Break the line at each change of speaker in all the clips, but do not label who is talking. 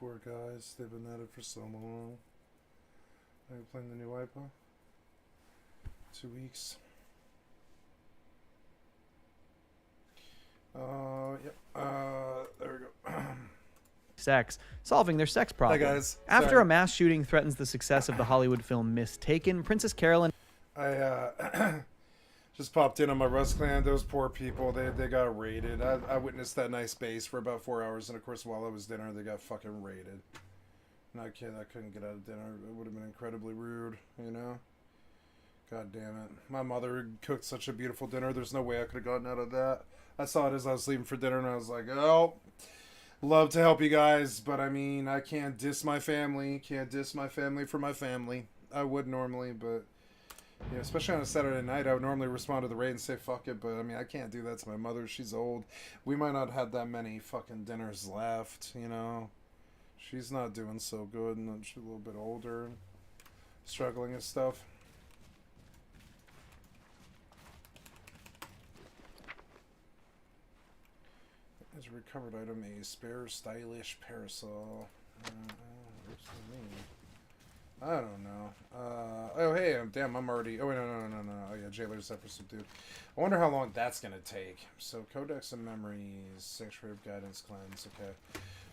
poor guys. They've been at it for so long. Are you playing the new IPA? 2 weeks. Yep. There we go.
Sex, solving their sex problem.
Hi guys.
After
Sorry.
a mass shooting threatens the success of the Hollywood film Mistaken, Princess Carolyn...
I just popped in on my Rust clan. Those poor people, they got raided. I witnessed that nice base for about 4 hours, and of course while it was dinner, they got fucking raided. Not kidding, I couldn't get out of dinner. It would have been incredibly rude, you know? God damn it. My mother cooked such a beautiful dinner. There's no way I could have gotten out of that. I saw it as I was leaving for dinner, and I was like, oh, love to help you guys, but I mean, I can't diss my family. Can't diss my family for my family. I would normally, but... yeah, especially on a Saturday night, I would normally respond to the raid and say, fuck it, but I mean, I can't do that to my mother. She's old. We might not have that many fucking dinners left, you know? She's not doing so good, and she's a little bit older and struggling and stuff. As a recovered item, a spare stylish parasol. What's the name? I don't know. Oh, hey, damn, I'm already... oh, wait, no. Oh, yeah, Jailer's up for subdued. I wonder how long that's going to take. So, Codex of Memories, Sanctuary of Guidance Cleanse, okay.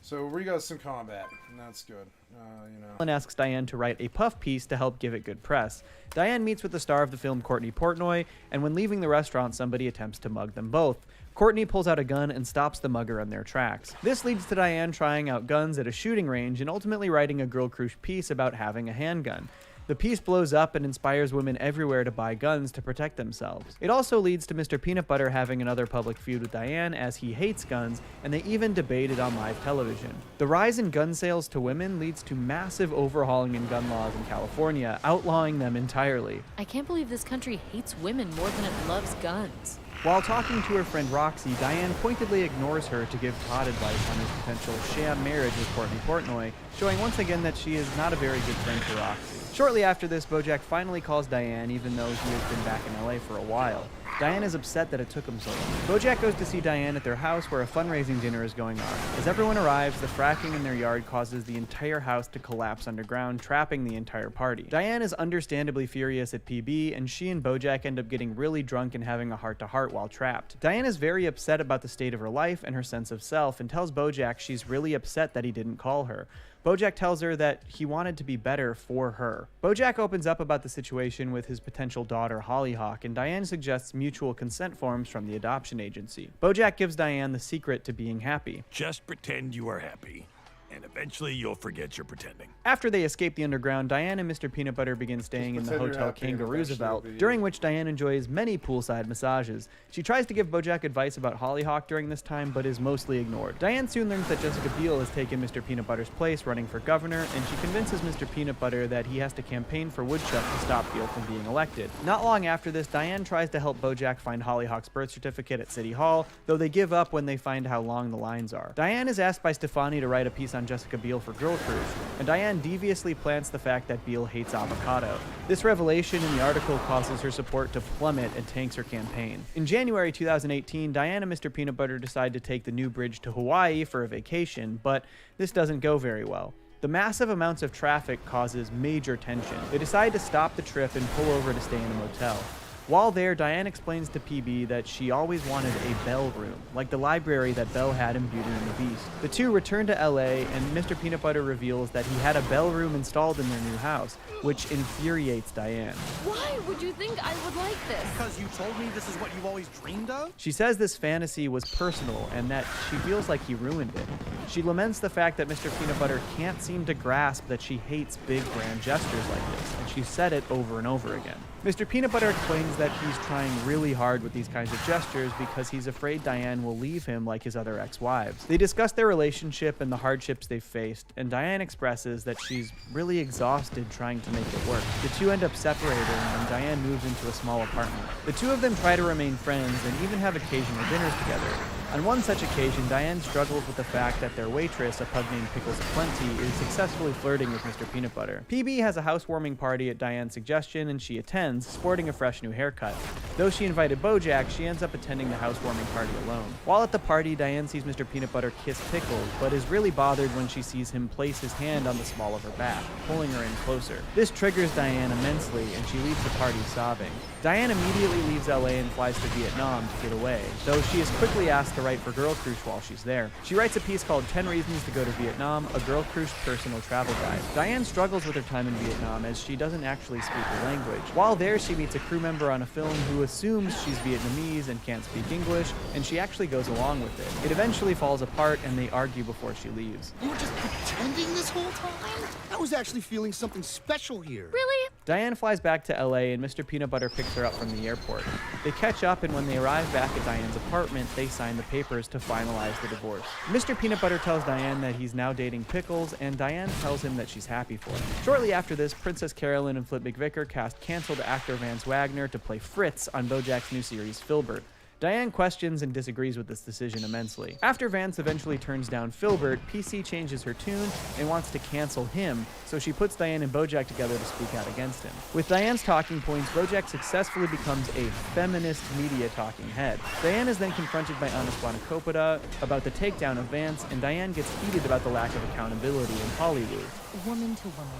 So, we got some combat, and that's good, you know.
And asks Diane to write a puff piece to help give it good press. Diane meets with the star of the film, Courtney Portnoy, and when leaving the restaurant, somebody attempts to mug them both. Courtney pulls out a gun and stops the mugger in their tracks. This leads to Diane trying out guns at a shooting range and ultimately writing a Girl Crush piece about having a handgun. The piece blows up and inspires women everywhere to buy guns to protect themselves. It also leads to Mr. Peanut Butter having another public feud with Diane as he hates guns, and they even debate it on live television. The rise in gun sales to women leads to massive overhauling in gun laws in California, outlawing them entirely.
I can't believe this country hates women more than it loves guns.
While talking to her friend Roxy, Diane pointedly ignores her to give Todd advice on his potential sham marriage with Courtney Portnoy, showing once again that she is not a very good friend to Roxy. Shortly after this, Bojack finally calls Diane, even though he has been back in LA for a while. Diane is upset that it took him so long. Bojack goes to see Diane at their house where a fundraising dinner is going on. As everyone arrives, the fracking in their yard causes the entire house to collapse underground, trapping the entire party. Diane is understandably furious at PB, and she and Bojack end up getting really drunk and having a heart-to-heart while trapped. Diane is very upset about the state of her life and her sense of self, and tells Bojack she's really upset that he didn't call her. Bojack tells her that he wanted to be better for her. Bojack opens up about the situation with his potential daughter Hollyhock, and Diane suggests mutual consent forms from the adoption agency. Bojack gives Diane the secret to being happy.
Just pretend you are happy, and eventually you'll forget you're pretending.
After they escape the underground, Diane and Mr. Peanut Butter begin staying in the Hotel Kangaroo Roosevelt, during which Diane enjoys many poolside massages. She tries to give Bojack advice about Hollyhock during this time, but is mostly ignored. Diane soon learns that Jessica Biel has taken Mr. Peanut Butter's place running for governor, and she convinces Mr. Peanut Butter that he has to campaign for Woodchuck to stop Biel from being elected. Not long after this, Diane tries to help Bojack find Hollyhock's birth certificate at City Hall, though they give up when they find how long the lines are. Diane is asked by Stefani to write a piece on Jessica Biel for Girl Crush, and Diane deviously plants the fact that Biel hates avocado. This revelation in the article causes her support to plummet and tanks her campaign. In January 2018, Diane and Mr. Peanut Butter decide to take the new bridge to Hawaii for a vacation, but this doesn't go very well. The massive amounts of traffic causes major tension. They decide to stop the trip and pull over to stay in a motel. While there, Diane explains to PB that she always wanted a Belle room, like the library that Belle had in Beauty and the Beast. The two return to LA, and Mr. Peanut Butter reveals that he had a Belle room installed in their new house, which infuriates Diane.
Why would you think I would like this?
Because you told me this is what you've always dreamed of?
She says this fantasy was personal and that she feels like he ruined it. She laments the fact that Mr. Peanut Butter can't seem to grasp that she hates big grand gestures like this, and she's said it over and over again. Mr. Peanut Butter explains that he's trying really hard with these kinds of gestures because he's afraid Diane will leave him like his other ex-wives. They discuss their relationship and the hardships they've faced, and Diane expresses that she's really exhausted trying to make it work. The two end up separating, and Diane moves into a small apartment. The two of them try to remain friends and even have occasional dinners together. On one such occasion, Diane struggles with the fact that their waitress, a pug named Pickles Aplenty, is successfully flirting with Mr. Peanut Butter. PB has a housewarming party at Diane's suggestion, and she attends, sporting a fresh new haircut. Though she invited Bojack, she ends up attending the housewarming party alone. While at the party, Diane sees Mr. Peanut Butter kiss Pickles, but is really bothered when she sees him place his hand on the small of her back, pulling her in closer. This triggers Diane immensely, and she leaves the party sobbing. Diane immediately leaves LA and flies to Vietnam to get away, though she is quickly asked to write for Girl Crush while she's there. She writes a piece called 10 Reasons to Go to Vietnam, a Girl Crush personal travel guide. Diane struggles with her time in Vietnam as she doesn't actually speak the language. While there, she meets a crew member on a film who assumes she's Vietnamese and can't speak English, and she actually goes along with it. It eventually falls apart and they argue before she leaves.
You were just pretending this whole time? I was actually feeling something special here.
Really?
Diane flies back to LA and Mr. Peanut Butter picks her up from the airport. They catch up, and when they arrive back at Diane's apartment, they sign the papers to finalize the divorce. Mr. Peanut Butter tells Diane that he's now dating Pickles, and Diane tells him that she's happy for him. Shortly after this, Princess Carolyn and Flip McVicker cast canceled actor Vance Wagner to play Fritz on Bojack's new series Filbert. Diane questions and disagrees with this decision immensely. After Vance eventually turns down Filbert, PC changes her tune and wants to cancel him, so she puts Diane and Bojack together to speak out against him. With Diane's talking points, Bojack successfully becomes a feminist media talking head. Diane is then confronted by Ana Spanakopita about the takedown of Vance, and Diane gets heated about the lack of accountability in Hollywood.
Woman to woman.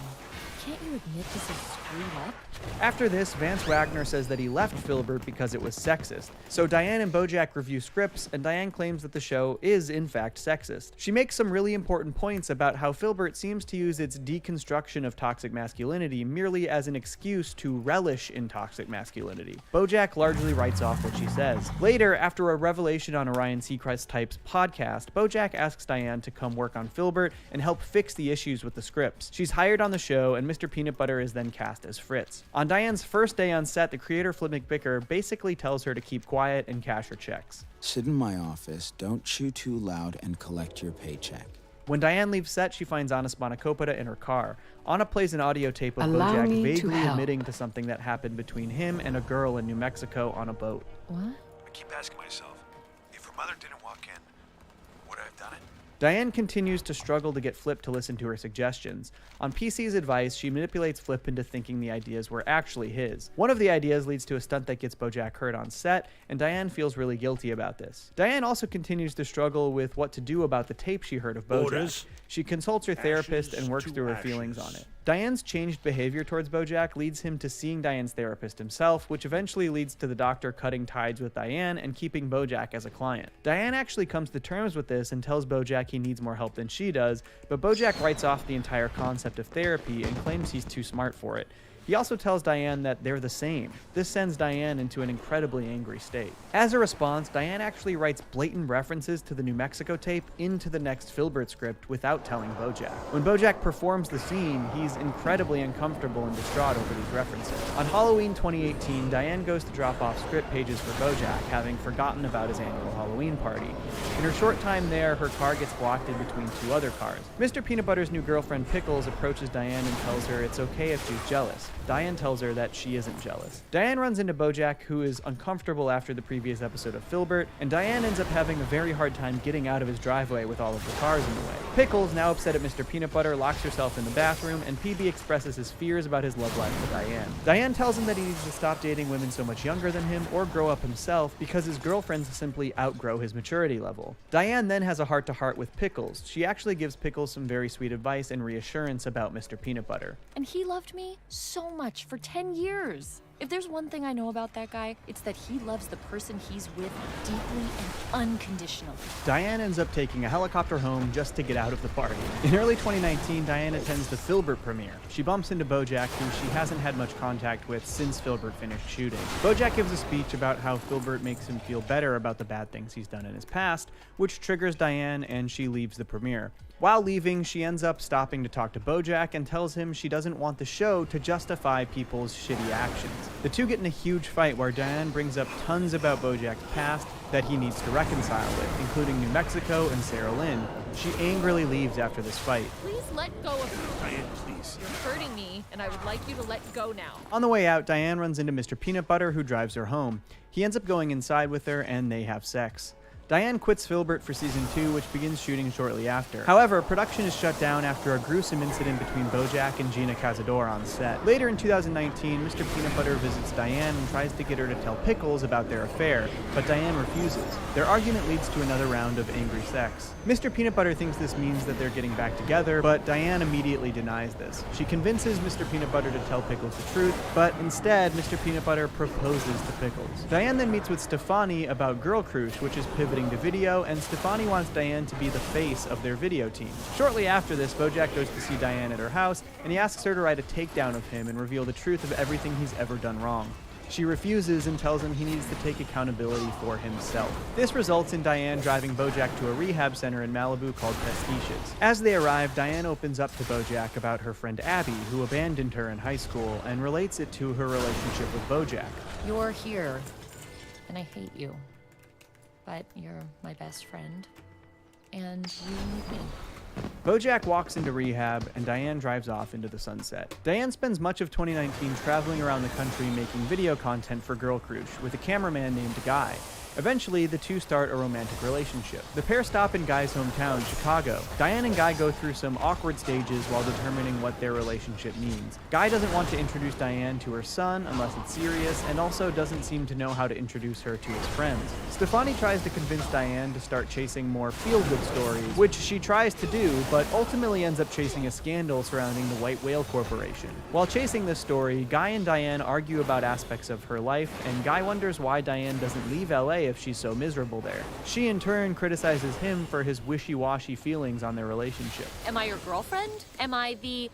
Can't you admit this is screwed up?
After this, Vance Wagner says that he left Filbert because it was sexist. So Diane and Bojack review scripts, and Diane claims that the show is in fact sexist. She makes some really important points about how Filbert seems to use its deconstruction of toxic masculinity merely as an excuse to relish in toxic masculinity. Bojack largely writes off what she says. Later, after a Revelation on Orion Seacrest Type's podcast, Bojack asks Diane to come work on Filbert and help fix the issues with the scripts. She's hired on the show, and Mr. Peanut Butter is then cast as Fritz. On Diane's first day on set, the creator Flip McVicker basically tells her to keep quiet and cash her checks.
Sit in my office, don't chew too loud, and collect your paycheck.
When Diane leaves set, she finds Ana Spanakopita in her car. Ana plays an audio tape of
Allow
Bojack
me to
vaguely
help.
admitting to something that happened between him and a girl in New Mexico on a boat.
What?
I keep asking myself, if her mother didn't walk in, would I have done it?
Diane continues to struggle to get Flip to listen to her suggestions. On PC's advice, she manipulates Flip into thinking the ideas were actually his. One of the ideas leads to a stunt that gets Bojack hurt on set, and Diane feels really guilty about this. Diane also continues to struggle with what to do about the tape she heard of Bojack.
Orders.
She consults her therapist and works
to
through her feelings on
ashes.
it. Diane's changed behavior towards Bojack leads him to seeing Diane's therapist himself, which eventually leads to the doctor cutting ties with Diane and keeping Bojack as a client. Diane actually comes to terms with this and tells Bojack he needs more help than she does, but Bojack writes off the entire concept of therapy and claims he's too smart for it. He also tells Diane that they're the same. This sends Diane into an incredibly angry state. As a response, Diane actually writes blatant references to the New Mexico tape into the next Filbert script without telling Bojack. When Bojack performs the scene, he's incredibly uncomfortable and distraught over these references. On Halloween 2018, Diane goes to drop off script pages for Bojack, having forgotten about his annual Halloween party. In her short time there, her car gets blocked in between two other cars. Mr. Peanut Butter's new girlfriend Pickles approaches Diane and tells her it's okay if she's jealous. Diane tells her that she isn't jealous. Diane runs into Bojack, who is uncomfortable after the previous episode of Filbert, and Diane ends up having a very hard time getting out of his driveway with all of the cars in the way. Pickles, now upset at Mr. Peanut Butter, locks herself in the bathroom, and PB expresses his fears about his love life to Diane. Diane tells him that he needs to stop dating women so much younger than him or grow up himself because his girlfriends simply outgrow his maturity level. Diane then has a heart-to-heart with Pickles. She actually gives Pickles some very sweet advice and reassurance about Mr. Peanut Butter.
And he loved me so much for 10 years. If there's one thing I know about that guy, it's that he loves the person he's with deeply and unconditionally.
Diane ends up taking a helicopter home just to get out of the party. In early 2019, Diane attends the Filbert premiere. She bumps into Bojack, who she hasn't had much contact with since Filbert finished shooting. Bojack gives a speech about how Filbert makes him feel better about the bad things he's done in his past, which triggers Diane, and she leaves the premiere. While leaving, she ends up stopping to talk to Bojack and tells him she doesn't want the show to justify people's shitty actions. The two get in a huge fight where Diane brings up tons about Bojack's past that he needs to reconcile with, including New Mexico and Sarah Lynn. She angrily leaves after this fight.
Please let go of me.
Diane, please.
You're hurting me, and I would like you to let go now.
On the way out, Diane runs into Mr. Peanut Butter, who drives her home. He ends up going inside with her, and they have sex. Diane quits Filbert for season 2, which begins shooting shortly after. However, production is shut down after a gruesome incident between Bojack and Gina Cazador on set. Later in 2019, Mr. Peanut Butter visits Diane and tries to get her to tell Pickles about their affair, but Diane refuses. Their argument leads to another round of angry sex. Mr. Peanut Butter thinks this means that they're getting back together, but Diane immediately denies this. She convinces Mr. Peanut Butter to tell Pickles the truth, but instead, Mr. Peanut Butter proposes to Pickles. Diane then meets with Stefani about Girl Crush, which is pivoting to video, and Stefani wants Diane to be the face of their video team. Shortly after this, Bojack goes to see Diane at her house, and he asks her to write a takedown of him and reveal the truth of everything he's ever done wrong. She refuses and tells him he needs to take accountability for himself. This results in Diane driving Bojack to a rehab center in Malibu called Prestigious. As they arrive, Diane opens up to Bojack about her friend Abby, who abandoned her in high school, and relates it to her relationship with Bojack.
You're here, and I hate you. But you're my best friend, and you need me.
Bojack walks into rehab, and Diane drives off into the sunset. Diane spends much of 2019 traveling around the country making video content for Girl Crush with a cameraman named Guy. Eventually, the two start a romantic relationship. The pair stop in Guy's hometown, Chicago. Diane and Guy go through some awkward stages while determining what their relationship means. Guy doesn't want to introduce Diane to her son unless it's serious, and also doesn't seem to know how to introduce her to his friends. Stefani tries to convince Diane to start chasing more feel-good stories, which she tries to do, but ultimately ends up chasing a scandal surrounding the White Whale Corporation. While chasing this story, Guy and Diane argue about aspects of her life, and Guy wonders why Diane doesn't leave LA if she's so miserable there. She in turn criticizes him for his wishy-washy feelings on their relationship.
Am I your girlfriend? Am I the,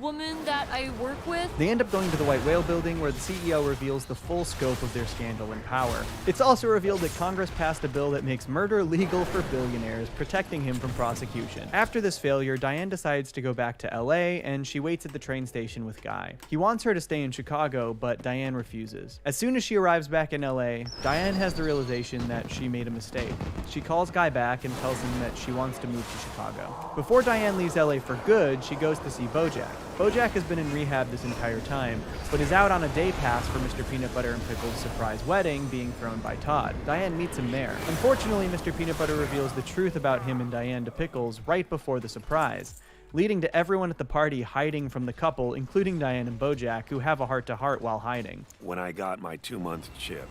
woman that I work with?
They end up going to the White Whale building, where the CEO reveals the full scope of their scandal and power. It's also revealed that Congress passed a bill that makes murder legal for billionaires, protecting him from prosecution. After this failure, Diane decides to go back to LA, and she waits at the train station with Guy. He wants her to stay in Chicago, but Diane refuses. As soon as she arrives back in LA, Diane has the realization that she made a mistake. She calls Guy back and tells him that she wants to move to Chicago. Before Diane leaves LA for good, she goes to see Bojack. Bojack has been in rehab this entire time, but is out on a day pass for Mr. Peanut Butter and Pickles' surprise wedding being thrown by Todd. Diane meets him there. Unfortunately, Mr. Peanut Butter reveals the truth about him and Diane to Pickles right before the surprise, leading to everyone at the party hiding from the couple, including Diane and Bojack, who have a heart-to-heart while hiding.
When I got my 2-month chip,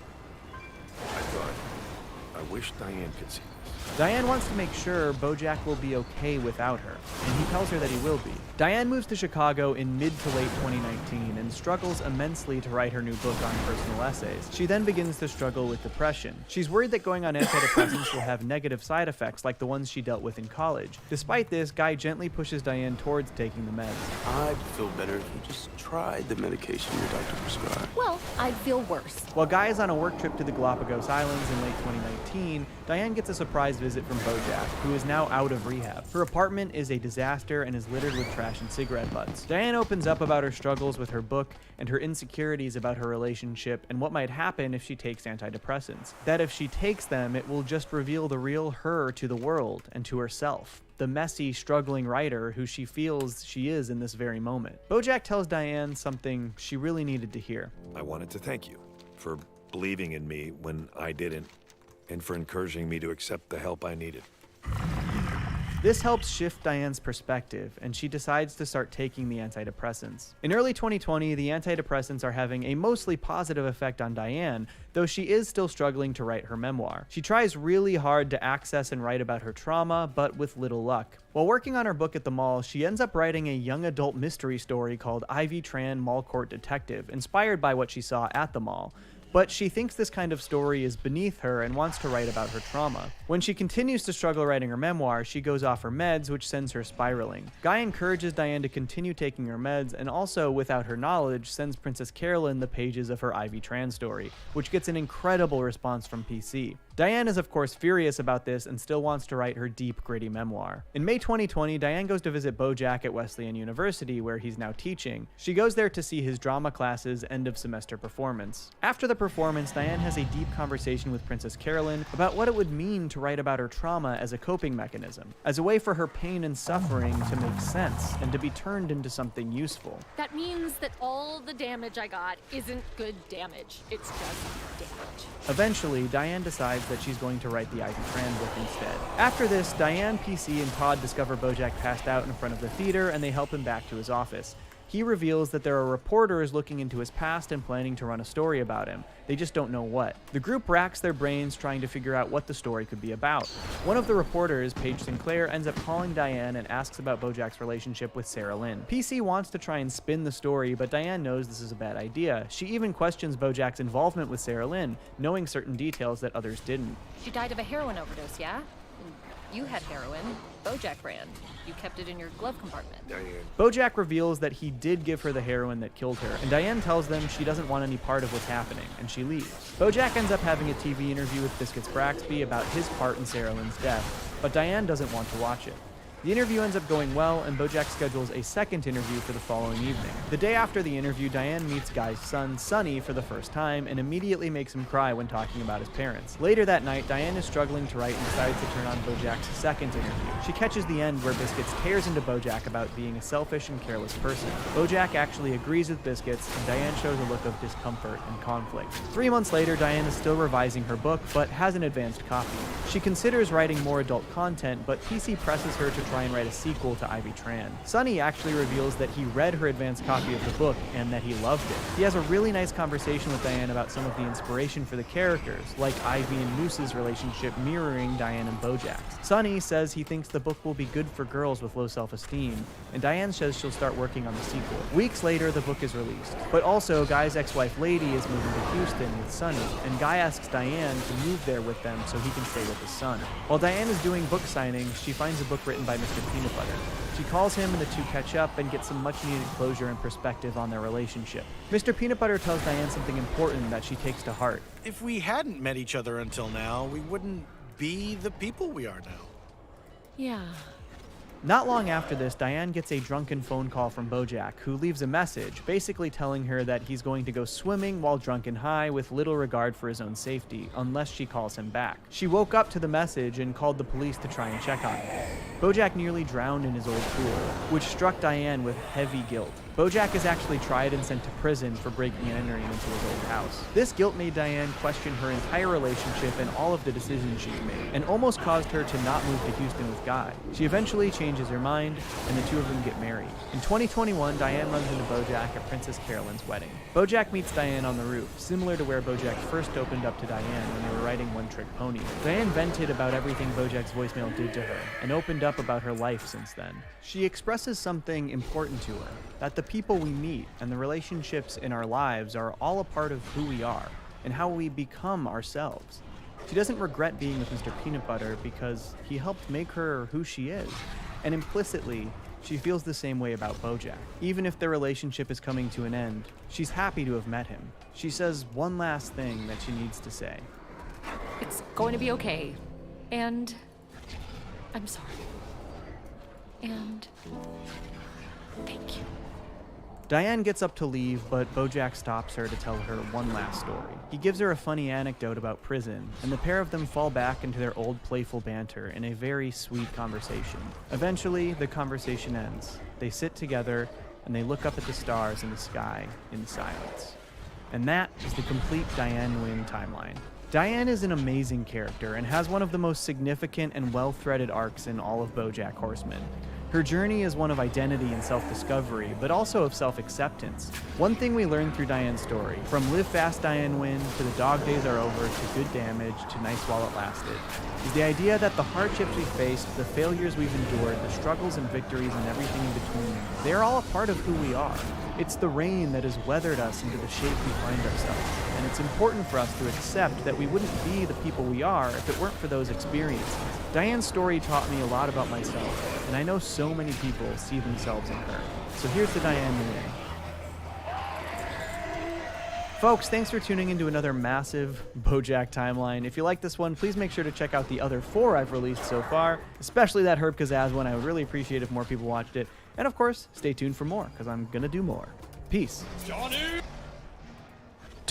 I thought, I wish Diane could see this.
Diane wants to make sure Bojack will be okay without her, and he tells her that he will be. Diane moves to Chicago in mid to late 2019 and struggles immensely to write her new book on personal essays. She then begins to struggle with depression. She's worried that going on antidepressants will have negative side effects like the ones she dealt with in college. Despite this, Guy gently pushes Diane towards taking the meds.
I'd feel better if you just tried the medication your doctor prescribed.
Well, I'd feel worse.
While Guy is on a work trip to the Galapagos Islands in late 2019, Diane gets a surprise visit from Bojack, who is now out of rehab. Her apartment is a disaster and is littered with trash and cigarette butts. Diane opens up about her struggles with her book and her insecurities about her relationship and what might happen if she takes antidepressants. That if she takes them, it will just reveal the real her to the world and to herself. The messy, struggling writer who she feels she is in this very moment. Bojack tells Diane something she really needed to hear.
I wanted to thank you for believing in me when I didn't, and for encouraging me to accept the help I needed.
This helps shift Diane's perspective, and she decides to start taking the antidepressants. In early 2020, the antidepressants are having a mostly positive effect on Diane, though she is still struggling to write her memoir. She tries really hard to access and write about her trauma, but with little luck. While working on her book at the mall, she ends up writing a young adult mystery story called Ivy Tran Mall Court Detective, inspired by what she saw at the mall. But she thinks this kind of story is beneath her and wants to write about her trauma. When she continues to struggle writing her memoir, she goes off her meds, which sends her spiraling. Guy encourages Diane to continue taking her meds, and also, without her knowledge, sends Princess Carolyn the pages of her Ivy Tran story, which gets an incredible response from PC. Diane is of course furious about this and still wants to write her deep, gritty memoir. In May 2020, Diane goes to visit Bojack at Wesleyan University, where he's now teaching. She goes there to see his drama class's end-of-semester performance. After the performance, Diane has a deep conversation with Princess Carolyn about what it would mean to write about her trauma as a coping mechanism, as a way for her pain and suffering to make sense and to be turned into something useful.
That means that all the damage I got isn't good damage. It's just damage.
Eventually, Diane decides decides that she's going to write the Ivy Tran book instead. After this, Diane, PC, and Todd discover Bojack passed out in front of the theater, and they help him back to his office. He reveals that there are reporters looking into his past and planning to run a story about him. They just don't know what. The group racks their brains trying to figure out what the story could be about. One of the reporters, Paige Sinclair, ends up calling Diane and asks about Bojack's relationship with Sarah Lynn. PC wants to try and spin the story, but Diane knows this is a bad idea. She even questions Bojack's involvement with Sarah Lynn, knowing certain details that others didn't.
She died of a heroin overdose, yeah? And you had heroin. Bojack ran. You kept it in your glove compartment.
Bojack reveals that he did give her the heroin that killed her, and Diane tells them she doesn't want any part of what's happening, and she leaves. Bojack ends up having a TV interview with Biscuits Braxby about his part in Sarah Lynn's death, but Diane doesn't want to watch it. The interview ends up going well, and Bojack schedules a second interview for the following evening. The day after the interview, Diane meets Guy's son, Sonny, for the first time, and immediately makes him cry when talking about his parents. Later that night, Diane is struggling to write and decides to turn on Bojack's second interview. She catches the end where Biscuits tears into Bojack about being a selfish and careless person. Bojack actually agrees with Biscuits, and Diane shows a look of discomfort and conflict. 3 months later, Diane is still revising her book, but has an advanced copy. She considers writing more adult content, but PC presses her to try and write a sequel to Ivy Tran. Sonny actually reveals that he read her advanced copy of the book and that he loved it. He has a really nice conversation with Diane about some of the inspiration for the characters, like Ivy and Moose's relationship mirroring Diane and Bojack's. Sonny says he thinks the book will be good for girls with low self-esteem, and Diane says she'll start working on the sequel. Weeks later, the book is released. But also, Guy's ex-wife Lady is moving to Houston with Sonny, and Guy asks Diane to move there with them so he can stay with his son. While Diane is doing book signings, she finds a book written by Mr. Peanut Butter. She calls him and the two catch up and get some much needed closure and perspective on their relationship. Mr. Peanut Butter tells Diane something important that she takes to heart.
If we hadn't met each other until now, we wouldn't be the people we are now.
Yeah.
Not long after this, Diane gets a drunken phone call from Bojack, who leaves a message, basically telling her that he's going to go swimming while drunk and high with little regard for his own safety, unless she calls him back. She woke up to the message and called the police to try and check on him. Bojack nearly drowned in his old pool, which struck Diane with heavy guilt. Bojack is actually tried and sent to prison for breaking and entering into his old house. This guilt made Diane question her entire relationship and all of the decisions she's made, and almost caused her to not move to Houston with Guy. She eventually changes her mind, and the two of them get married. In 2021, Diane runs into Bojack at Princess Carolyn's wedding. Bojack meets Diane on the roof, similar to where Bojack first opened up to Diane when they were riding One Trick Pony. Diane vented about everything Bojack's voicemail did to her, and opened up about her life since then. She expresses something important to her, that the people we meet and the relationships in our lives are all a part of who we are and how we become ourselves. She doesn't regret being with Mr. Peanut Butter because he helped make her who she is. And implicitly, she feels the same way about Bojack. Even if their relationship is coming to an end, she's happy to have met him. She says one last thing that she needs to say.
It's going to be okay. And I'm sorry. And thank you.
Diane gets up to leave, but Bojack stops her to tell her one last story. He gives her a funny anecdote about prison, and the pair of them fall back into their old playful banter in a very sweet conversation. Eventually, the conversation ends. They sit together, and they look up at the stars in the sky in silence. And that is the complete Diane Nguyen timeline. Diane is an amazing character and has one of the most significant and well-threaded arcs in all of BoJack Horseman. Her journey is one of identity and self-discovery, but also of self-acceptance. One thing we learn through Diane's story, from Live Fast Diane Win to The Dog Days Are Over to Good Damage to Nice While It Lasted, is the idea that the hardships we faced, the failures we've endured, the struggles and victories and everything in between, they are all a part of who we are. It's the rain that has weathered us into the shape we find ourselves, and it's important for us to accept that we wouldn't be the people we are if it weren't for those experiences. Diane's story taught me a lot about myself, and I know so many people see themselves in her. So here's to Diane Nguyen. Folks, thanks for tuning into another massive BoJack timeline. If you like this one, please make sure to check out the other 4 I've released so far, especially that Herb Kazaz one. I would really appreciate if more people watched it. And of course, stay tuned for more, because I'm gonna do more. Peace.
Johnny!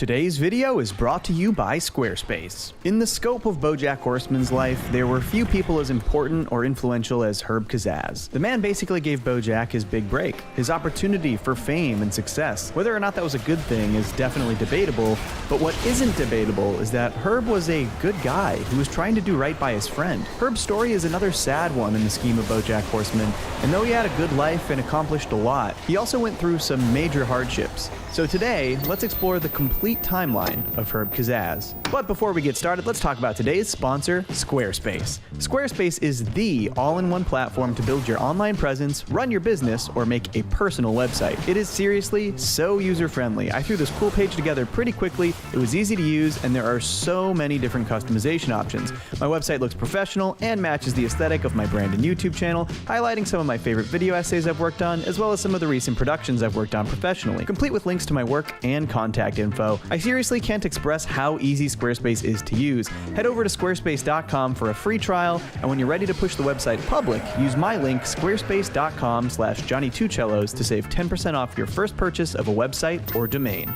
Today's video is brought to you by Squarespace. In the scope of BoJack Horseman's life, there were few people as important or influential as Herb Kazaz. The man basically gave BoJack his big break, his opportunity for fame and success. Whether or not that was a good thing is definitely debatable, but what isn't debatable is that Herb was a good guy who was trying to do right by his friend. Herb's story is another sad one in the scheme of BoJack Horseman, and though he had a good life and accomplished a lot, he also went through some major hardships. So today, let's explore the complete timeline of Herb Kazaz. But before we get started, let's talk about today's sponsor, Squarespace. Squarespace is the all-in-one platform to build your online presence, run your business, or make a personal website. It is seriously so user-friendly. I threw this cool page together pretty quickly, it was easy to use, and there are so many different customization options. My website looks professional and matches the aesthetic of my brand and YouTube channel, highlighting some of my favorite video essays I've worked on, as well as some of the recent productions I've worked on professionally, complete with links to my work and contact info. I seriously can't express how easy Squarespace is to use. Head over to squarespace.com for a free trial, and when you're ready to push the website public, use my link squarespace.com/Johnny2Cellos to save 10% off your first purchase of a website or domain.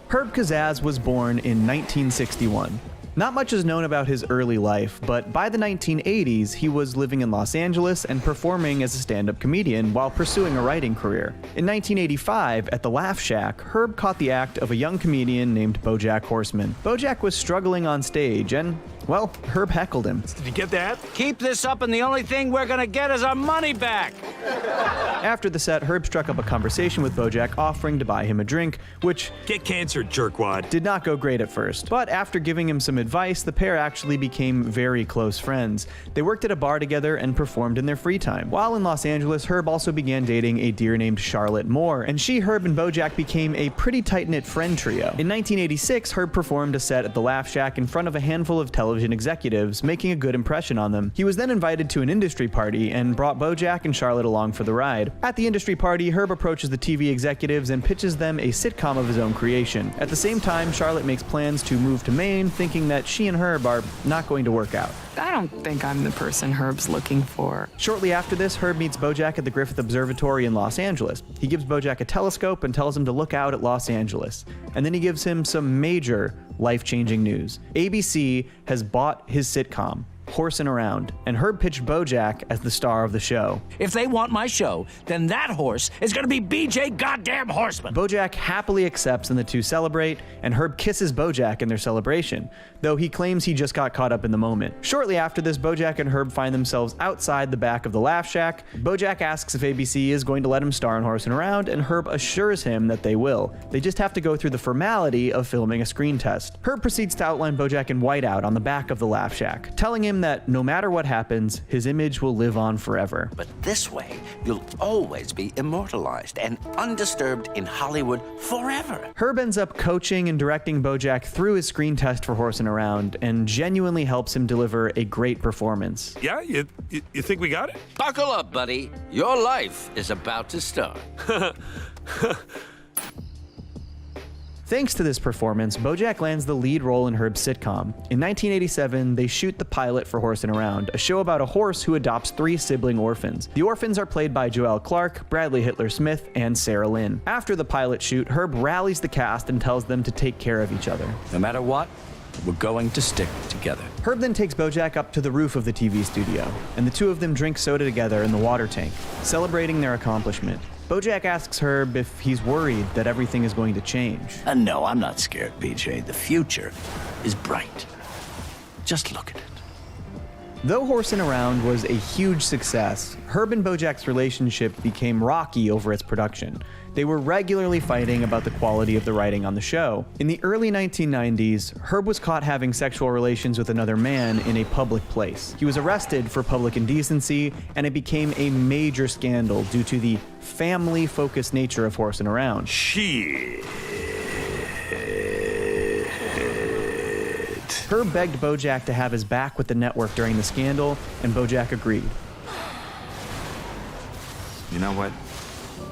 Herb Kazaz was born in 1961. Not much is known about his early life, but by the 1980s, he was living in Los Angeles and performing as a stand-up comedian while pursuing a writing career. In 1985, at the Laugh Shack, Herb caught the act of a young comedian named BoJack Horseman. BoJack was struggling on stage and, well, Herb heckled him.
Did you get that?
Keep this up and the only thing we're gonna get is our money back.
After the set, Herb struck up a conversation with BoJack, offering to buy him a drink, which
Get cancer, jerkwad.
did not go great at first. But after giving him some advice, the pair actually became very close friends. They worked at a bar together and performed in their free time. While in Los Angeles, Herb also began dating a deer named Charlotte Moore, and she, Herb, and BoJack became a pretty tight-knit friend trio. In 1986, Herb performed a set at the Laugh Shack in front of a handful of television executives, making a good impression on them. He was then invited to an industry party and brought BoJack and Charlotte along for the ride. At the industry party, Herb approaches the TV executives and pitches them a sitcom of his own creation. At the same time, Charlotte makes plans to move to Maine, thinking that she and Herb are not going to work out.
I don't think I'm the person Herb's looking for.
Shortly after this, Herb meets BoJack at the Griffith Observatory in Los Angeles. He gives BoJack a telescope and tells him to look out at Los Angeles. And then he gives him some major life-changing news. ABC has bought his sitcom, Horsin' Around, and Herb pitched BoJack as the star of the show.
If they want my show, then that horse is gonna be BJ Goddamn Horseman.
BoJack happily accepts and the two celebrate, and Herb kisses BoJack in their celebration, though he claims he just got caught up in the moment. Shortly after this, BoJack and Herb find themselves outside the back of the Laugh Shack. BoJack asks if ABC is going to let him star in Horsin' Around, and Herb assures him that they will. They just have to go through the formality of filming a screen test. Herb proceeds to outline BoJack in whiteout on the back of the Laugh Shack, telling him that no matter what happens, his image will live on forever.
But this way, you'll always be immortalized and undisturbed in Hollywood forever.
Herb ends up coaching and directing BoJack through his screen test for Horsin' Around and genuinely helps him deliver a great performance.
Yeah, you think we got it?
Buckle up, buddy. Your life is about to start.
Thanks to this performance, BoJack lands the lead role in Herb's sitcom. In 1987, they shoot the pilot for Horsin' Around, a show about a horse who adopts 3 sibling orphans. The orphans are played by Joelle Clark, Bradley Hitler Smith, and Sarah Lynn. After the pilot shoot, Herb rallies the cast and tells them to take care of each other.
No matter what, we're going to stick together.
Herb then takes BoJack up to the roof of the TV studio, and the two of them drink soda together in the water tank, celebrating their accomplishment. BoJack asks Herb if he's worried that everything is going to change.
No, I'm not scared, BJ. The future is bright. Just look at it.
Though Horsin' Around was a huge success, Herb and BoJack's relationship became rocky over its production. They were regularly fighting about the quality of the writing on the show. In the early 1990s, Herb was caught having sexual relations with another man in a public place. He was arrested for public indecency, and it became a major scandal due to the family-focused nature of Horsin' Around.
Shit.
Herb begged BoJack to have his back with the network during the scandal, and BoJack agreed.
You know what?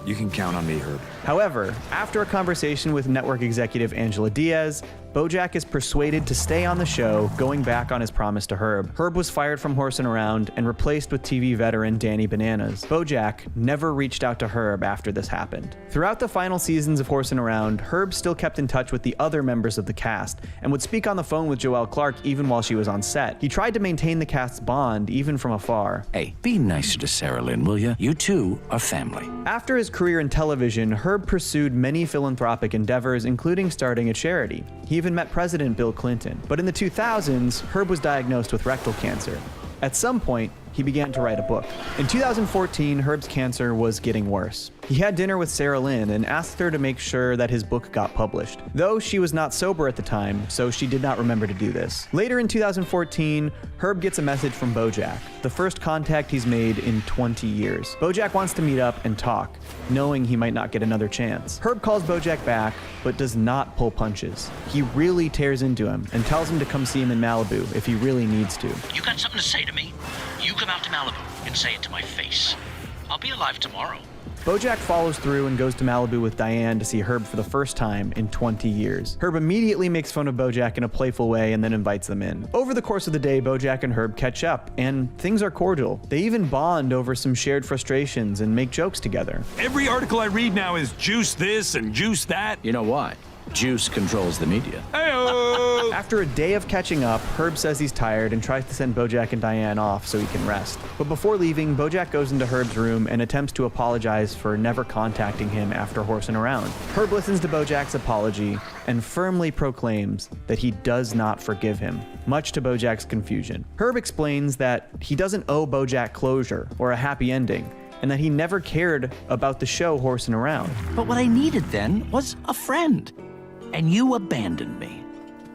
You can count on me, Herb.
However, after a conversation with network executive Angela Diaz, Bojack is persuaded to stay on the show, going back on his promise to Herb. Herb was fired from Horsing Around and replaced with TV veteran Danny Bananas. Bojack never reached out to Herb after this happened. Throughout the final seasons of Horsing Around, Herb still kept in touch with the other members of the cast and would speak on the phone with Joelle Clark even while she was on set. He tried to maintain the cast's bond even from afar.
Hey, be nicer to Sarah Lynn, will you? You two are family.
After his career in television, Herb pursued many philanthropic endeavors, including starting a charity. He even met President Bill Clinton. But in the 2000s, Herb was diagnosed with rectal cancer. At some point, he began to write a book. In 2014, Herb's cancer was getting worse. He had dinner with Sarah Lynn and asked her to make sure that his book got published, though she was not sober at the time, so she did not remember to do this. Later in 2014, Herb gets a message from Bojack, the first contact he's made in 20 years. Bojack wants to meet up and talk, knowing he might not get another chance. Herb calls Bojack back, but does not pull punches. He really tears into him and tells him to come see him in Malibu if he really needs to.
You got something to say to me? You come out to Malibu and say it to my face. I'll be alive tomorrow.
Bojack follows through and goes to Malibu with Diane to see Herb for the first time in 20 years. Herb immediately makes fun of Bojack in a playful way and then invites them in. Over the course of the day, Bojack and Herb catch up, and things are cordial. They even bond over some shared frustrations and make jokes together.
Every article I read now is juice this and juice that.
You know why? Juice controls the media.
Hey-o!
After a day of catching up, Herb says he's tired and tries to send Bojack and Diane off so he can rest. But before leaving, Bojack goes into Herb's room and attempts to apologize for never contacting him after horsing around. Herb listens to Bojack's apology and firmly proclaims that he does not forgive him, much to Bojack's confusion. Herb explains that he doesn't owe Bojack closure or a happy ending, and that he never cared about the show Horsing Around.
But what I needed then was a friend. And you abandoned me.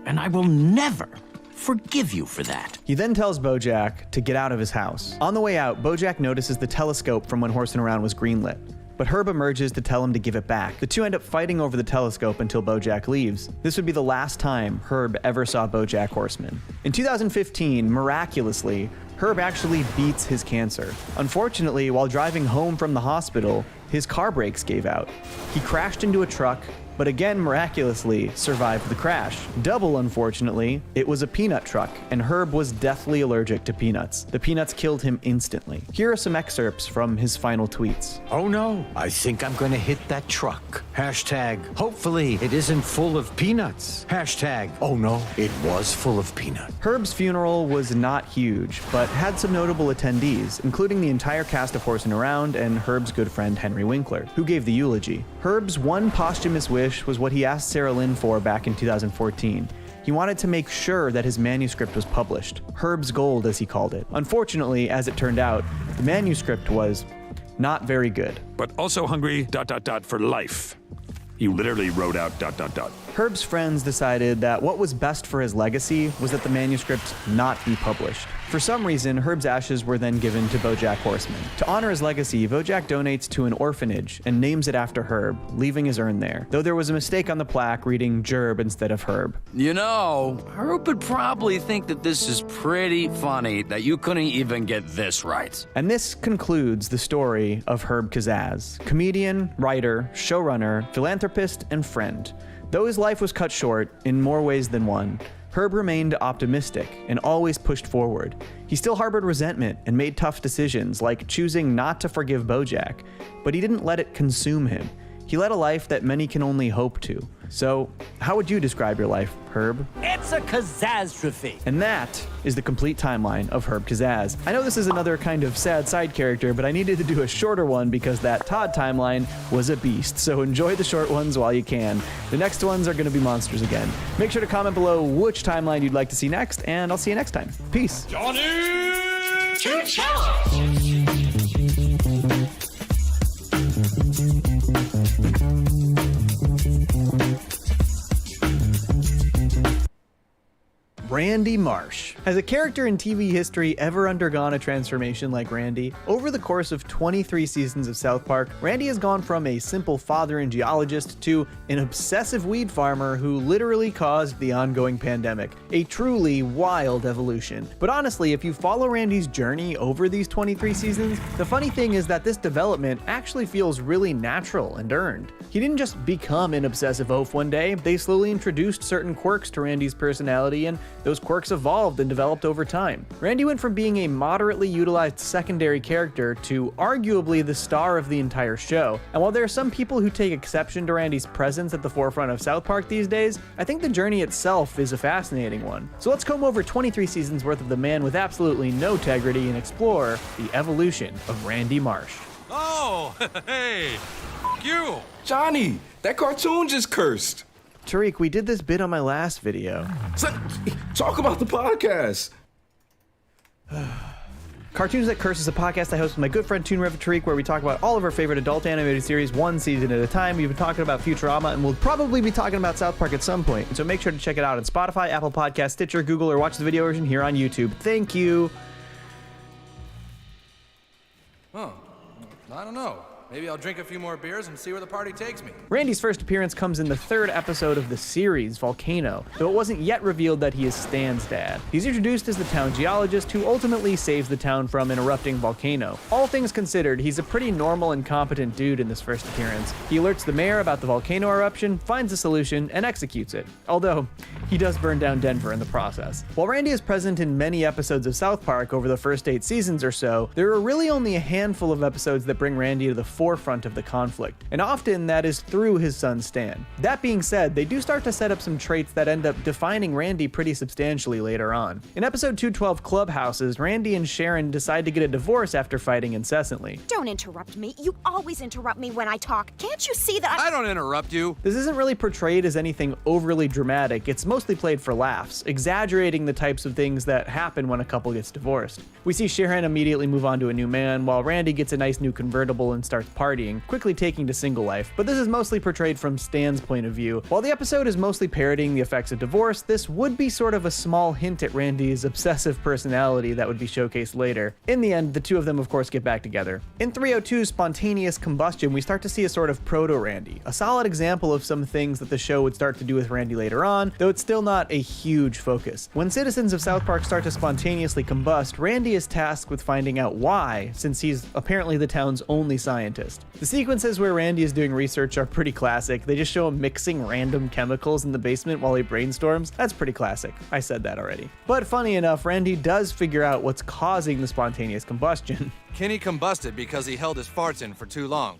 And I will never forgive you for that.
He then tells Bojack to get out of his house. On the way out, Bojack notices the telescope from when Horsing Around was greenlit, but Herb emerges to tell him to give it back. The two end up fighting over the telescope until Bojack leaves. This would be the last time Herb ever saw Bojack Horseman. In 2015, miraculously, Herb actually beats his cancer. Unfortunately, while driving home from the hospital, his car brakes gave out. He crashed into a truck, but again miraculously survived the crash. Double unfortunately, it was a peanut truck, and Herb was deathly allergic to peanuts. The peanuts killed him instantly. Here are some excerpts from his final tweets.
Oh no, I think I'm gonna hit that truck. Hashtag, hopefully it isn't full of peanuts. Hashtag, oh no, it was full of peanuts.
Herb's funeral was not huge, but had some notable attendees, including the entire cast of Horsing Around and Herb's good friend Henry Winkler, who gave the eulogy. Herb's one posthumous wish was what he asked Sarah Lynn for back in 2014. He wanted to make sure that his manuscript was published. Herb's gold, as he called it. Unfortunately, as it turned out, the manuscript was not very good.
But also hungry, ... for life. He literally wrote out ...
Herb's friends decided that what was best for his legacy was that the manuscript not be published. For some reason, Herb's ashes were then given to Bojack Horseman. To honor his legacy, Bojack donates to an orphanage and names it after Herb, leaving his urn there, though there was a mistake on the plaque reading Gerb instead of Herb.
You know, Herb would probably think that this is pretty funny that you couldn't even get this right.
And this concludes the story of Herb Kazaz, comedian, writer, showrunner, philanthropist, and friend. Though his life was cut short in more ways than one, Herb remained optimistic and always pushed forward. He still harbored resentment and made tough decisions, like choosing not to forgive Bojack, but he didn't let it consume him. He led a life that many can only hope to. So, how would you describe your life, Herb?
It's a catastrophe.
And that is the complete timeline of Herb Kazaz. I know this is another kind of sad side character, but I needed to do a shorter one because that Todd timeline was a beast. So enjoy the short ones while you can. The next ones are going to be monsters again. Make sure to comment below which timeline you'd like to see next, and I'll see you next time. Peace.
Johnny Two-Cello.
Randy Marsh. Has a character in TV history ever undergone a transformation like Randy? Over the course of 23 seasons of South Park, Randy has gone from a simple father and geologist to an obsessive weed farmer who literally caused the ongoing pandemic. A truly wild evolution. But honestly, if you follow Randy's journey over these 23 seasons, the funny thing is that this development actually feels really natural and earned. He didn't just become an obsessive oaf one day, they slowly introduced certain quirks to Randy's personality, and those quirks evolved and developed over time. Randy went from being a moderately utilized secondary character to arguably the star of the entire show. And while there are some people who take exception to Randy's presence at the forefront of South Park these days, I think the journey itself is a fascinating one. So let's comb over 23 seasons worth of the man with absolutely no integrity and explore the evolution of Randy Marsh.
Oh, hey, you!
Johnny, that cartoon just cursed.
Tariq, we did this bit on my last video.
Talk about the podcast.
Cartoons That Curse is a podcast I host with my good friend Toon Rev Tariq, where we talk about all of our favorite adult animated series one season at a time. We've been talking about Futurama, and we'll probably be talking about South Park at some point. So make sure to check it out on Spotify, Apple Podcasts, Stitcher, Google, or watch the video version here on YouTube. Thank you.
Huh. I don't know. Maybe I'll drink a few more beers and see where the party takes me.
Randy's first appearance comes in the third episode of the series, Volcano, though it wasn't yet revealed that he is Stan's dad. He's introduced as the town geologist who ultimately saves the town from an erupting volcano. All things considered, he's a pretty normal and competent dude in this first appearance. He alerts the mayor about the volcano eruption, finds a solution, and executes it. Although, he does burn down Denver in the process. While Randy is present in many episodes of South Park over the first 8 seasons or so, there are really only a handful of episodes that bring Randy to the forefront of the conflict, and often that is through his son Stan. That being said, they do start to set up some traits that end up defining Randy pretty substantially later on. In episode 212, Clubhouses, Randy and Sharon decide to get a divorce after fighting incessantly.
Don't interrupt me. You always interrupt me when I talk. Can't you see that
I don't interrupt you.
This isn't really portrayed as anything overly dramatic. It's mostly played for laughs, exaggerating the types of things that happen when a couple gets divorced. We see Sharon immediately move on to a new man, while Randy gets a nice new convertible and starts partying, quickly taking to single life. But this is mostly portrayed from Stan's point of view. While the episode is mostly parodying the effects of divorce, this would be sort of a small hint at Randy's obsessive personality that would be showcased later. In the end, the two of them of course get back together. In 302's Spontaneous Combustion, we start to see a sort of proto-Randy, a solid example of some things that the show would start to do with Randy later on, though it's still not a huge focus. When citizens of South Park start to spontaneously combust, Randy is tasked with finding out why, since he's apparently the town's only scientist. The sequences where Randy is doing research are pretty classic. They just show him mixing random chemicals in the basement while he brainstorms. That's pretty classic. I said that already. But funny enough, Randy does figure out what's causing the spontaneous combustion.
Kenny combusted because he held his farts in for too long.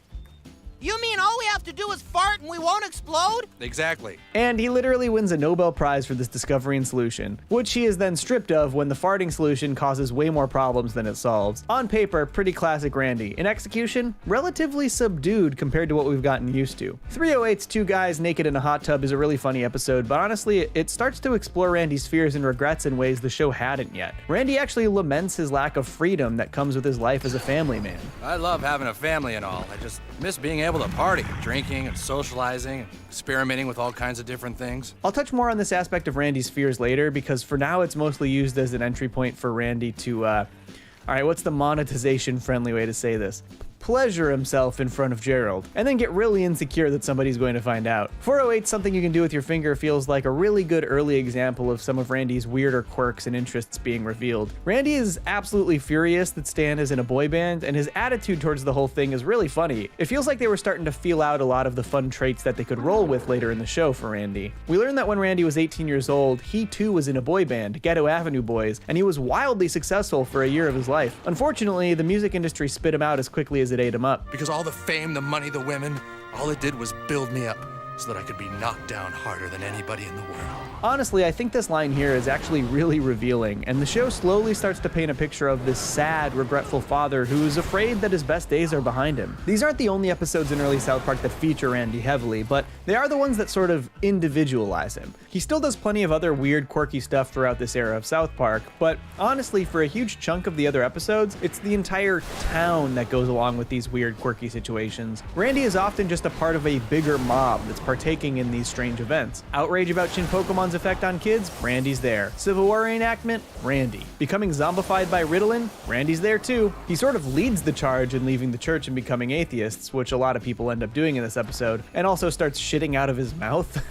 You mean all we have to do is fart and we won't explode?
Exactly.
And he literally wins a Nobel Prize for this discovery and solution, which he is then stripped of when the farting solution causes way more problems than it solves. On paper, pretty classic Randy. In execution, relatively subdued compared to what we've gotten used to. 308's Two Guys Naked in a Hot Tub is a really funny episode, but honestly, it starts to explore Randy's fears and regrets in ways the show hadn't yet. Randy actually laments his lack of freedom that comes with his life as a family man.
I love having a family and all. I just miss being able to party, drinking and socializing and experimenting with all kinds of different things.
I'll touch more on this aspect of Randy's fears later, because for now it's mostly used as an entry point for Randy to, alright, what's the monetization friendly way to say this? Pleasure himself in front of Gerald, and then get really insecure that somebody's going to find out. 408 Something You Can Do With Your Finger feels like a really good early example of some of Randy's weirder quirks and interests being revealed. Randy is absolutely furious that Stan is in a boy band, and his attitude towards the whole thing is really funny. It feels like they were starting to feel out a lot of the fun traits that they could roll with later in the show for Randy. We learned that when Randy was 18 years old, he too was in a boy band, Ghetto Avenue Boys, and he was wildly successful for a year of his life. Unfortunately, the music industry spit him out as quickly as it ate him up.
Because all the fame, the money, the women, all it did was build me up so that I could be knocked down harder than anybody in the world.
Honestly, I think this line here is actually really revealing, and the show slowly starts to paint a picture of this sad, regretful father who is afraid that his best days are behind him. These aren't the only episodes in early South Park that feature Randy heavily, but they are the ones that sort of individualize him. He still does plenty of other weird, quirky stuff throughout this era of South Park, but honestly, for a huge chunk of the other episodes, it's the entire town that goes along with these weird, quirky situations. Randy is often just a part of a bigger mob that's partaking in these strange events. Outrage about Shin Pokemon's effect on kids? Randy's there. Civil War reenactment? Randy. Becoming zombified by Ritalin? Randy's there too. He sort of leads the charge in leaving the church and becoming atheists, which a lot of people end up doing in this episode, and also starts shitting out of his mouth.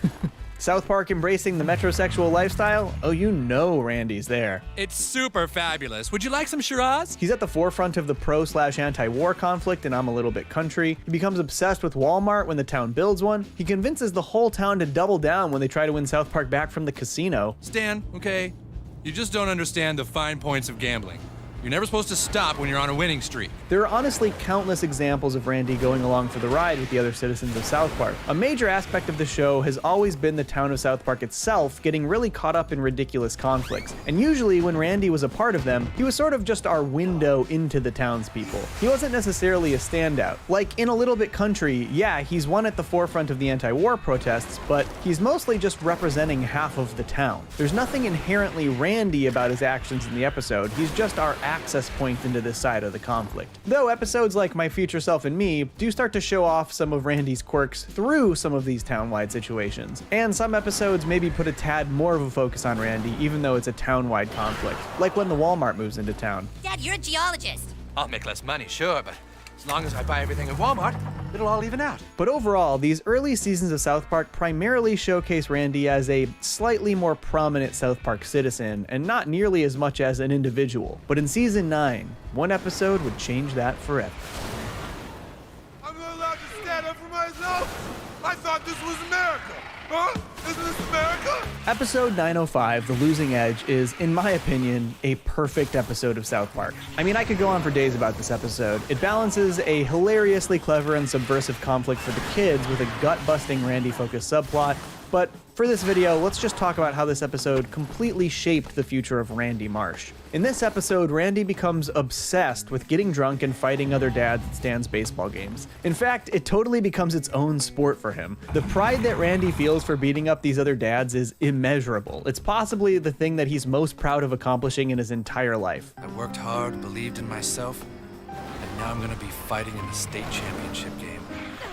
South Park embracing the metrosexual lifestyle? Oh, you know Randy's there.
It's super fabulous. Would you like some Shiraz?
He's at the forefront of the pro/anti-war conflict in I'm a Little Bit Country. He becomes obsessed with Walmart when the town builds one. He convinces the whole town to double down when they try to win South Park back from the casino.
Stan, okay? You just don't understand the fine points of gambling. You're never supposed to stop when you're on a winning streak.
There are honestly countless examples of Randy going along for the ride with the other citizens of South Park. A major aspect of the show has always been the town of South Park itself getting really caught up in ridiculous conflicts. And usually when Randy was a part of them, he was sort of just our window into the townspeople. He wasn't necessarily a standout. Like in A Little Bit Country, yeah, he's one at the forefront of the anti-war protests, but he's mostly just representing half of the town. There's nothing inherently Randy about his actions in the episode. He's just our access point into this side of the conflict. Though episodes like My Future Self and Me do start to show off some of Randy's quirks through some of these town-wide situations. And some episodes maybe put a tad more of a focus on Randy, even though it's a town-wide conflict. Like when the Walmart moves into town.
Dad, you're a geologist.
I'll make less money, sure, but as long as I buy everything at Walmart, it'll all even out.
But overall, these early seasons of South Park primarily showcase Randy as a slightly more prominent South Park citizen, and not nearly as much as an individual. But in Season 9, one episode would change that forever.
I'm not allowed to stand up for myself? I thought this was America. Huh? Isn't this America?
Episode 905, The Losing Edge, is, in my opinion, a perfect episode of South Park. I mean, I could go on for days about this episode. It balances a hilariously clever and subversive conflict for the kids with a gut-busting Randy-focused subplot, but for this video, let's just talk about how this episode completely shaped the future of Randy Marsh. In this episode, Randy becomes obsessed with getting drunk and fighting other dads at Stan's baseball games. In fact, it totally becomes its own sport for him. The pride that Randy feels for beating up these other dads is immeasurable. It's possibly the thing that he's most proud of accomplishing in his entire life.
I worked hard, believed in myself, and now I'm gonna be fighting in the state championship game.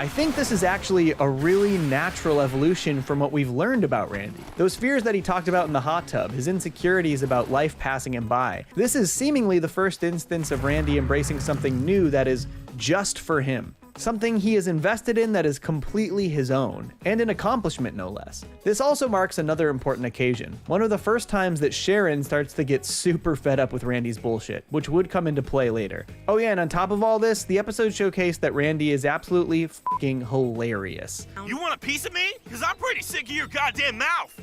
I think this is actually a really natural evolution from what we've learned about Randy. Those fears that he talked about in the hot tub, his insecurities about life passing him by. This is seemingly the first instance of Randy embracing something new that is just for him. Something he is invested in that is completely his own, and an accomplishment no less. This also marks another important occasion, one of the first times that Sharon starts to get super fed up with Randy's bullshit, which would come into play later. Oh yeah, and on top of all this, the episode showcased that Randy is absolutely fucking hilarious.
You want a piece of me? Because I'm pretty sick of your goddamn mouth.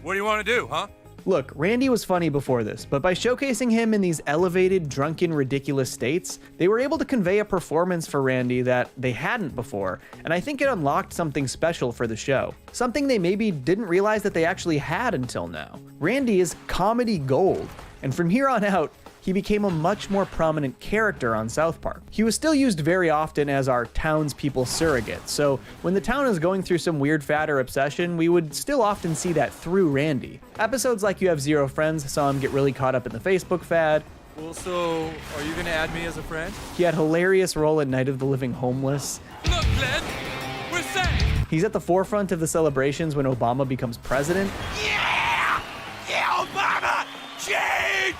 What do you want to do, huh?
Look, Randy was funny before this, but by showcasing him in these elevated, drunken, ridiculous states, they were able to convey a performance for Randy that they hadn't before, and I think it unlocked something special for the show. Something they maybe didn't realize that they actually had until now. Randy is comedy gold, and from here on out, he became a much more prominent character on South Park. He was still used very often as our townspeople surrogate, so when the town is going through some weird fad or obsession, we would still often see that through Randy. Episodes like You Have Zero Friends saw him get really caught up in the Facebook fad.
Well, so, are you gonna add me as a friend?
He had a hilarious role in Night of the Living Homeless.
Look, Glenn, we're safe!
He's at the forefront of the celebrations when Obama becomes president.
Yeah! Yeah, Obama! Change!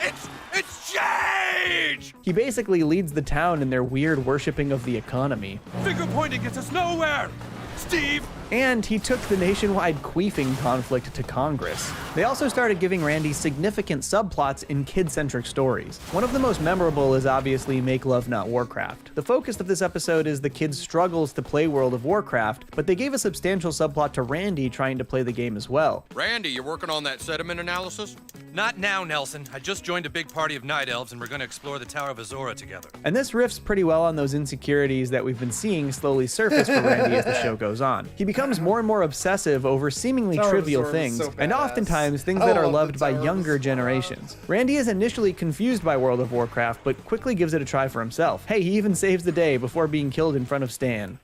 It's change!
He basically leads the town in their weird worshipping of the economy.
Finger pointing gets us nowhere! Steve!
And he took the nationwide queefing conflict to Congress. They also started giving Randy significant subplots in kid-centric stories. One of the most memorable is obviously Make Love Not Warcraft. The focus of this episode is the kid's struggles to play World of Warcraft, but they gave a substantial subplot to Randy trying to play the game as well.
Randy, you working on that sediment analysis? Not now, Nelson. I just joined a big party of night elves and we're gonna explore the Tower of Azora together.
And this riffs pretty well on those insecurities that we've been seeing slowly surface for Randy as the show goes on. He becomes more and more obsessive over seemingly trivial things, and oftentimes things that are loved by younger generations. Randy is initially confused by World of Warcraft, but quickly gives it a try for himself. Hey, he even saves the day before being killed in front of Stan.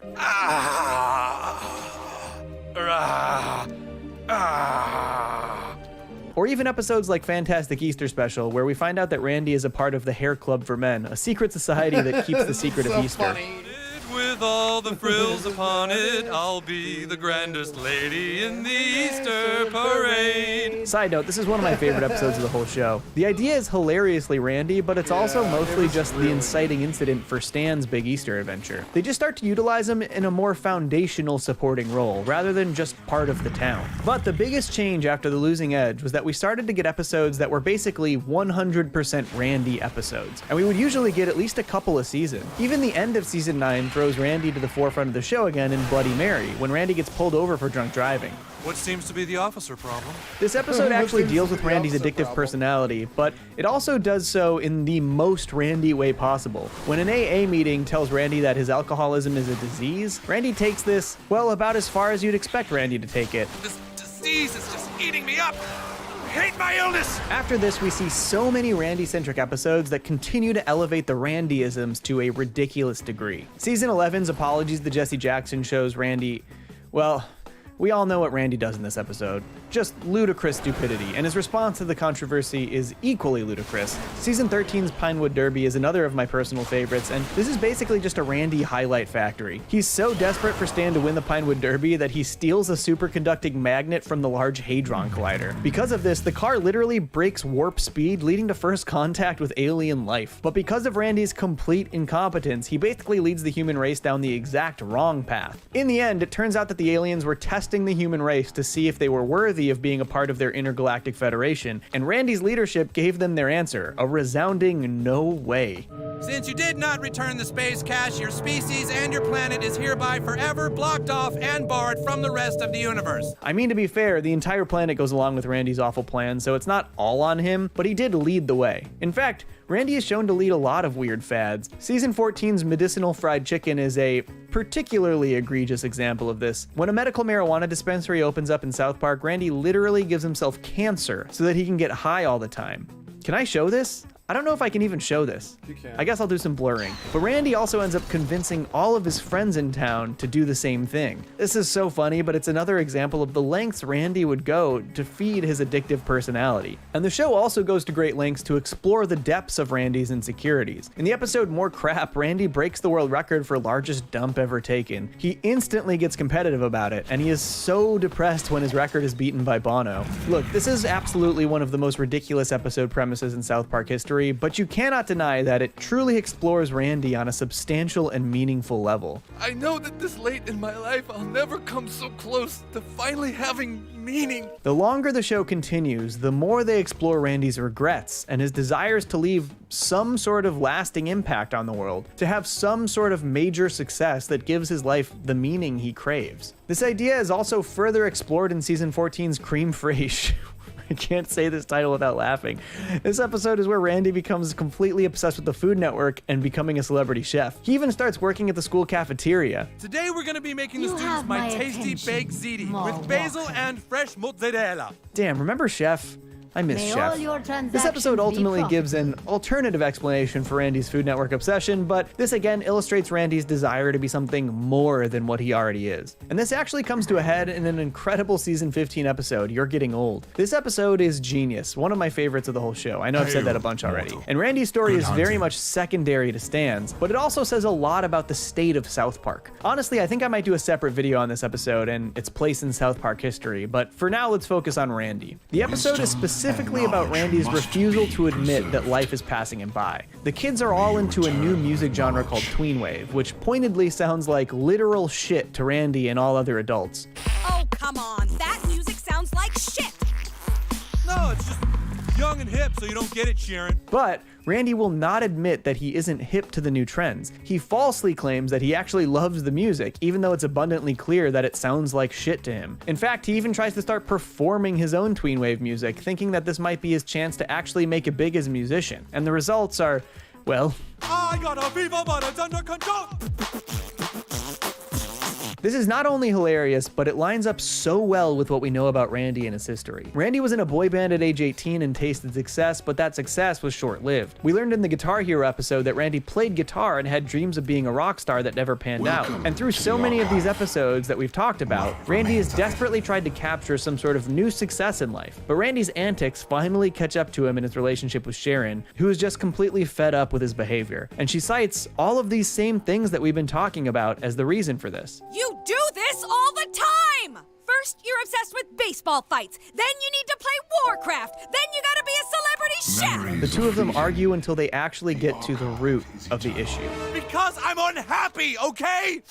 Or even episodes like Fantastic Easter Special, where we find out that Randy is a part of the Hair Club for Men, a secret society that keeps the secret of Easter.
Funny.
with all the frills upon it. I'll be the grandest lady in the Easter parade.
Side note, this is one of my favorite episodes of the whole show. The idea is hilariously randy, but it's also mostly just the inciting incident for Stan's big Easter adventure. They just start to utilize him in a more foundational supporting role, rather than just part of the town. But the biggest change after The Losing Edge was that we started to get episodes that were basically 100% Randy episodes, and we would usually get at least a couple a season. Even the end of season 9 throws Randy to the forefront of the show again in Bloody Mary, when Randy gets pulled over for drunk driving.
What seems to be the officer problem?
This episode actually deals with Randy's addictive personality, but it also does so in the most Randy way possible. When an AA meeting tells Randy that his alcoholism is a disease, Randy takes this, well, about as far as you'd expect Randy to take it.
This disease is just eating me up. I hate my illness.
After this, we see so many Randy-centric episodes that continue to elevate the Randyisms to a ridiculous degree. Season 11's Apologies to Jesse Jackson shows Randy, well, we all know what Randy does in this episode. Just ludicrous stupidity, and his response to the controversy is equally ludicrous. Season 13's Pinewood Derby is another of my personal favorites, and this is basically just a Randy highlight factory. He's so desperate for Stan to win the Pinewood Derby that he steals a superconducting magnet from the Large Hadron Collider. Because of this, the car literally breaks warp speed, leading to first contact with alien life. But because of Randy's complete incompetence, he basically leads the human race down the exact wrong path. In the end, it turns out that the aliens were testing the human race to see if they were worthy of being a part of their intergalactic federation, and Randy's leadership gave them their answer, a resounding no way.
Since you did not return the space cache, your species and your planet is hereby forever blocked off and barred from the rest of the universe.
I mean, to be fair, the entire planet goes along with Randy's awful plan, so it's not all on him, but he did lead the way. In fact, Randy is shown to lead a lot of weird fads. Season 14's medicinal fried chicken is a particularly egregious example of this. When a medical marijuana dispensary opens up in South Park, Randy literally gives himself cancer so that he can get high all the time. Can I show this? I don't know if I can even show this.
You can.
I guess I'll do some blurring. But Randy also ends up convincing all of his friends in town to do the same thing. This is so funny, but it's another example of the lengths Randy would go to feed his addictive personality. And the show also goes to great lengths to explore the depths of Randy's insecurities. In the episode More Crap, Randy breaks the world record for largest dump ever taken. He instantly gets competitive about it, and he is so depressed when his record is beaten by Bono. Look, this is absolutely one of the most ridiculous episode premises in South Park history, but you cannot deny that it truly explores Randy on a substantial and meaningful level.
I know that this late in my life, I'll never come so close to finally having meaning.
The longer the show continues, the more they explore Randy's regrets and his desires to leave some sort of lasting impact on the world, to have some sort of major success that gives his life the meaning he craves. This idea is also further explored in season 14's Cream Fraiche. I can't say this title without laughing. This episode is where Randy becomes completely obsessed with the Food Network and becoming a celebrity chef. He even starts working at the school cafeteria.
Today we're going to be making the students my tasty baked ziti with basil and fresh mozzarella.
Damn, remember Chef? I miss Chef. This episode ultimately gives an alternative explanation for Randy's Food Network obsession, but this again illustrates Randy's desire to be something more than what he already is. And this actually comes to a head in an incredible season 15 episode, You're Getting Old. This episode is genius, one of my favorites of the whole show. I know I've said that a bunch already. And Randy's story is very much secondary to Stan's, but it also says a lot about the state of South Park. Honestly, I think I might do a separate video on this episode and its place in South Park history, but for now let's focus on Randy. The episode is specifically about Randy's refusal to admit that life is passing him by. The kids are all into a new music genre called tweenwave, which pointedly sounds like literal shit to Randy and all other adults.
Oh, come on. That music sounds like shit.
No, it's just young and hip, so you don't get it, Sharon.
But Randy will not admit that he isn't hip to the new trends. He falsely claims that he actually loves the music, even though it's abundantly clear that it sounds like shit to him. In fact, he even tries to start performing his own tweenwave music, thinking that this might be his chance to actually make it big as a musician. And the results are, well...
I got a fever, but it's under control.
This is not only hilarious, but it lines up so well with what we know about Randy and his history. Randy was in a boy band at age 18 and tasted success, but that success was short-lived. We learned in the Guitar Hero episode that Randy played guitar and had dreams of being a rock star that never panned out. And through so many of these episodes that we've talked about, Randy has desperately tried to capture some sort of new success in life. But Randy's antics finally catch up to him in his relationship with Sharon, who is just completely fed up with his behavior. And she cites all of these same things that we've been talking about as the reason for this.
You do this all the time! First, you're obsessed with baseball fights. Then you need to play Warcraft. Then you gotta be a celebrity chef.
The two of them argue until they actually get to the root of the issue.
Because I'm unhappy, okay?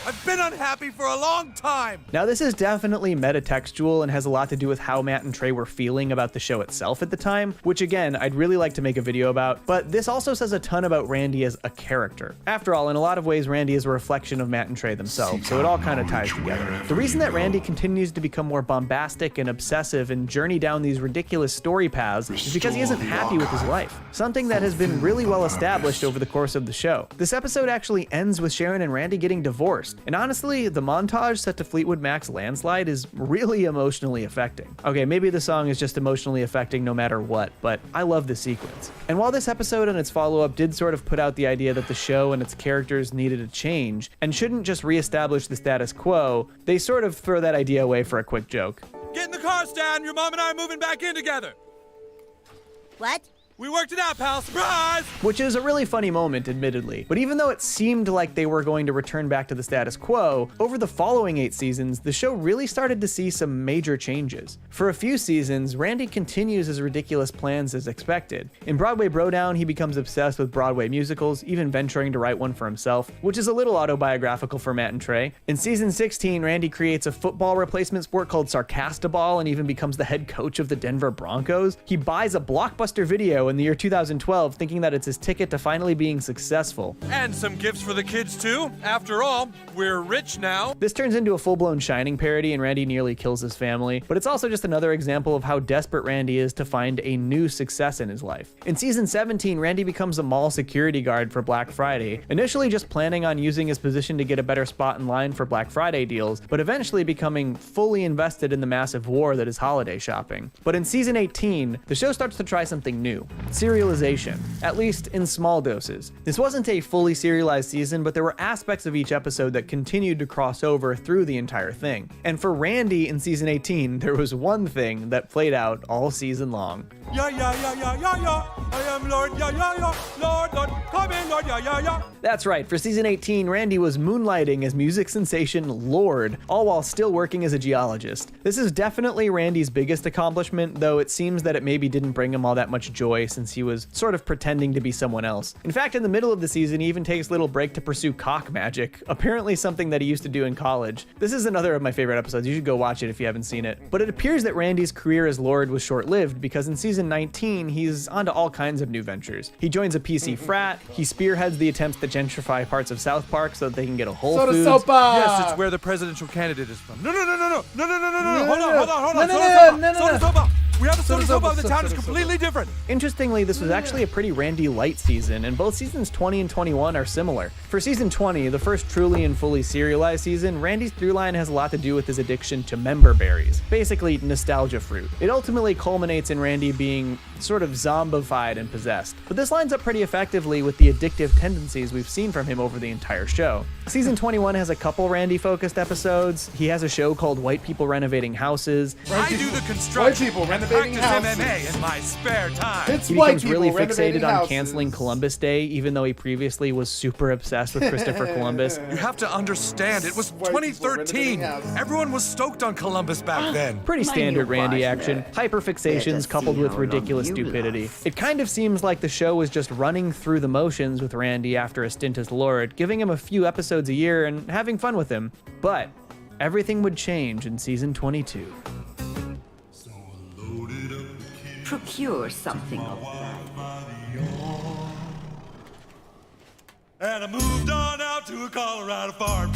I've been unhappy for a long time.
Now, this is definitely metatextual and has a lot to do with how Matt and Trey were feeling about the show itself at the time, which again, I'd really like to make a video about, but this also says a ton about Randy as a character. After all, in a lot of ways, Randy is a reflection of Matt and Trey themselves, so it all kind of ties together. The reason that Randy continues to become more bombastic and obsessive and journey down these ridiculous story paths is because he isn't happy with his life, something that has been really well established over the course of the show. This episode actually ends with Sharon and Randy getting divorced. And honestly, the montage set to Fleetwood Mac's Landslide is really emotionally affecting. Okay, maybe the song is just emotionally affecting no matter what, but I love the sequence. And while this episode and its follow-up did sort of put out the idea that the show and its characters needed a change and shouldn't just reestablish the status quo, they sort of throw that idea away for a quick joke.
Get in the car, Stan. Your mom and I are moving back in together.
What?
We worked it out, pal. Surprise!
Which is a really funny moment, admittedly. But even though it seemed like they were going to return back to the status quo, over the following 8 seasons, the show really started to see some major changes. For a few seasons, Randy continues his ridiculous plans as expected. In Broadway Brodown, he becomes obsessed with Broadway musicals, even venturing to write one for himself, which is a little autobiographical for Matt and Trey. In season 16, Randy creates a football replacement sport called Sarcastaball and even becomes the head coach of the Denver Broncos. He buys a Blockbuster Video in the year 2012, thinking that it's his ticket to finally being successful.
And some gifts for the kids, too. After all, we're rich now.
This turns into a full-blown Shining parody, and Randy nearly kills his family, but it's also just another example of how desperate Randy is to find a new success in his life. In season 17, Randy becomes a mall security guard for Black Friday, initially just planning on using his position to get a better spot in line for Black Friday deals, but eventually becoming fully invested in the massive war that is holiday shopping. But in season 18, the show starts to try something new. Serialization, at least in small doses. This wasn't a fully serialized season, but there were aspects of each episode that continued to cross over through the entire thing. And for Randy in season 18, there was one thing that played out all season long.
Yeah, yeah, yeah, yeah, yeah, yeah. I am Lord, yeah, yeah, yeah. Lord, Lord, come in, Lord, yeah, yeah, yeah.
That's right, for season 18, Randy was moonlighting as music sensation Lord, all while still working as a geologist. This is definitely Randy's biggest accomplishment, though it seems that it maybe didn't bring him all that much joy since he was sort of pretending to be someone else. In fact, in the middle of the season, he even takes a little break to pursue cock magic, apparently something that he used to do in college. This is another of my favorite episodes. You should go watch it if you haven't seen it. But it appears that Randy's career as Lord was short-lived because in season 19, he's onto all kinds of new ventures. He joins a PC frat, he spearheads the attempts to gentrify parts of South Park so that they can get a Whole Foods.
Yes, it's where the presidential candidate is from. No. Hold on. Soda Sopa. We have a soda sopa, the town is completely different.
Interestingly, this was actually a pretty Randy light season, and both seasons 20 and 21 are similar. For season 20, the first truly and fully serialized season, Randy's throughline has a lot to do with his addiction to member berries, basically nostalgia fruit. It ultimately culminates in Randy being sort of zombified and possessed, but this lines up pretty effectively with the addictive tendencies we've seen from him over the entire show. Season 21 has a couple Randy-focused episodes. He has a show called White People Renovating Houses.
I do the construction.
White people renovating
practice
houses.
MMA in my spare time.
He becomes really fixated on canceling Columbus Day, even though he previously was super obsessed with Christopher Columbus.
You have to understand, it was 2013. Everyone was stoked on Columbus back then.
Pretty standard Randy action. Hyperfixations coupled with ridiculous stupidity. It kind of seems like the show was just running through the motions with Randy after a stint as Lord, giving him a few episodes a year and having fun with him. But everything would change in season 22.
Procure something of that.
And I moved on out to a Colorado farm.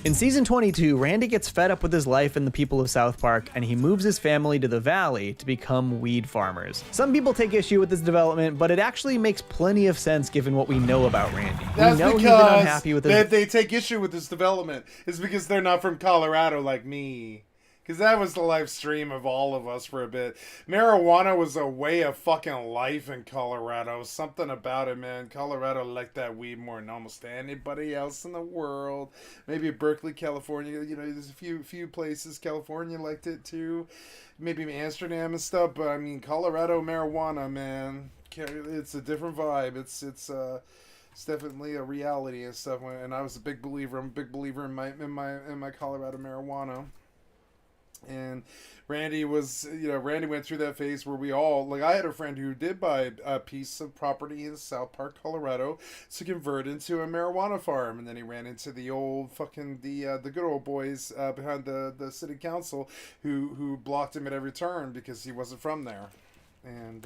In season 22, Randy gets fed up with his life and the people of South Park, and he moves his family to the valley to become weed farmers. Some people take issue with this development, but it actually makes plenty of sense given what we know about Randy.
That's
we know
because
he's been unhappy with his...
they take issue with this development is because they're not from Colorado like me. Because that was the live stream of all of us for a bit. Marijuana was a way of fucking life in Colorado. Something about it, man. Colorado liked that weed more than almost anybody else in the world. Maybe Berkeley, California. You know, there's a few places. California liked it too. Maybe Amsterdam and stuff. But I mean, Colorado marijuana, man. It's a different vibe. It's definitely a reality and stuff. And I was a big believer. I'm a big believer in my Colorado marijuana. And Randy was, Randy went through that phase where we all, like, I had a friend who did buy a piece of property in South Park, Colorado, to convert into a marijuana farm. And then he ran into the old fucking, the good old boys behind the city council who blocked him at every turn because he wasn't from there. And,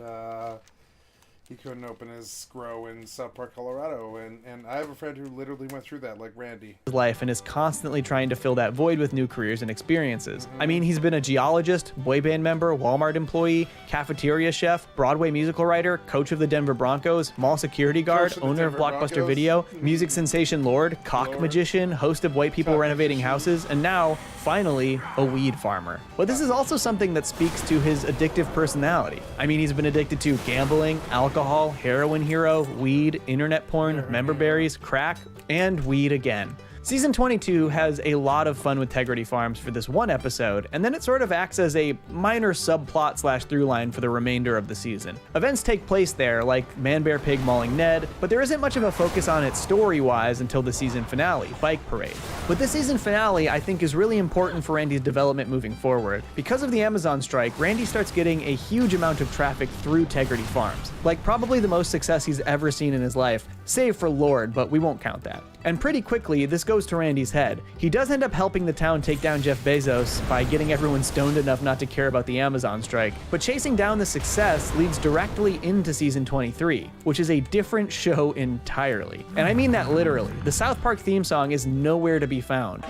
he couldn't open his grow in South Park, Colorado. And I have a friend who literally went through that, like Randy.
Life and is constantly trying to fill that void with new careers and experiences. I mean, he's been a geologist, boy band member, Walmart employee, cafeteria chef, Broadway musical writer, coach of the Denver Broncos, mall security guard, owner of Blockbuster Video, music sensation Lord, cock magician, host of White People Renovating Houses, and now, finally, a weed farmer. But this is also something that speaks to his addictive personality. I mean, he's been addicted to gambling, alcohol, heroin hero, weed, internet porn, member berries, crack, and weed again. Season 22 has a lot of fun with Tegrity Farms for this one episode, and then it sort of acts as a minor subplot / throughline for the remainder of the season. Events take place there, like Man Bear Pig mauling Ned, but there isn't much of a focus on it story-wise until the season finale, Bike Parade. But this season finale, I think, is really important for Randy's development moving forward. Because of the Amazon strike, Randy starts getting a huge amount of traffic through Tegrity Farms, like probably the most success he's ever seen in his life, save for Lord, but we won't count that. And pretty quickly, this goes to Randy's head. He does end up helping the town take down Jeff Bezos by getting everyone stoned enough not to care about the Amazon strike, but chasing down the success leads directly into season 23, which is a different show entirely. And I mean that literally. The South Park theme song is nowhere to be found.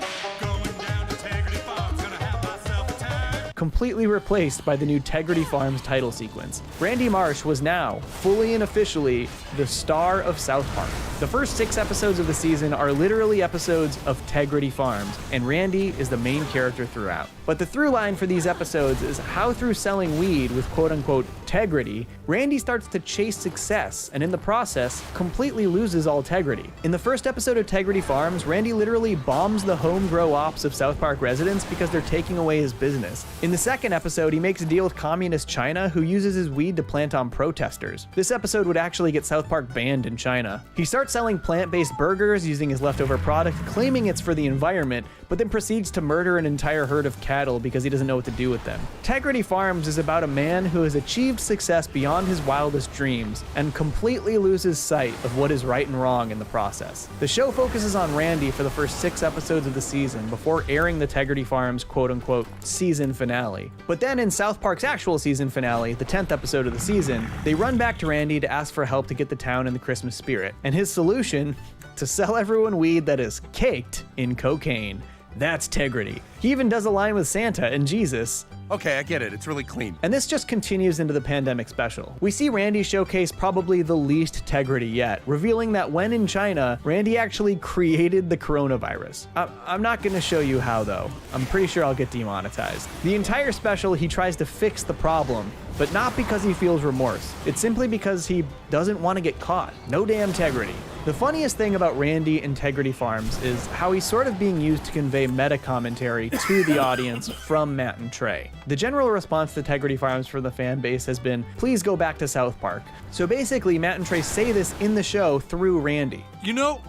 Completely replaced by the new Tegrity Farms title sequence. Randy Marsh was now, fully and officially, the star of South Park. The first 6 episodes of the season are literally episodes of Tegrity Farms, and Randy is the main character throughout. But the through line for these episodes is how through selling weed with quote-unquote Tegrity, Randy starts to chase success, and in the process, completely loses all Tegrity. In the first episode of Tegrity Farms, Randy literally bombs the home grow ops of South Park residents because they're taking away his business. In the second episode, he makes a deal with communist China, who uses his weed to plant on protesters. This episode would actually get South Park banned in China. He starts selling plant-based burgers using his leftover product, claiming it's for the environment, but then proceeds to murder an entire herd of cattle because he doesn't know what to do with them. Tegrity Farms is about a man who has achieved success beyond his wildest dreams and completely loses sight of what is right and wrong in the process. The show focuses on Randy for the first 6 episodes of the season before airing the Tegrity Farms quote-unquote season finale. But then in South Park's actual season finale, the 10th episode of the season, they run back to Randy to ask for help to get the town in the Christmas spirit. And his solution? To sell everyone weed that is caked in cocaine. That's Tegrity. He even does a line with Santa and Jesus.
Okay, I get it. It's really clean.
And this just continues into the pandemic special. We see Randy showcase probably the least Tegrity yet, revealing that when in China, Randy actually created the coronavirus. I'm not gonna show you how though. I'm pretty sure I'll get demonetized. The entire special, he tries to fix the problem, but not because he feels remorse. It's simply because he doesn't want to get caught. No damn Tegrity. The funniest thing about Randy and Tegrity Farms is how he's sort of being used to convey meta commentary to the audience from Matt and Trey. The general response to Tegrity Farms for the fan base has been, please go back to South Park. So basically, Matt and Trey say this in the show through Randy.
You know,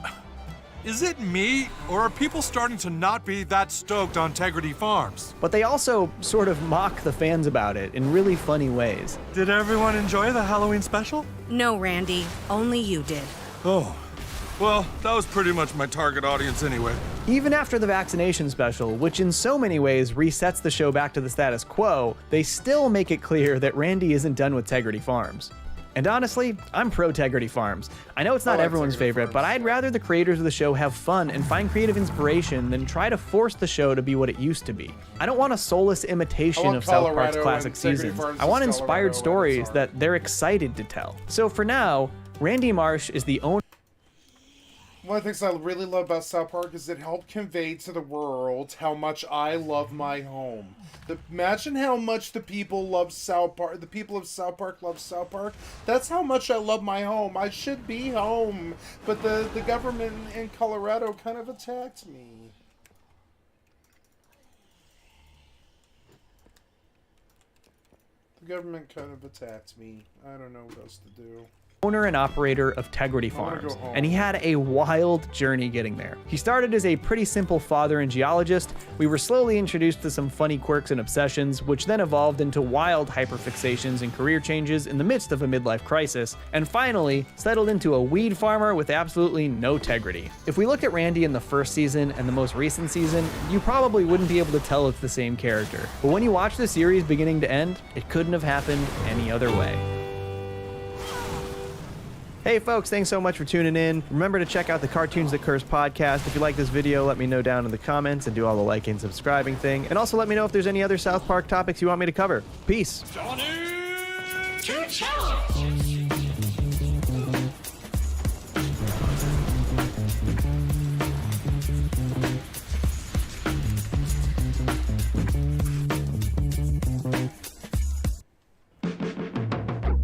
is it me, or are people starting to not be that stoked on Tegrity Farms?
But they also sort of mock the fans about it in really funny ways.
Did everyone enjoy the Halloween special?
No, Randy. Only you did.
Oh. Well, that was pretty much my target audience anyway.
Even after the vaccination special, which in so many ways resets the show back to the status quo, they still make it clear that Randy isn't done with Tegrity Farms. And honestly, I'm pro Tegrity Farms. I know it's not everyone's favorite, but I'd rather the creators of the show have fun and find creative inspiration than try to force the show to be what it used to be. I don't want a soulless imitation of South Park's classic seasons. I want inspired stories that they're excited to tell. So for now, Randy Marsh is the owner.
One of the things I really love about South Park is it helped convey to the world how much I love my home. Imagine how much the people love South Park. The people of South Park love South Park. That's how much I love my home. I should be home, but the government in Colorado kind of attacked me. The government kind of attacked me. I don't know what else to do.
Owner and operator of Tegrity Farms, and he had a wild journey getting there. He started as a pretty simple father and geologist. We were slowly introduced to some funny quirks and obsessions, which then evolved into wild hyperfixations and career changes in the midst of a midlife crisis, and finally settled into a weed farmer with absolutely no tegrity. If we looked at Randy in the first season and the most recent season, you probably wouldn't be able to tell it's the same character. But when you watch the series beginning to end, it couldn't have happened any other way. Hey folks, thanks so much for tuning in. Remember to check out the Cartoons That Curse podcast. If you like this video, let me know down in the comments and do all the liking and subscribing thing. And also let me know if there's any other South Park topics you want me to cover. Peace.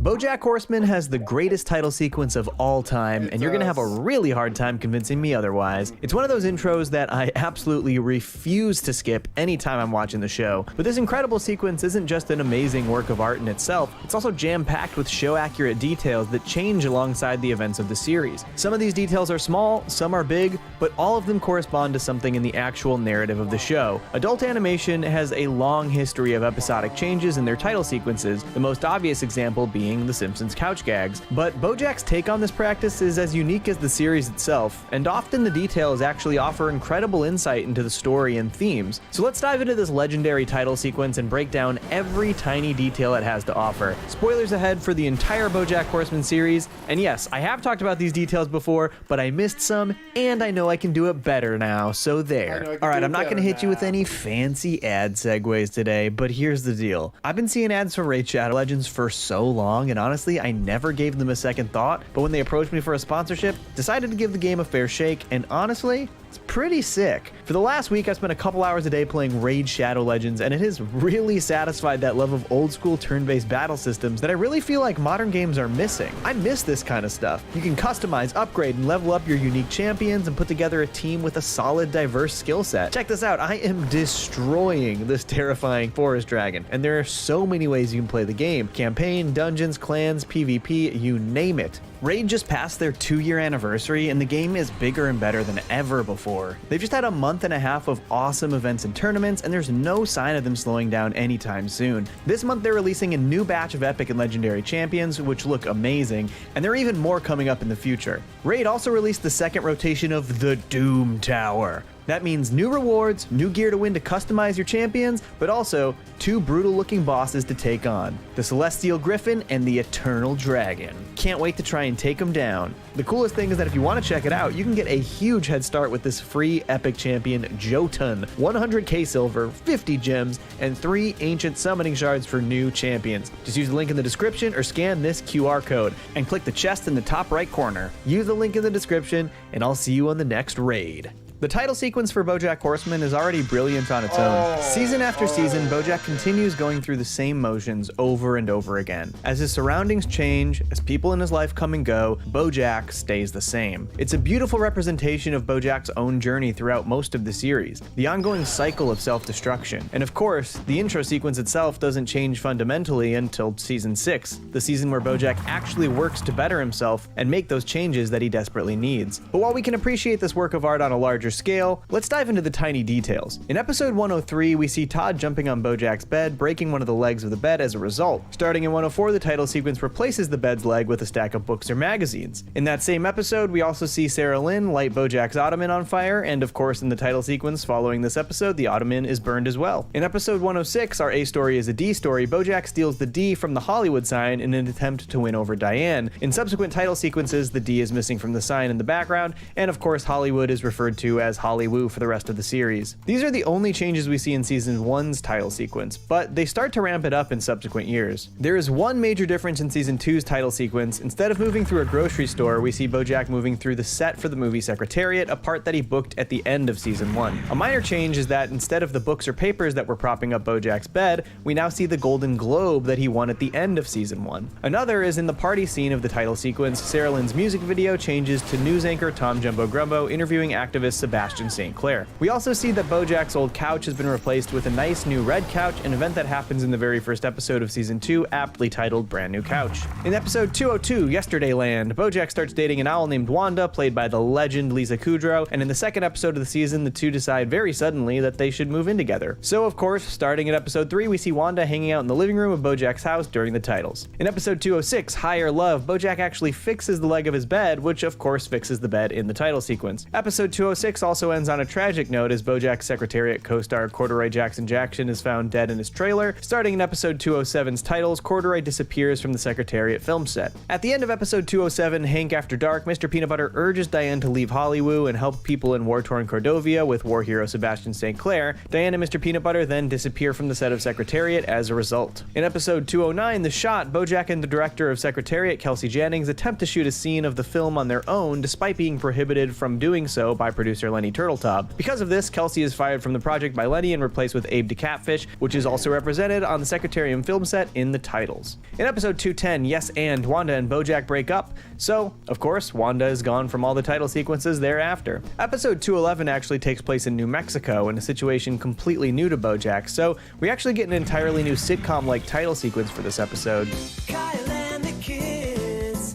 BoJack Horseman has the greatest title sequence of all time, and you're gonna have a really hard time convincing me otherwise. It's one of those intros that I absolutely refuse to skip anytime I'm watching the show. But this incredible sequence isn't just an amazing work of art in itself, it's also jam-packed with show-accurate details that change alongside the events of the series. Some of these details are small, some are big, but all of them correspond to something in the actual narrative of the show. Adult animation has a long history of episodic changes in their title sequences, the most obvious example being The Simpsons couch gags, but BoJack's take on this practice is as unique as the series itself, and often the details actually offer incredible insight into the story and themes. So let's dive into this legendary title sequence and break down every tiny detail it has to offer. Spoilers ahead for the entire BoJack Horseman series, and yes, I have talked about these details before, but I missed some, and I know I can do it better now, so there. Alright, I'm not gonna hit you with any fancy ad segues today, but here's the deal. I've been seeing ads for Raid Shadow Legends for so long, and honestly, I never gave them a second thought, but when they approached me for a sponsorship, decided to give the game a fair shake, and honestly, it's pretty sick. For the last week, I spent a couple hours a day playing Raid Shadow Legends, and it has really satisfied that love of old school turn-based battle systems that I really feel like modern games are missing. I miss this kind of stuff. You can customize, upgrade, and level up your unique champions and put together a team with a solid, diverse skill set. Check this out, I am destroying this terrifying forest dragon, and there are so many ways you can play the game. Campaign, dungeons, clans, PvP, you name it. Raid just passed their 2-year anniversary, and the game is bigger and better than ever before. They've just had a month and a half of awesome events and tournaments, and there's no sign of them slowing down anytime soon. This month they're releasing a new batch of epic and legendary champions, which look amazing, and there are even more coming up in the future. Raid also released the second rotation of the Doom Tower. That means new rewards, new gear to win to customize your champions, but also 2 brutal-looking bosses to take on, the Celestial Griffin and the Eternal Dragon. Can't wait to try and take them down. The coolest thing is that if you want to check it out, you can get a huge head start with this free epic champion, Jotun, 100k silver, 50 gems, and 3 ancient summoning shards for new champions. Just use the link in the description or scan this QR code and click the chest in the top right corner. Use the link in the description, and I'll see you on the next raid. The title sequence for BoJack Horseman is already brilliant on its own. Season after season, BoJack continues going through the same motions over and over again. As his surroundings change, as people in his life come and go, BoJack stays the same. It's a beautiful representation of BoJack's own journey throughout most of the series, the ongoing cycle of self-destruction. And of course, the intro sequence itself doesn't change fundamentally until Season 6, the season where BoJack actually works to better himself and make those changes that he desperately needs. But while we can appreciate this work of art on a larger scale, let's dive into the tiny details. In episode 103, we see Todd jumping on Bojack's bed, breaking one of the legs of the bed as a result. Starting in 104, the title sequence replaces the bed's leg with a stack of books or magazines. In that same episode, we also see Sarah Lynn light Bojack's ottoman on fire, and of course in the title sequence following this episode, the ottoman is burned as well. In episode 106, our A story is a D story, Bojack steals the D from the Hollywood sign in an attempt to win over Diane. In subsequent title sequences, the D is missing from the sign in the background, and of course Hollywood is referred to as Hollywood for the rest of the series. These are the only changes we see in season 1's title sequence, but they start to ramp it up in subsequent years. There is one major difference in season 2's title sequence. Instead of moving through a grocery store, we see Bojack moving through the set for the movie Secretariat, a part that he booked at the end of season 1. A minor change is that instead of the books or papers that were propping up Bojack's bed, we now see the Golden Globe that he won at the end of season 1. Another is in the party scene of the title sequence, Sarah Lynn's music video changes to news anchor Tom Jumbo Grumbo interviewing activist Sebastian St. Clair. We also see that Bojack's old couch has been replaced with a nice new red couch, an event that happens in the very first episode of season 2, aptly titled Brand New Couch. In episode 202, Yesterdayland, Bojack starts dating an owl named Wanda, played by the legend Lisa Kudrow, and in the second episode of the season, the two decide very suddenly that they should move in together. So of course, starting at episode 3, we see Wanda hanging out in the living room of Bojack's house during the titles. In episode 206, Higher Love, Bojack actually fixes the leg of his bed, which of course fixes the bed in the title sequence. Episode 206 also ends on a tragic note as Bojack's Secretariat co-star Corduroy Jackson is found dead in his trailer. Starting in episode 207's titles, Corduroy disappears from the Secretariat film set. At the end of episode 207, Hank After Dark, Mr. Peanut Butter urges Diane to leave Hollywood and help people in war-torn Cordovia with war hero Sebastian St. Clair. Diane and Mr. Peanut Butter then disappear from the set of Secretariat as a result. In episode 209, The Shot, Bojack and the director of Secretariat, Kelsey Jennings, attempt to shoot a scene of the film on their own despite being prohibited from doing so by producer Lenny Turtletop. Because of this, Kelsey is fired from the project by Lenny and replaced with Abe DeCatfish, which is also represented on the Secretariat film set in the titles. In episode 210, Yes and Wanda and Bojack break up, so of course Wanda is gone from all the title sequences thereafter. Episode 211 actually takes place in New Mexico in a situation completely new to Bojack, so we actually get an entirely new sitcom-like title sequence for this episode.
Kyle and the kids,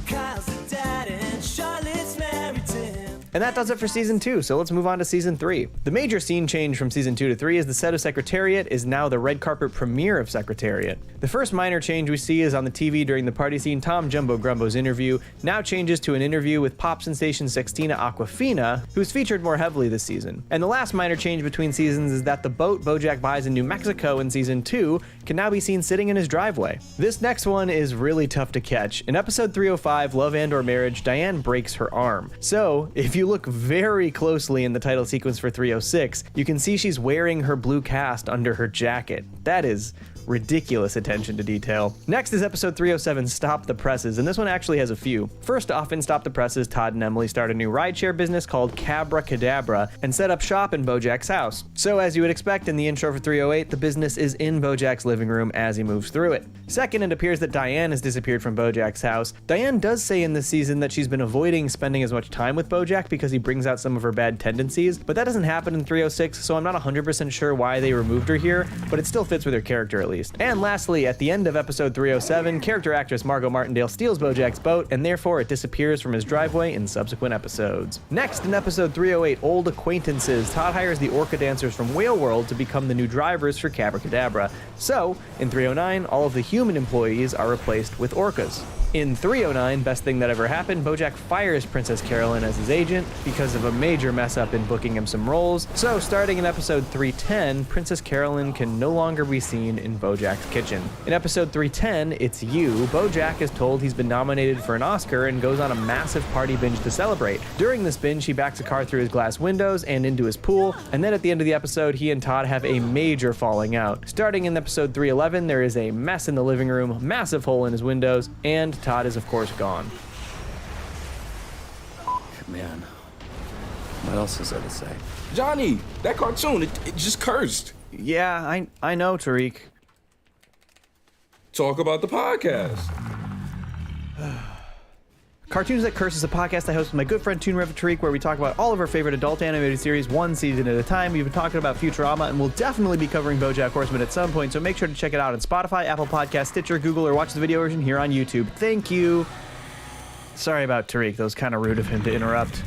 Kyle's the dad and Charlotte's married to him.
And that does it for season 2, so let's move on to season 3. The major scene change from season 2 to 3 is the set of Secretariat is now the red carpet premiere of Secretariat. The first minor change we see is on the TV during the party scene. Tom Jumbo Grumbo's interview now changes to an interview with pop sensation Sextina Aquafina, who's featured more heavily this season. And the last minor change between seasons is that the boat Bojack buys in New Mexico in season 2 can now be seen sitting in his driveway. This next one is really tough to catch. In episode 305, Love and or Marriage, Diane breaks her arm. So, if you look very closely in the title sequence for 306, you can see she's wearing her blue cast under her jacket. That is ridiculous attention to detail. Next is episode 307, Stop the Presses, and this one actually has a few. First off, in Stop the Presses, Todd and Emily start a new rideshare business called Cabra Cadabra and set up shop in Bojack's house. So as you would expect in the intro for 308, the business is in Bojack's living room as he moves through it. Second, it appears that Diane has disappeared from Bojack's house. Diane does say in this season that she's been avoiding spending as much time with Bojack because he brings out some of her bad tendencies, but that doesn't happen in 306, so I'm not 100% sure why they removed her here, but it still fits with her character at least. And lastly, at the end of episode 307, character actress Margot Martindale steals Bojack's boat, and therefore it disappears from his driveway in subsequent episodes. Next, in episode 308, Old Acquaintances, Todd hires the orca dancers from Whale World to become the new drivers for Cabra Cadabra. So, in 309, all of the human employees are replaced with orcas. In 309, Best Thing That Ever Happened, Bojack fires Princess Carolyn as his agent because of a major mess up in booking him some roles. So starting in episode 310, Princess Carolyn can no longer be seen in Bojack's kitchen. In episode 310, It's You, Bojack is told he's been nominated for an Oscar and goes on a massive party binge to celebrate. During this binge, he backs a car through his glass windows and into his pool, and then at the end of the episode, he and Todd have a major falling out. Starting in episode 311, there is a mess in the living room, massive hole in his windows, and Todd is of course gone.
Man, what else is there to say? Johnny, that cartoon, it just cursed.
Yeah, I know, Tariq.
Talk about the podcast.
Cartoons That Curse is a podcast I host with my good friend Toon Rev Tariq, where we talk about all of our favorite adult animated series one season at a time. We've been talking about Futurama, and we'll definitely be covering BoJack Horseman at some point, so make sure to check it out on Spotify, Apple Podcasts, Stitcher, Google, or watch the video version here on YouTube. Thank you. Sorry about Tariq, that was kind of rude of him to interrupt.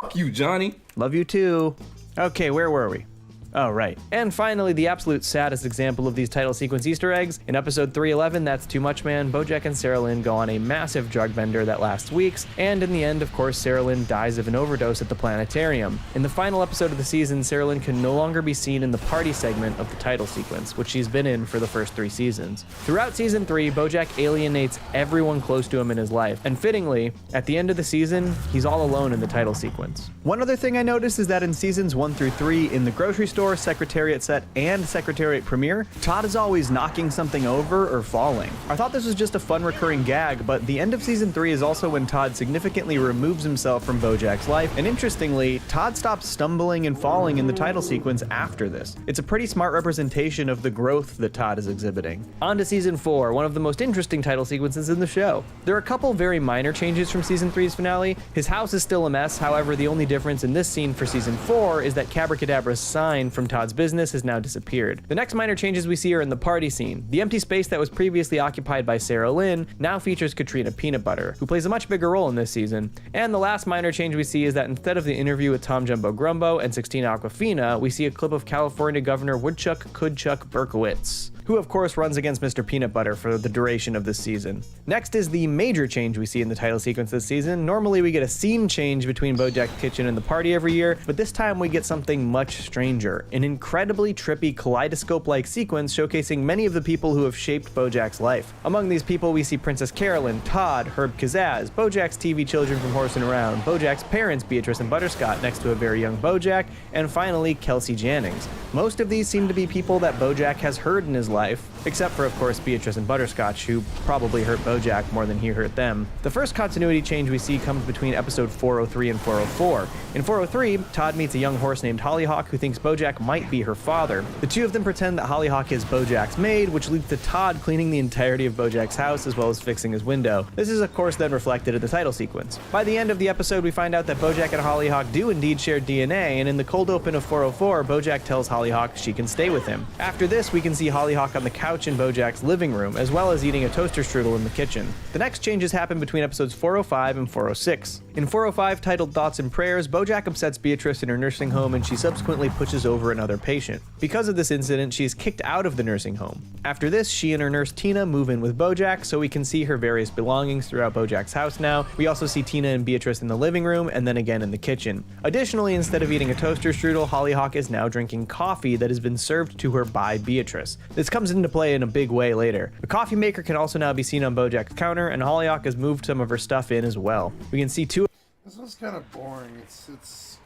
Fuck you, Johnny.
Love you too. Okay, where were we? Oh, right. And finally, the absolute saddest example of these title sequence Easter eggs. In episode 311, That's Too Much Man, Bojack and Sarah Lynn go on a massive drug bender that lasts weeks, and in the end, of course, Sarah Lynn dies of an overdose at the planetarium. In the final episode of the season, Sarah Lynn can no longer be seen in the party segment of the title sequence, which she's been in for the first 3 seasons. Throughout season 3, Bojack alienates everyone close to him in his life, and fittingly, at the end of the season, he's all alone in the title sequence. One other thing I noticed is that in seasons 1 through 3, in the grocery store, Secretariat set, and Secretariat premiere, Todd is always knocking something over or falling. I thought this was just a fun recurring gag, but the end of season 3 is also when Todd significantly removes himself from Bojack's life, and interestingly, Todd stops stumbling and falling in the title sequence after this. It's a pretty smart representation of the growth that Todd is exhibiting. On to season 4, one of the most interesting title sequences in the show. There are a couple very minor changes from season 3's finale. His house is still a mess, however, the only difference in this scene for season 4 is that Cabracadabra's sign from Todd's business has now disappeared. The next minor changes we see are in the party scene. The empty space that was previously occupied by Sarah Lynn now features Katrina Peanut Butter, who plays a much bigger role in this season. And the last minor change we see is that instead of the interview with Tom Jumbo Grumbo and Sixtina Aquafina, we see a clip of California Governor Woodchuck Kudchuck Berkowitz, who of course runs against Mr. Peanut Butter for the duration of this season. Next is the major change we see in the title sequence this season. Normally we get a scene change between Bojack's kitchen and the party every year, but this time we get something much stranger, an incredibly trippy kaleidoscope-like sequence showcasing many of the people who have shaped Bojack's life. Among these people we see Princess Carolyn, Todd, Herb Kazaz, Bojack's TV children from Horsing Around, Bojack's parents Beatrice and Butterscott next to a very young Bojack, and finally Kelsey Jannings. Most of these seem to be people that Bojack has hurt in his life, except for of course Beatrice and Butterscotch, who probably hurt Bojack more than he hurt them. The first continuity change we see comes between episode 403 and 404. In 403, Todd meets a young horse named Hollyhock who thinks Bojack might be her father. The two of them pretend that Hollyhock is Bojack's maid, which leads to Todd cleaning the entirety of Bojack's house as well as fixing his window. This is of course then reflected in the title sequence. By the end of the episode, we find out that Bojack and Hollyhock do indeed share DNA, and in the cold open of 404, Bojack tells Hollyhock she can stay with him. After this, we can see Hollyhock on the couch in Bojack's living room, as well as eating a toaster strudel in the kitchen. The next changes happen between episodes 405 and 406. In 405, titled Thoughts and Prayers, Bojack upsets Beatrice in her nursing home and she subsequently pushes over another patient. Because of this incident, she is kicked out of the nursing home. After this, she and her nurse Tina move in with Bojack, so we can see her various belongings throughout Bojack's house now. We also see Tina and Beatrice in the living room and then again in the kitchen. Additionally, instead of eating a toaster strudel, Hollyhock is now drinking coffee that has been served to her by Beatrice. This comes into play in a big way later. A coffee maker can also now be seen on Bojack's counter, and Hollyhock has moved some of her stuff in as well. We can see two.
This one's kind of boring. It's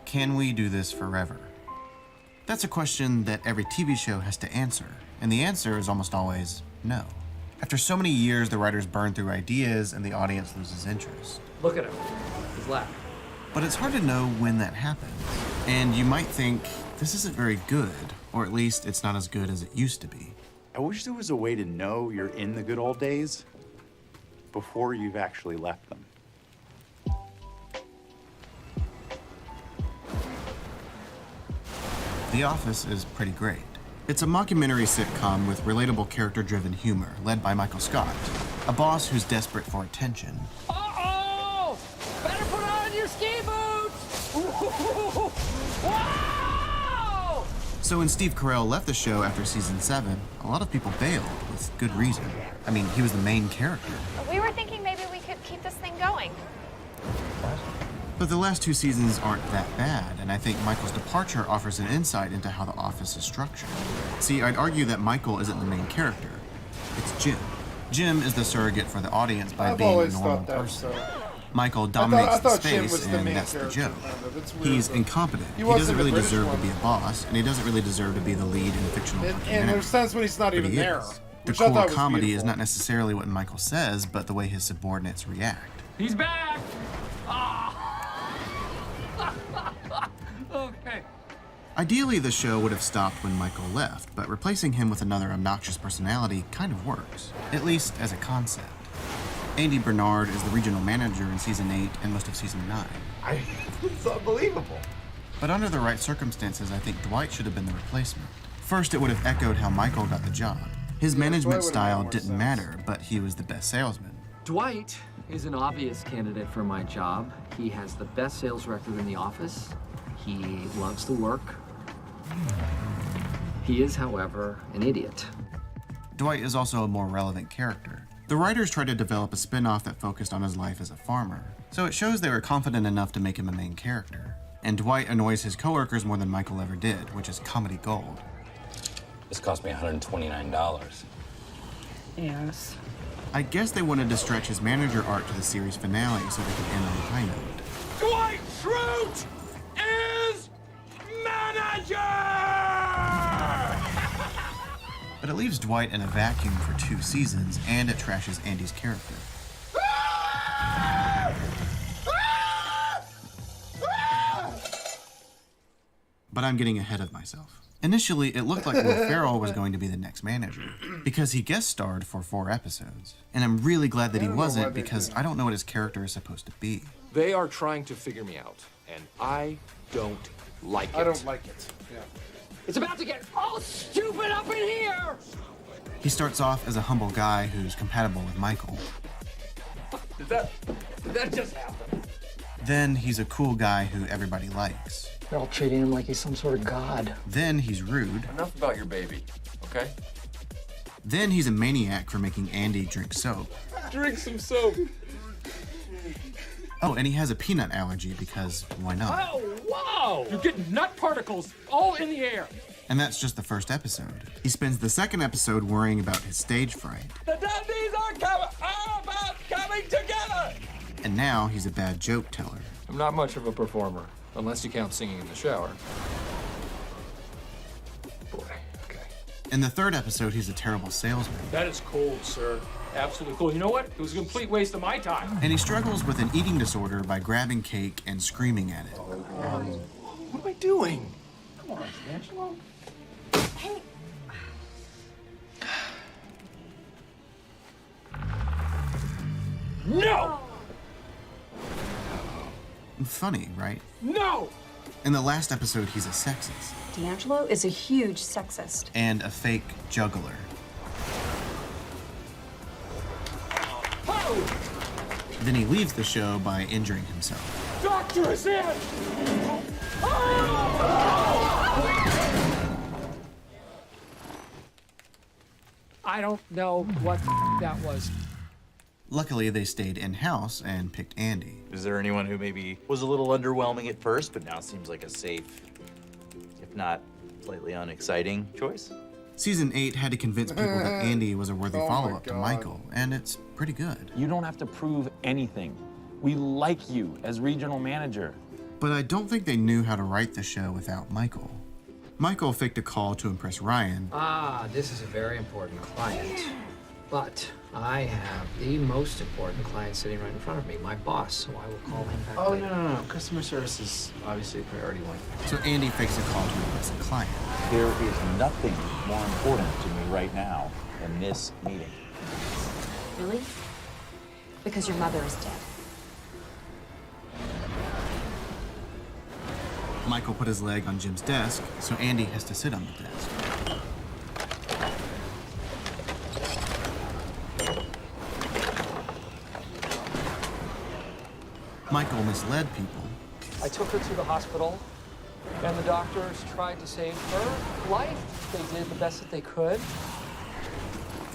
Can we do this forever? That's a question that every TV show has to answer, and the answer is almost always no. After so many years, the writers burn through ideas and the audience loses interest.
Look at him. He's laughing.
But it's hard to know when that happens. And you might think, this isn't very good, or at least it's not as good as it used to be.
I wish there was a way to know you're in the good old days before you've actually left them.
The Office is pretty great. It's a mockumentary sitcom with relatable character-driven humor, led by Michael Scott, a boss who's desperate for attention.
Uh-oh! Better put on your ski boots! Wow!
So when Steve Carell left the show after season 7, a lot of people bailed, with good reason. I mean, he was the main character.
We were thinking maybe we could keep this thing going.
But the last 2 seasons aren't that bad, and I think Michael's departure offers an insight into how the Office is structured. See, I'd argue that Michael isn't the main character. It's Jim. Jim is the surrogate for the audience by being a normal person. Michael dominates the space, and that's the joke. He's incompetent. He doesn't really deserve to be a boss, and he doesn't really deserve to be the lead in a fictional documentary.
And there's times when he's not even there.
The core comedy is not necessarily what Michael says, but the way his subordinates react.
He's back! Okay.
Ideally, the show would have stopped when Michael left, but replacing him with another obnoxious personality kind of works, at least as a concept. Andy Bernard is the regional manager in season 8 and most of season 9.
It's unbelievable.
But under the right circumstances, I think Dwight should have been the replacement. First, it would have echoed how Michael got the job. His management
Dwight would've
style
made more
didn't
sense.
matter, but he was the best salesman.
Dwight is an obvious candidate for my job. He has the best sales record in the office. He loves the work. He is, however, an idiot.
Dwight is also a more relevant character. The writers tried to develop a spin-off that focused on his life as a farmer, so it shows they were confident enough to make him a main character. And Dwight annoys his coworkers more than Michael ever did, which is comedy gold.
This cost me $129.
Yes.
I guess they wanted to stretch his manager arc to the series finale so they could end on a high note.
Dwight Schrute is manager!
But it leaves Dwight in a vacuum for 2 seasons, and it trashes Andy's character. But I'm getting ahead of myself. Initially, it looked like Will Ferrell was going to be the next manager, because he guest starred for 4 episodes. And I'm really glad that he wasn't, because I don't know what his character is supposed to be.
They are trying to figure me out, and I don't like it.
I don't like it. Yeah.
It's about to get all stupid up in here!
He starts off as a humble guy who's compatible with Michael.
Did that just happen?
Then he's a cool guy who everybody likes.
They're all treating him like he's some sort of god.
Then he's rude.
Enough about your baby, okay?
Then he's a maniac for making Andy drink soap.
Drink some soap.
Oh, and he has a peanut allergy because why not?
Oh, wow! You're getting nut particles all in the air.
And that's just the first episode. He spends the second episode worrying about his stage fright.
The Dundies are about coming together!
And now he's a bad joke teller.
I'm not much of a performer, unless you count singing in the shower. Boy, okay.
In the third episode, he's a terrible salesman.
That is cold, sir. Absolutely cold. You know what? It was a complete waste of my time.
And he struggles with an eating disorder by grabbing cake and screaming at it.
What am I doing?
Come on, Angelo.
Hey,
No!
Funny, right?
No!
In the last episode, he's a sexist.
D'Angelo is a huge sexist.
And a fake juggler.
Oh!
Then he leaves the show by injuring himself.
Doctor is in! I don't know what that was.
Luckily, they stayed in-house and picked Andy.
Is there anyone who maybe was a little underwhelming at first, but now seems like a safe, if not slightly unexciting choice?
Season 8 had to convince people that Andy was a worthy follow-up to Michael, and it's pretty good.
You don't have to prove anything. We like you as regional manager.
But I don't think they knew how to write the show without Michael. Michael faked a call to impress Ryan.
Ah, this is a very important client. But I have the most important client sitting right in front of me, my boss, so I will call him back later.
No. Customer service is obviously a priority one.
So Andy fakes a call to impress a client.
There is nothing more important to me right now than this meeting.
Really? Because your mother is dead.
Michael put his leg on Jim's desk, so Andy has to sit on the desk. Michael misled people.
I took her to the hospital, and the doctors tried to save her life. They did the best that they could,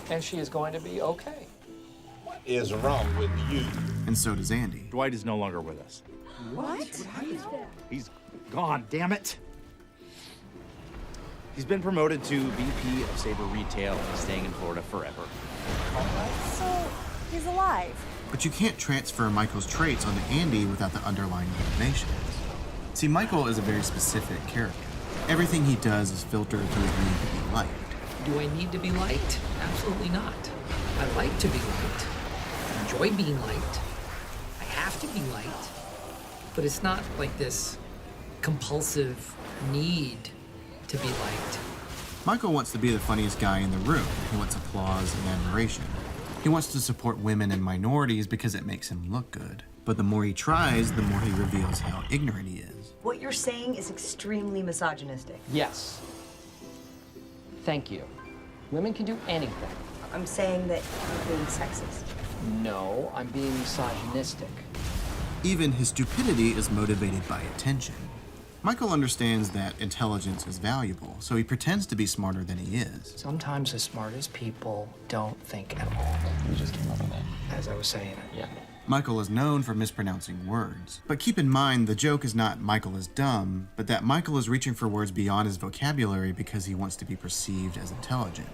and she is going to be okay.
What is wrong with you?
And so does Andy.
Dwight is no longer with us.
What?
He's gone, damn it. He's been promoted to VP of Saber Retail and he's staying in Florida forever.
So, he's alive.
But you can't transfer Michael's traits onto Andy without the underlying motivations. See, Michael is a very specific character. Everything he does is filtered through his need to be liked.
Do I need to be liked? Absolutely not. I like to be liked. I enjoy being liked. I have to be liked. But it's not like this compulsive need to be liked.
Michael wants to be the funniest guy in the room. He wants applause and admiration. He wants to support women and minorities because it makes him look good. But the more he tries, the more he reveals how ignorant he is.
What you're saying is extremely misogynistic.
Yes. Thank you. Women can do anything.
I'm saying that you're being sexist.
No, I'm being misogynistic.
Even his stupidity is motivated by attention. Michael understands that intelligence is valuable, so he pretends to be smarter than he is.
Sometimes the smartest people don't think at all.
You just came up with that.
As I was saying, yeah.
Michael is known for mispronouncing words. But keep in mind, the joke is not Michael is dumb, but that Michael is reaching for words beyond his vocabulary because he wants to be perceived as intelligent.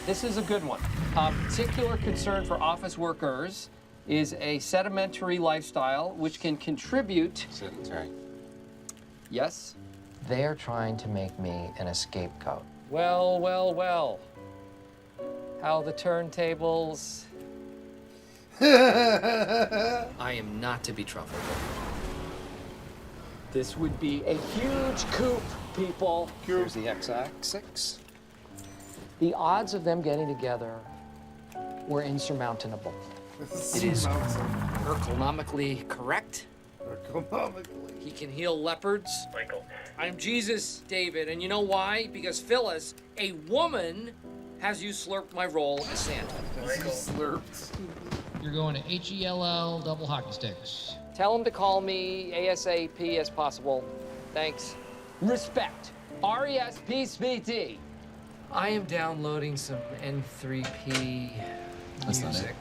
This is a good one. A particular concern for office workers is a sedimentary lifestyle which can contribute...
Sedentary.
Yes? They're trying to make me an scapegoat. Well, well, well. How the turntables... I am not to be truffled. This would be a huge coup, people. Here's the x-axis. The odds of them getting together were insurmountable. It is ergonomically correct.
Ergonomically.
He can heal leopards. Michael. I'm Jesus, David, and you know why? Because Phyllis, a woman, has usurped my role as Santa.
Slurped.
You're going to HELL double hockey sticks.
Tell him to call me ASAP as possible. Thanks. Respect. RESPCT. I am downloading some N3P music.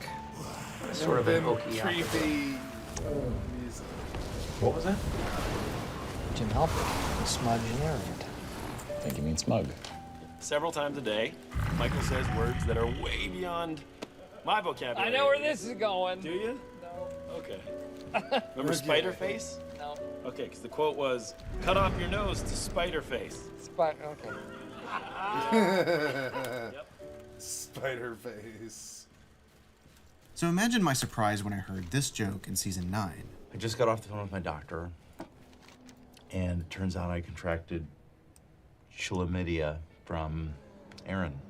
Sort of an oaky
N3P music.
What was that?
Jim Halpert, smudge and arrogant.
I think you mean smug.
Several times a day, Michael says words that are way beyond my vocabulary.
I know where this is going.
Do you?
No.
Okay. Remember Spider Face?
No.
Okay, because the quote was, cut off your nose to Spider Face.
Okay.
Yep. Spider Face.
So imagine my surprise when I heard this joke in season 9.
I just got off the phone with my doctor, and it turns out I contracted chlamydia from Aaron.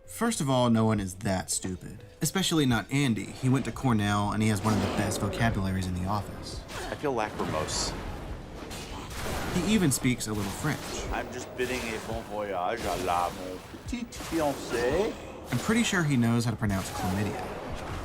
First of all, no one is that stupid. Especially not Andy. He went to Cornell and he has one of the best vocabularies in the office.
I feel lachrymose.
He even speaks a little French.
I'm just bidding a bon voyage à la mon petite fiancée.
I'm pretty sure he knows how to pronounce chlamydia.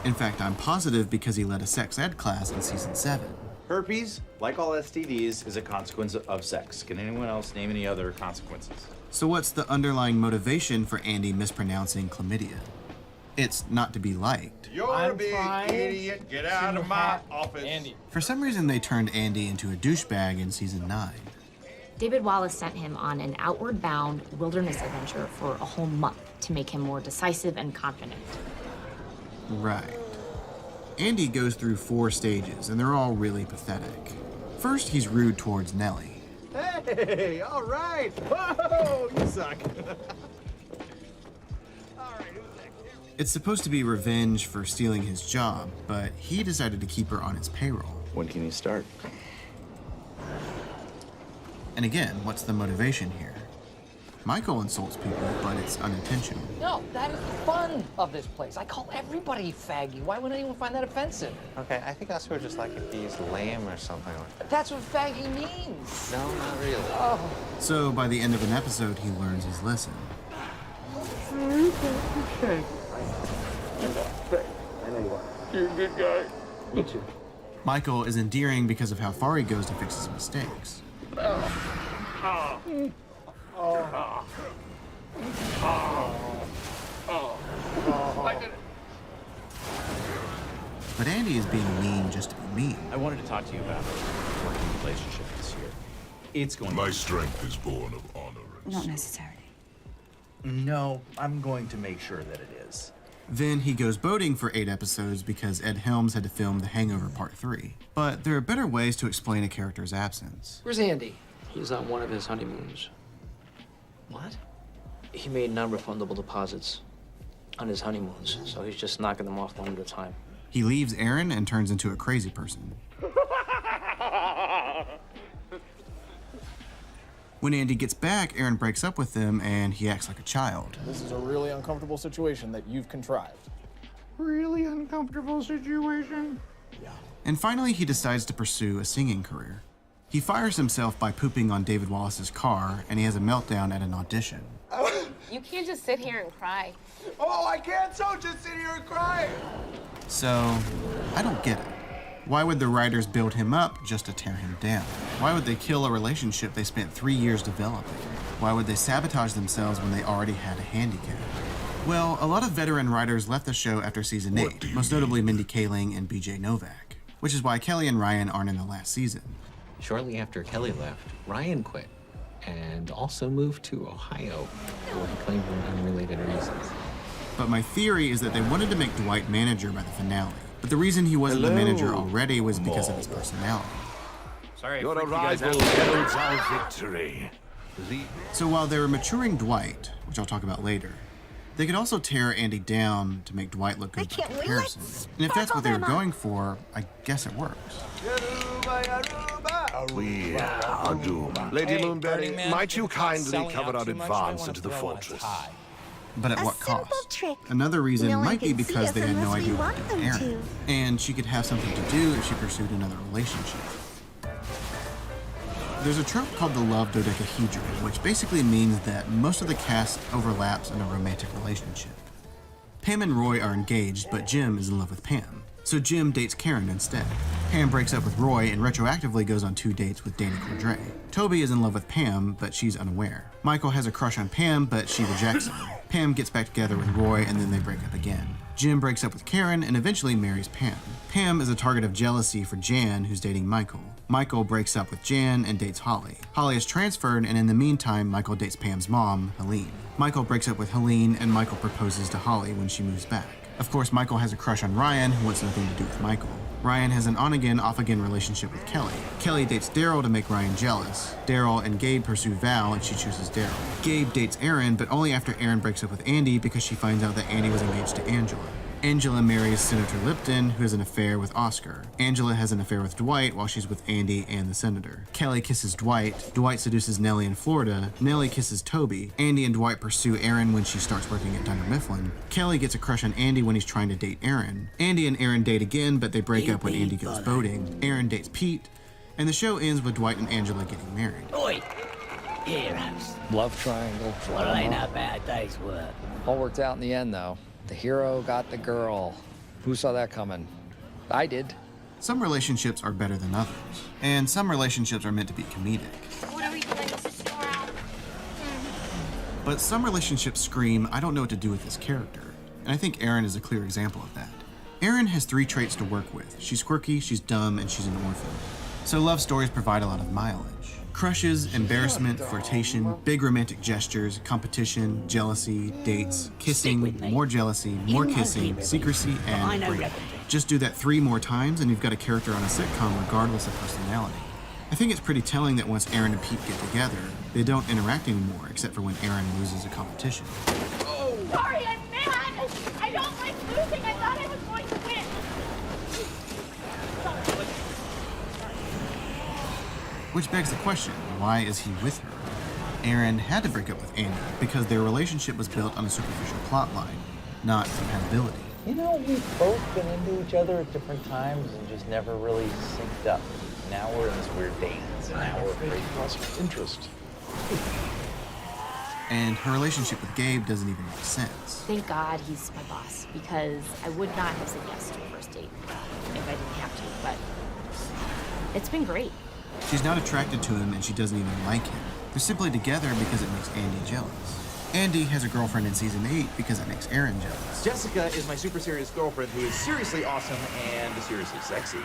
In fact, I'm positive because he led a sex ed class in season 7.
Herpes, like all STDs, is a consequence of sex. Can anyone else name any other consequences?
So what's the underlying motivation for Andy mispronouncing chlamydia? It's not to be liked.
You're a big idiot. Get out of my office.
Andy.
For some reason, they turned Andy into a douchebag in season 9.
David Wallace sent him on an outward-bound wilderness adventure for a whole month to make him more decisive and confident.
Right. Andy goes through 4 stages, and they're all really pathetic. First, he's rude towards Nellie.
Hey, all right. Whoa, you suck.
It's supposed to be revenge for stealing his job, but he decided to keep her on his payroll.
When can you start?
And again, what's the motivation here? Michael insults people, but it's unintentional.
No, that is the fun of this place. I call everybody faggy. Why would anyone find that offensive?
Okay, I think us would just like if he's lame or something like that.
That's what faggy means.
No, not really.
Oh.
So by the end of an episode, he learns his lesson.
You're a good guy.
Me too.
Michael is endearing because of how far he goes to fix his mistakes. But Andy is being mean just to be mean.
I wanted to talk to you about our working relationship this year. It's going.
My strength is born of honor.
Not necessarily.
No, I'm going to make sure that it is.
Then he goes boating for 8 episodes because Ed Helms had to film The Hangover Part 3. But there are better ways to explain a character's absence.
Where's Andy?
He's on one of his honeymoons.
What?
He made non-refundable deposits on his honeymoons, so he's just knocking them off one at a time.
He leaves Aaron and turns into a crazy person. When Andy gets back, Aaron breaks up with him and he acts like a child.
This is a really uncomfortable situation that you've contrived.
Really uncomfortable situation?
And finally, he decides to pursue a singing career. He fires himself by pooping on David Wallace's car, and he has a meltdown at an audition.
You can't just sit here and cry.
Oh, I can't so just sit here and cry.
So, I don't get it. Why would the writers build him up just to tear him down? Why would they kill a relationship they spent 3 years developing? Why would they sabotage themselves when they already had a handicap? Well, a lot of veteran writers left the show after season 8, most notably Mindy Kaling and BJ Novak, which is why Kelly and Ryan aren't in the last season.
Shortly after Kelly left, Ryan quit and also moved to Ohio, where he claimed for unrelated reasons.
But my theory is that they wanted to make Dwight manager by the finale. But the reason he wasn't the manager already was because of his personality.
Sorry,
your arrival heralds our victory.
So while they were maturing Dwight, which I'll talk about later, they could also tear Andy down to make Dwight look good by comparison. And if that's what they were going for, I guess it works.
We are doomed. Lady Moonberry, might you kindly cover our advance into the fortress?
But at what cost? Another reason might be because they had no idea what to do with Erin, and she could have something to do if she pursued another relationship. There's a trope called the love dodecahedron, which basically means that most of the cast overlaps in a romantic relationship. Pam and Roy are engaged, but Jim is in love with Pam. So Jim dates Karen instead. Pam breaks up with Roy and retroactively goes on 2 dates with Danny Cordray. Toby is in love with Pam, but she's unaware. Michael has a crush on Pam, but she rejects him. Pam gets back together with Roy, and then they break up again. Jim breaks up with Karen and eventually marries Pam. Pam is a target of jealousy for Jan, who's dating Michael. Michael breaks up with Jan and dates Holly. Holly is transferred, and in the meantime, Michael dates Pam's mom, Helene. Michael breaks up with Helene, and Michael proposes to Holly when she moves back. Of course, Michael has a crush on Ryan, who wants nothing to do with Michael. Ryan has an on-again, off-again relationship with Kelly. Kelly dates Daryl to make Ryan jealous. Daryl and Gabe pursue Val, and she chooses Daryl. Gabe dates Aaron, but only after Aaron breaks up with Andy because she finds out that Andy was engaged to Angela. Angela marries Senator Lipton, who has an affair with Oscar. Angela has an affair with Dwight while she's with Andy and the senator. Kelly kisses Dwight. Dwight seduces Nellie in Florida. Nellie kisses Toby. Andy and Dwight pursue Aaron when she starts working at Dunder Mifflin. Kelly gets a crush on Andy when he's trying to date Aaron. Andy and Aaron date again, but they break up when Andy goes boating. Aaron dates Pete, and the show ends with Dwight and Angela getting married.
Oi! Heroes.
Love triangle.
Well, ain't a bad day's work.
All worked out in the end, though. The hero got the girl. Who saw that coming? I did.
Some relationships are better than others, and some relationships are meant to be comedic.
What are we doing? Is this store out?
But some relationships scream, I don't know what to do with this character. And I think Erin is a clear example of that. Erin has 3 traits to work with. She's quirky, she's dumb, and she's an orphan. So love stories provide a lot of mileage. Crushes, embarrassment, flirtation, big romantic gestures, competition, jealousy, dates, kissing, more jealousy, more kissing, secrecy, and breakup. Just do that 3 more times and you've got a character on a sitcom regardless of personality. I think it's pretty telling that once Erin and Pete get together, they don't interact anymore except for when Erin loses a competition.
Oh! Sorry, I'm mad! I don't like losing! I thought I was going to win!
Which begs the question, why is he with her? Erin had to break up with Andy because their relationship was built on a superficial plot line, not compatibility.
You know, we've both been into each other at different times and just never really synced up. Now we're in this weird dance, and now we're afraid of lost interest.
And her relationship with Gabe doesn't even make sense.
Thank God he's my boss, because I would not have said yes to a first date if I didn't have to, but it's been great.
She's not attracted to him and she doesn't even like him. They're simply together because it makes Andy jealous. Andy has a girlfriend in season 8 because it makes Erin jealous.
Jessica is my super serious girlfriend who is seriously awesome and seriously sexy.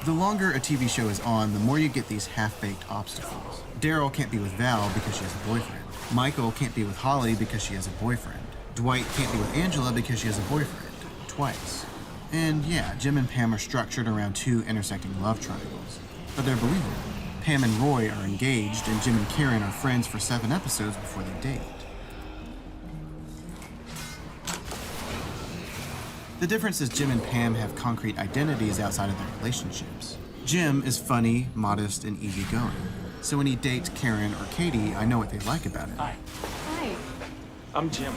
The longer a TV show is on, the more you get these half-baked obstacles. Daryl can't be with Val because she has a boyfriend. Michael can't be with Holly because she has a boyfriend. Dwight can't be with Angela because she has a boyfriend. Twice. And yeah, Jim and Pam are structured around 2 intersecting love triangles. But they're believable. Pam and Roy are engaged, and Jim and Karen are friends for 7 episodes before they date. The difference is Jim and Pam have concrete identities outside of their relationships. Jim is funny, modest, and easygoing. So when he dates Karen or Katie, I know what they like about him.
Hi.
Hi.
I'm Jim.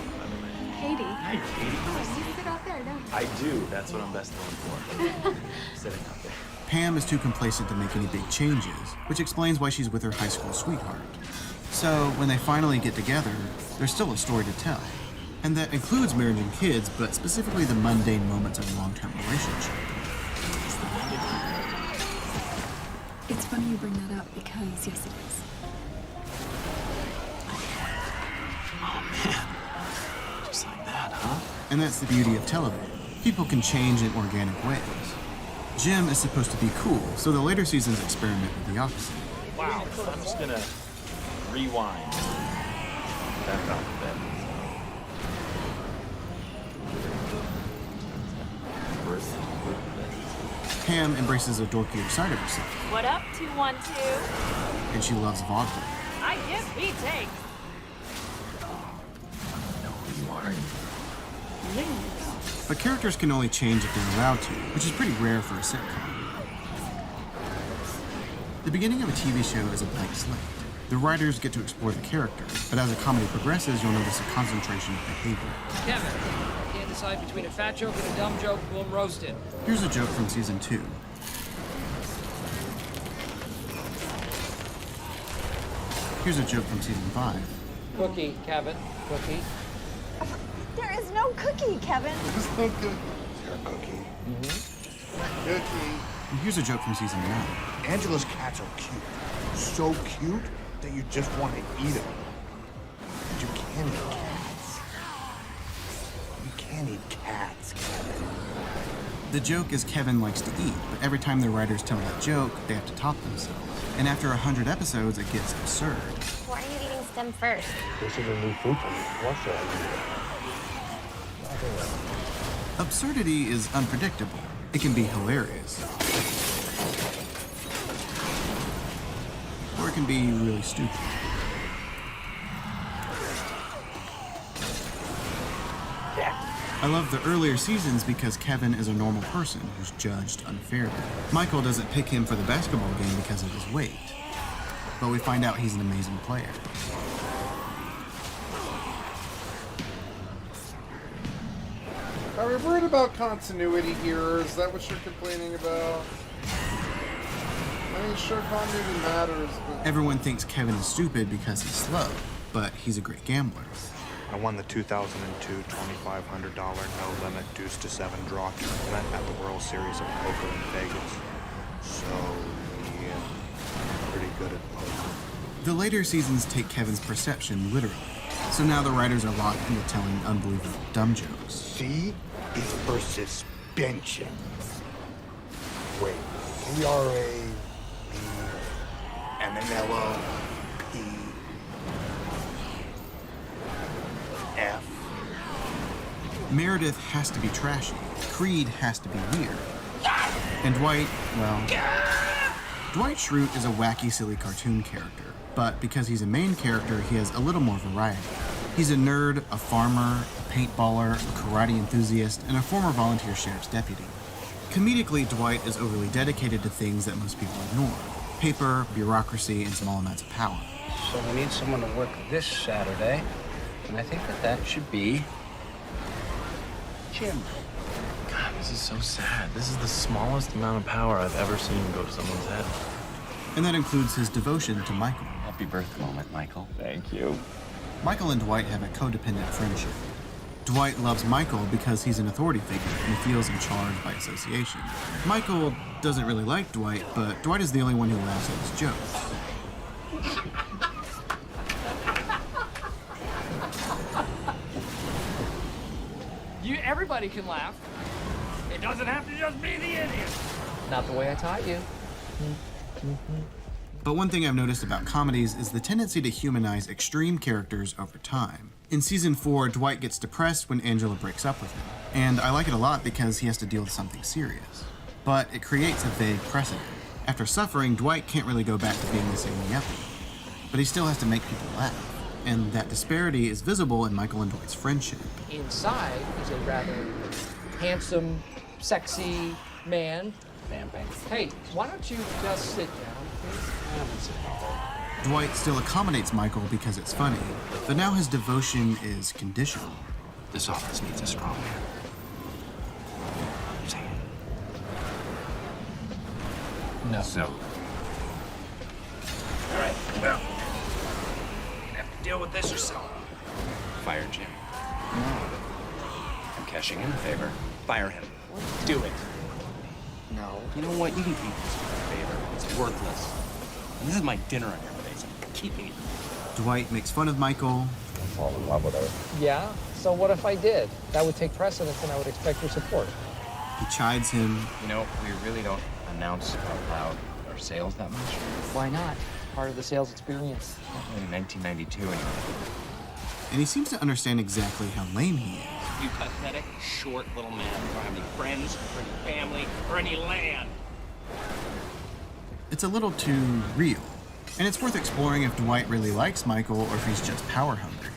Katie.
Hi, Katie.
Oh, you sit out there, don't you?
I do. That's what I'm best known for. Sitting out there.
Pam is too complacent to make any big changes, which explains why she's with her high school sweetheart. So, when they finally get together, there's still a story to tell. And that includes marriage and kids, but specifically the mundane moments of a long-term relationship.
It's funny you bring that up because, yes, it is.
Oh, man. Just like that, huh?
And that's the beauty of television. People can change in organic ways. Jim is supposed to be cool, so the later seasons experiment with the opposite.
Wow, I'm just gonna rewind. Back off a bit.
Pam embraces a dorkier side of herself,
What up, 212?
and she loves vaudeville.
I give, he takes.
You are.
But characters can only change if they're allowed to, which is pretty rare for a sitcom. The beginning of a TV show is a blank slate. The writers get to explore the characters, but as a comedy progresses, you'll notice a concentration of behavior.
Kevin, can't decide between a fat joke and a dumb joke, boom, roasted.
Here's a joke from season 2. Here's a joke from season 5.
Cookie, Kevin, cookie.
There is no cookie, Kevin.
There's no cookie. Is there a cookie? Cookie.
And here's a joke from season 9.
Angela's cats are cute. So cute that you just want to eat them. But you can't eat cats. You can't eat cats, Kevin.
The joke is Kevin likes to eat, but every time the writers tell that joke, they have to top themselves. And after 100 episodes, it gets absurd.
Why are you eating stem first?
This is a new food for me. What should I do?
Absurdity is unpredictable. It can be hilarious. Or it can be really stupid. I love the earlier seasons because Kevin is a normal person who's judged unfairly. Michael doesn't pick him for the basketball game because of his weight, but we find out he's an amazing player.
Are we worried about continuity here? Is that what you're complaining about? I mean, sure, continuity matters, but...
Everyone thinks Kevin is stupid because he's slow, but he's a great gambler.
I won the 2002 $2,500 no-limit deuce to 7 draw tournament at the World Series of Poker in Vegas. So, yeah, pretty good at poker.
The later seasons take Kevin's perception literally, so now the writers are locked into telling unbelievable dumb jokes.
C is for suspension. Wait, C-R-A-B-M-N-L-O-P F.
Meredith has to be trashy. Creed has to be weird. And Dwight, well... Dwight Schrute is a wacky, silly cartoon character, but because he's a main character, he has a little more variety. He's a nerd, a farmer, a paintballer, a karate enthusiast, and a former volunteer sheriff's deputy. Comedically, Dwight is overly dedicated to things that most people ignore. Paper, bureaucracy, and small amounts of power.
So we need someone to work this Saturday, and I think that should be Jim.
God, this is so sad. This is the smallest amount of power I've ever seen go to someone's head.
And that includes his devotion to Michael.
Happy birthday moment, Michael. Thank you.
Michael and Dwight have a codependent friendship. Dwight loves Michael because he's an authority figure and he feels in charge by association. Michael doesn't really like Dwight, but Dwight is the only one who laughs at his jokes.
Everybody can laugh. It doesn't have to just be the idiot.
Not the way I taught you.
But one thing I've noticed about comedies is the tendency to humanize extreme characters over time. In season 4, Dwight gets depressed when Angela breaks up with him. And I like it a lot because he has to deal with something serious. But it creates a vague precedent. After suffering, Dwight can't really go back to being the same yuppie. But he still has to make people laugh. And that disparity is visible in Michael and Dwight's friendship.
Inside, he's a rather handsome, sexy man.
Vamping.
Hey, why don't you just sit down, please?
Dwight still accommodates Michael because it's funny, but now his devotion is conditional.
This office needs a strong man.
No.
So. All right, well, you have to deal with this yourself. Fire Jim. I'm cashing in the favor. Fire him. Do it. No. You know what? You can keep this favor. It's worthless. And this is my dinner on your face. I'm keeping it.
Dwight makes fun of Michael.
Fall in love with her. Yeah? So what if I did? That would take precedence and I would expect your support.
He chides him.
You know, we really don't announce out loud our sales that much.
Why not? Part of the sales experience.
In 1992 anyway.
And he seems to understand exactly how lame he is.
You pathetic, short little man who don't have any friends, or any family, or any land.
It's a little too real. And it's worth exploring if Dwight really likes Michael or if he's just power hungry.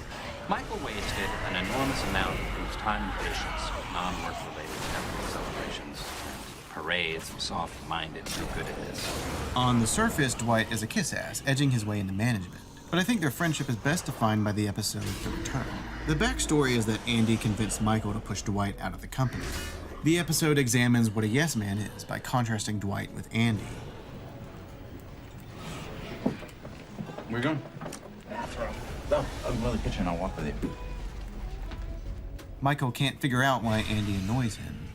Michael wasted an enormous amount of his time and patience with non-work related temple celebrations, parades of soft-minded do-gooders.
On the surface, Dwight is a kiss-ass, edging his way into management. But I think their friendship is best defined by the episode The Return. The backstory is that Andy convinced Michael to push Dwight out of the company. The episode examines what a yes man is by contrasting Dwight with Andy.
Where you going?
Bathroom.
No, I'll go to the kitchen. I'll walk with you.
Michael can't figure out why Andy annoys him.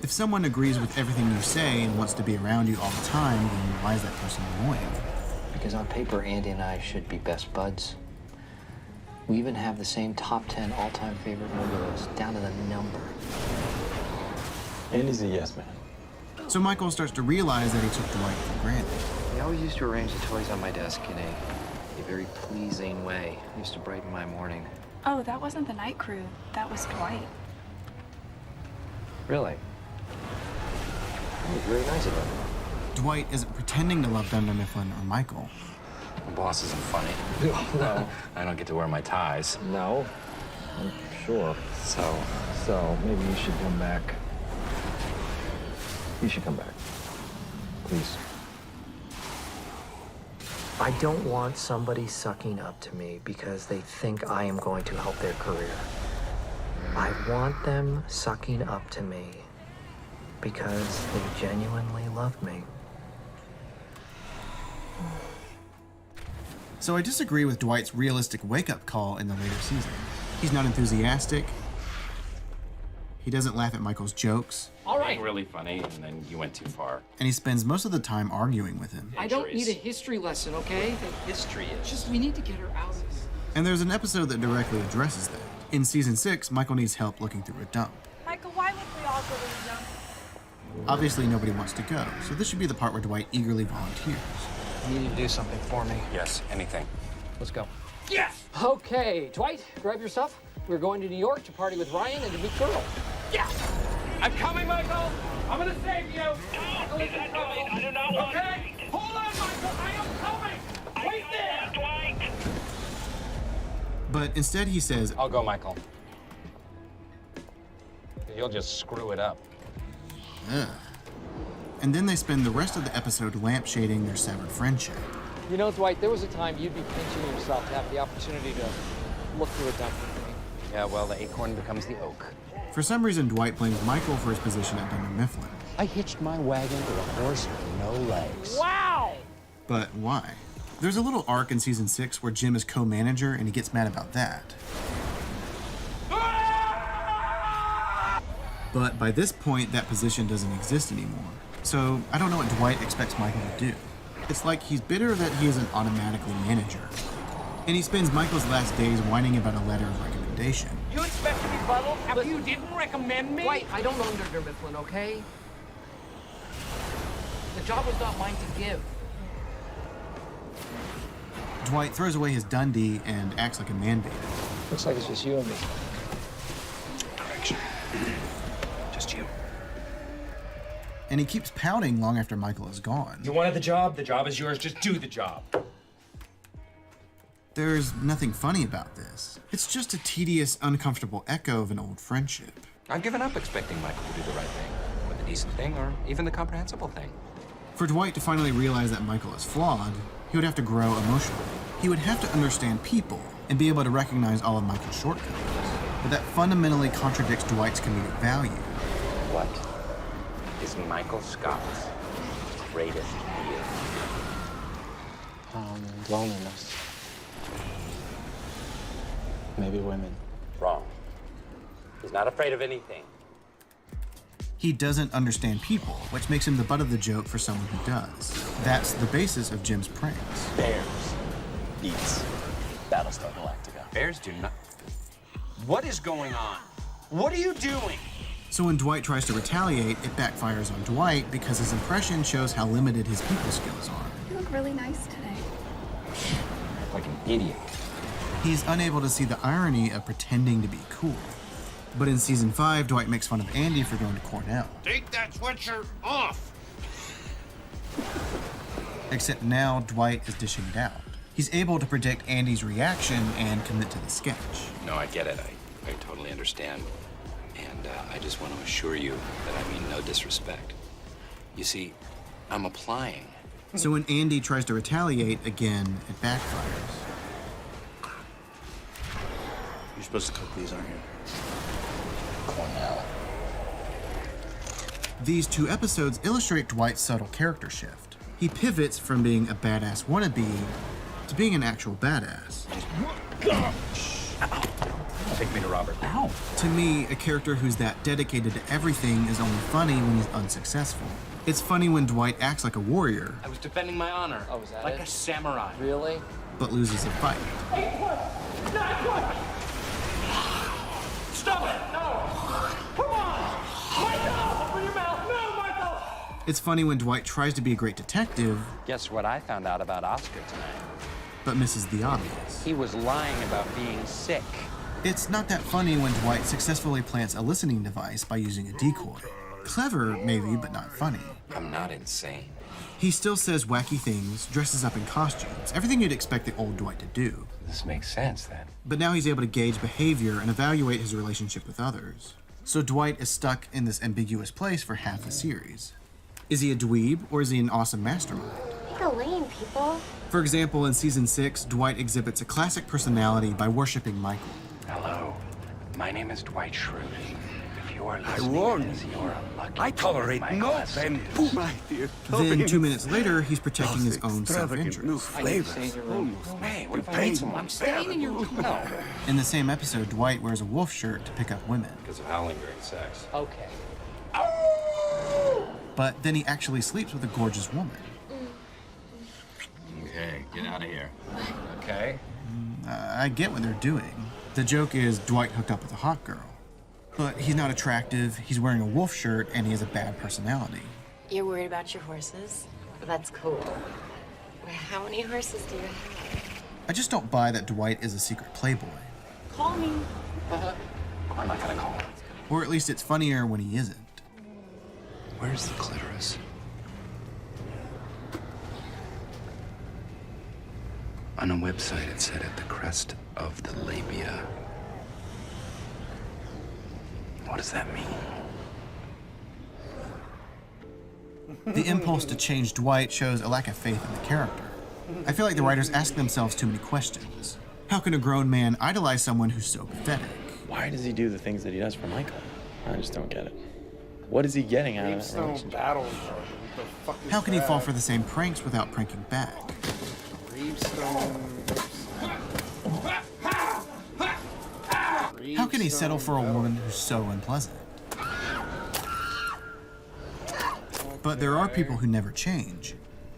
If someone agrees with everything you say and wants to be around you all the time, then why is that person annoying?
Because on paper, Andy and I should be best buds. We even have the same top 10 all-time favorite movie list, down to the number.
Andy's a yes man.
So Michael starts to realize that he took Dwight for granted.
He always used to arrange the toys on my desk in a very pleasing way. It used to brighten my morning.
Oh, that wasn't the night crew. That was Dwight.
Really? That was very nice of him.
Dwight isn't pretending to love Dunder Mifflin or Michael.
The boss isn't funny. No.
I don't get to wear my ties.
No. I'm sure.
So
maybe you should come back. You should come back. Please.
I don't want somebody sucking up to me because they think I am going to help their career. I want them sucking up to me because they genuinely love me.
So I disagree with Dwight's realistic wake-up call in the later season. He's not enthusiastic. He doesn't laugh at Michael's jokes.
All right. Being really funny, and then you went too far.
And he spends most of the time arguing with him.
I don't need a history lesson, okay?
History is.
Just we need to get her out of this.
And there's an episode that directly addresses that. In season 6, Michael needs help looking through a dump.
Michael, why would we all go to the dump?
Obviously, nobody wants to go, so this should be the part where Dwight eagerly volunteers.
You need to do something for me.
Yes, anything.
Let's go.
Yes! Okay, Dwight, grab your stuff. We're going to New York to party with Ryan and to meet Carol.
Yes! I'm coming, Michael! I'm gonna save you!
I do not want
Okay? Hold on, Michael! I am coming! Wait there!
Dwight!
But instead he says,
I'll go, Michael. You'll just screw it up.
ugh. And then they spend the rest of the episode lampshading their severed friendship.
You know, Dwight, there was a time you'd be pinching yourself to have the opportunity to look through a dump with me.
Yeah, well, the acorn becomes the oak.
For some reason, Dwight blames Michael for his position at Dunder Mifflin.
I hitched my wagon to a horse with no legs.
Wow!
But why? There's a little arc in season 6 where Jim is co-manager and he gets mad about that. But by this point, that position doesn't exist anymore. So I don't know what Dwight expects Michael to do. It's like he's bitter that he isn't automatically manager. And he spends Michael's last days whining about a letter of recommendation.
You expect to be buttled after you didn't recommend me?
Dwight, I don't own Dunder Mifflin, okay? The job was not mine to give.
Dwight throws away his Dundee and acts like a man-baby.
Looks like it's just you and me.
Correction. Just you.
And he keeps pouting long after Michael is gone.
You wanted the job is yours. Just do the job.
There's nothing funny about this. It's just a tedious, uncomfortable echo of an old friendship.
I've given up expecting Michael to do the right thing, or the decent thing, or even the comprehensible thing.
For Dwight to finally realize that Michael is flawed, he would have to grow emotionally. He would have to understand people and be able to recognize all of Michael's shortcomings. But that fundamentally contradicts Dwight's comedic value.
What is Michael Scott's
greatest fear?
Loneliness. Maybe women.
Wrong. He's not afraid of anything.
He doesn't understand people, which makes him the butt of the joke for someone who does. That's the basis of Jim's pranks.
Bears beats Battlestar Galactica. Bears do not. What is going on? What are you doing?
So when Dwight tries to retaliate, it backfires on Dwight because his impression shows how limited his people skills are.
You look really nice today.
Like an idiot.
He's unable to see the irony of pretending to be cool. But in season 5, Dwight makes fun of Andy for going to Cornell.
Take that sweatshirt off!
Except now, Dwight is dishing it out. He's able to predict Andy's reaction and commit to the sketch.
No, I get it. I totally understand. And I just want to assure you that I mean no disrespect. You see, I'm applying.
So when Andy tries to retaliate, again, it backfires.
You're supposed to cook these, aren't you?
Cornell.
These 2 episodes illustrate Dwight's subtle character shift. He pivots from being a badass wannabe to being an actual badass.
Take me to Robert. Ow.
To me, a character who's that dedicated to everything is only funny when he's unsuccessful. It's funny when Dwight acts like a warrior,
I was defending my honor.
Oh, was that
like
it?
a samurai.
Really?
but loses a fight.
Stop it! No! Come on! Michael! Open your mouth! No, Michael!
It's funny when Dwight tries to be a great detective,
Guess what I found out about Oscar tonight?
but misses the obvious.
He was lying about being sick.
It's not that funny when Dwight successfully plants a listening device by using a decoy. Clever, maybe, but not funny.
I'm not insane.
He still says wacky things, dresses up in costumes, everything you'd expect the old Dwight to do.
This makes sense, then.
But now he's able to gauge behavior and evaluate his relationship with others. So Dwight is stuck in this ambiguous place for half the series. Is he a dweeb, or is he an awesome mastermind?
Take a lane, people.
For example, in season 6, Dwight exhibits a classic personality by worshiping Michael.
Hello. My name is Dwight Schrute. If you are
I
listening,
warn
as
you.
you're unlucky.
I tolerate
Michael
no
has
Ben.
seduced
My dear.
Then 2 minutes later, he's protecting his own
Extravagant new
self-interest.
flavors.
Hey, what if I need someone?
I'm staying in your room. No.
In the same episode, Dwight wears a wolf shirt to pick up women.
Because of howling during sex.
Okay.
But then he actually sleeps with a gorgeous woman.
Okay, get out of here. Okay?
I get what they're doing. The joke is Dwight hooked up with a hot girl. But he's not attractive, he's wearing a wolf shirt, and he has a bad personality.
You're worried about your horses? That's cool. How many horses do you have?
I just don't buy that Dwight is a secret playboy.
Call me.
I'm not gonna call him.
Or at least it's funnier when he isn't.
Where's the clitoris? On a website, it said at the crest of the labia. What does that mean?
The impulse to change Dwight shows a lack of faith in the character. I feel like the writers ask themselves too many questions. How can a grown man idolize someone who's so pathetic?
Why does he do the things that he does for Michael? I just don't get it. What is he getting out of that
Gravestone
relationship?
battle. What the fuck is
How can he
that?
fall for the same pranks without pranking back?
Gravestone.
How can he settle for a woman who's so unpleasant? But there are people who never change.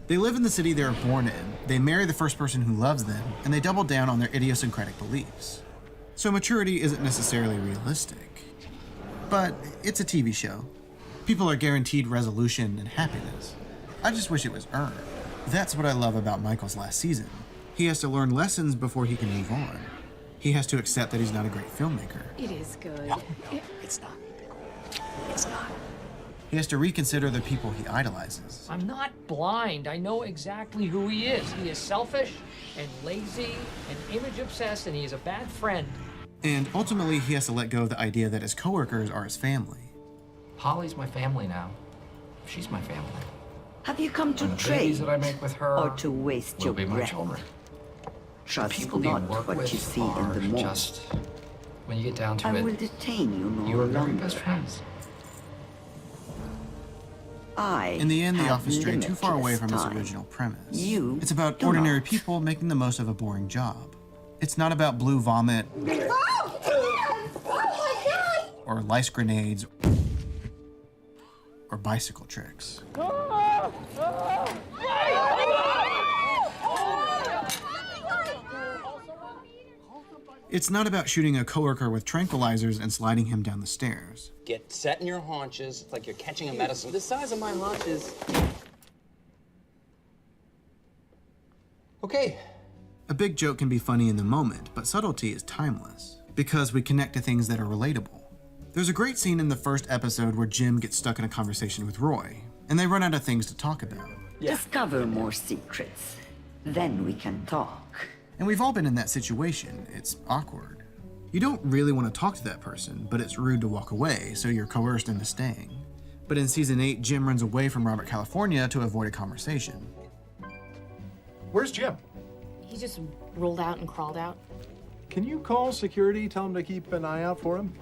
They live in the city they were born in, they marry the first person who loves them, and they double down on their idiosyncratic beliefs. So maturity isn't necessarily realistic. But it's a TV show. People are guaranteed resolution and happiness. I just wish it was earned. That's what I love about Michael's last season. He has to learn lessons before he can move on. He has to accept that he's not a great filmmaker.
It is good.
It's not. It's not.
He has to reconsider the people he idolizes.
I'm not blind. I know exactly who he is. He is selfish and lazy and image obsessed, and he is a bad friend.
And ultimately, he has to let go of the idea that his coworkers are his family.
Holly's my family now. She's my family.
Have you come to
And the
trade
babies that I make with her
or to waste
will
your
be my
breath?
children.
Trust
People you
not
work
what
with
you see in
are
the mall.
just, when you get down to
I
it,
will detain you no
you are very
longer.
best friends.
In the end, The
have
Office strayed too far away from its
limitless
original premise.
You
It's about
do
ordinary
not.
people making the most of a boring job. It's not about blue vomit or lice grenades or bicycle tricks. It's not about shooting a coworker with tranquilizers and sliding him down the stairs.
Get set in your haunches. It's like you're catching a medicine. The size of my haunches. Okay.
A big joke can be funny in the moment, but subtlety is timeless, because we connect to things that are relatable. There's a great scene in the first episode where Jim gets stuck in a conversation with Roy, and they run out of things to talk about.
Discover more secrets. Then we can talk.
And we've all been in that situation. It's awkward. You don't really want to talk to that person, but it's rude to walk away, so you're coerced into staying. But in season 8, Jim runs away from Robert, California to avoid a conversation.
Where's Jim?
He just rolled out and crawled out.
Can you call security, tell him to keep an eye out for him?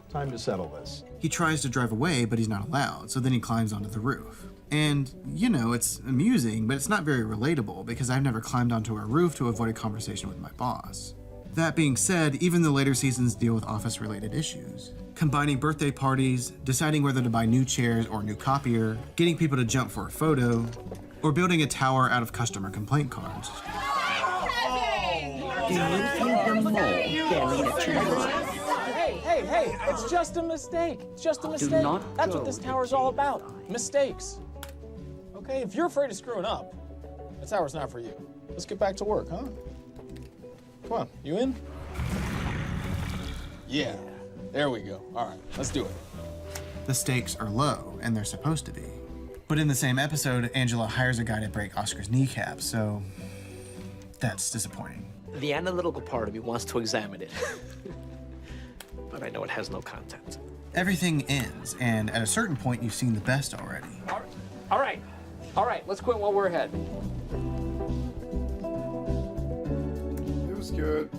Time to settle this.
He tries to drive away, but he's not allowed, so then he climbs onto the roof. And, you know, it's amusing, but it's not very relatable because I've never climbed onto a roof to avoid a conversation with my boss. That being said, even the later seasons deal with office-related issues. Combining birthday parties, deciding whether to buy new chairs or new copier, getting people to jump for a photo, or building a tower out of customer complaint cards.
Do you think the mole buried a treasure?
Hey, it's just a mistake. It's just a mistake.
not
That's
go
what this
to
tower's all about. Mistakes. Okay, if you're afraid of screwing up, this tower's not for you. Let's get back to work, huh? Come on, you in? Yeah, there we go. All right, let's do it.
The stakes are low, and they're supposed to be. But in the same episode, Angela hires a guy to break Oscar's kneecap, so that's disappointing.
The analytical part of me wants to examine it. But I know it has no content.
Everything ends, and at a certain point, you've seen the best already.
All right, let's quit while we're ahead.
It was good.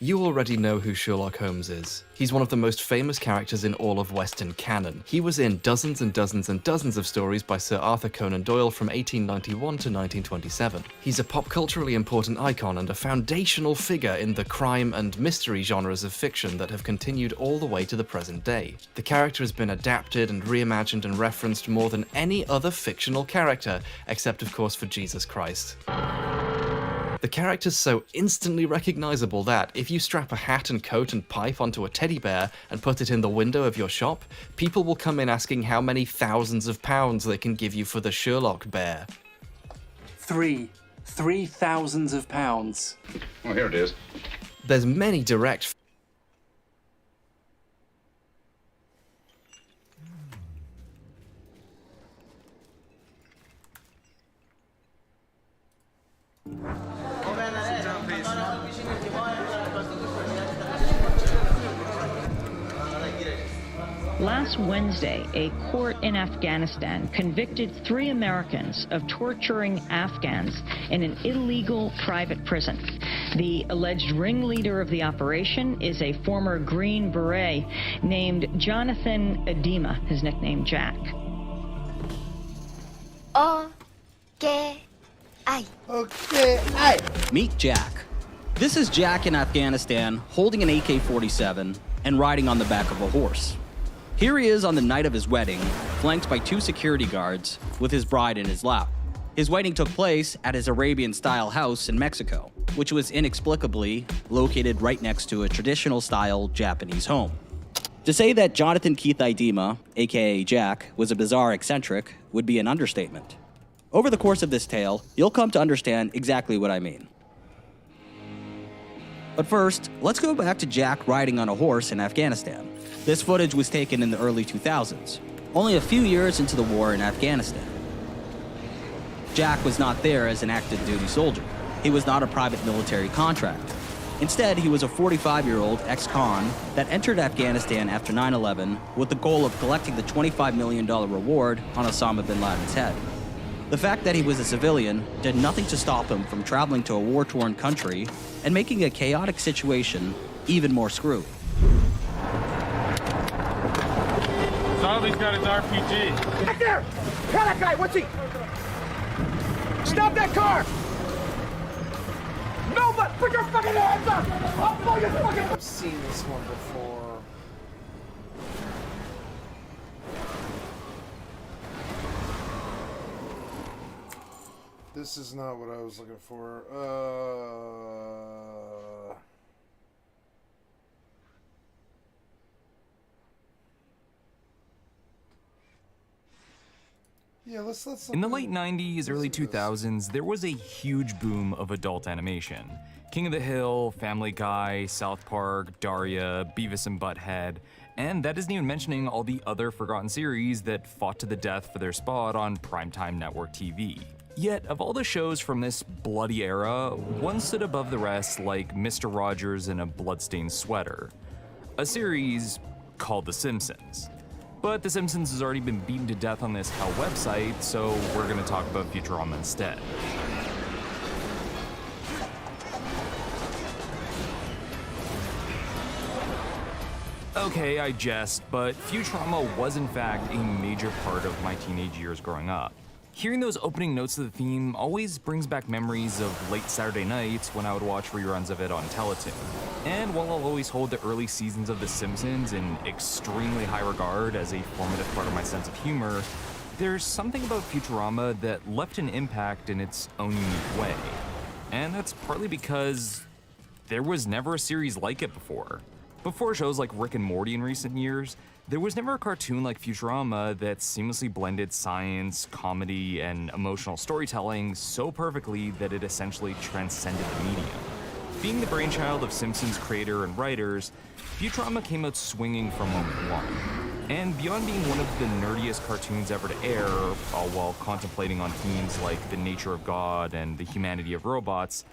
You already know who Sherlock Holmes is. He's one of the most famous characters in all of Western canon. He was in dozens and dozens and dozens of stories by Sir Arthur Conan Doyle from 1891 to 1927. He's a pop culturally important icon and a foundational figure in the crime and mystery genres of fiction that have continued all the way to the present day. The character has been adapted and reimagined and referenced more than any other fictional character, except of course for Jesus Christ. The character's so instantly recognizable that, if you strap a hat and coat and pipe onto a teddy bear and put it in the window of your shop, people will come in asking how many thousands of pounds they can give you for the Sherlock bear.
Three thousands of pounds.
Oh, here it is. There's many direct
Last Wednesday, a court in Afghanistan convicted 3 Americans of torturing Afghans in an illegal private prison. The alleged ringleader of the operation is a former Green Beret named Jonathan Edema, his nickname Jack.
Okay.
Meet Jack. This is Jack in Afghanistan, holding an AK-47 and riding on the back of a horse. Here he is on the night of his wedding, flanked by 2 security guards, with his bride in his lap. His wedding took place at his Arabian-style house in Mexico, which was inexplicably located right next to a traditional-style Japanese home. To say that Jonathan Keith Idema, aka Jack, was a bizarre eccentric would be an understatement. Over the course of this tale, you'll come to understand exactly what I mean. But first, let's go back to Jack riding on a horse in Afghanistan. This footage was taken in the early 2000s, only a few years into the war in Afghanistan. Jack was not there as an active duty soldier. He was not a private military contractor. Instead, he was a 45-year-old ex-con that entered Afghanistan after 9/11 with the goal of collecting the $25 million reward on Osama bin Laden's head. The fact that he was a civilian did nothing to stop him from traveling to a war-torn country and making a chaotic situation even more screwy.
Zombie's got his RPG.
Back there! Kill that guy! What's he? Stop that car! No, but put your fucking hands up! I'll blow your fucking...
I've seen this one before. This is not what I was looking for. Yeah, let's
In the late 90s, early 2000s, there was a huge boom of adult animation. King of the Hill, Family Guy, South Park, Daria, Beavis and Butthead, and that isn't even mentioning all the other forgotten series that fought to the death for their spot on primetime network TV. Yet, of all the shows from this bloody era, one stood above the rest like Mr. Rogers in a bloodstained sweater. A series called The Simpsons. But The Simpsons has already been beaten to death on this hell website, so we're gonna talk about Futurama instead. Okay, I jest, but Futurama was in fact a major part of my teenage years growing up. Hearing those opening notes of the theme always brings back memories of late Saturday nights when I would watch reruns of it on Teletoon. And while I'll always hold the early seasons of The Simpsons in extremely high regard as a formative part of my sense of humor, there's something about Futurama that left an impact in its own unique way. And that's partly because there was never a series like it before. Before shows like Rick and Morty in recent years, there was never a cartoon like Futurama that seamlessly blended science, comedy, and emotional storytelling so perfectly that it essentially transcended the medium. Being the brainchild of Simpsons creator and writers, Futurama came out swinging from moment one. And beyond being one of the nerdiest cartoons ever to air, all while contemplating on themes like the nature of God and the humanity of robots,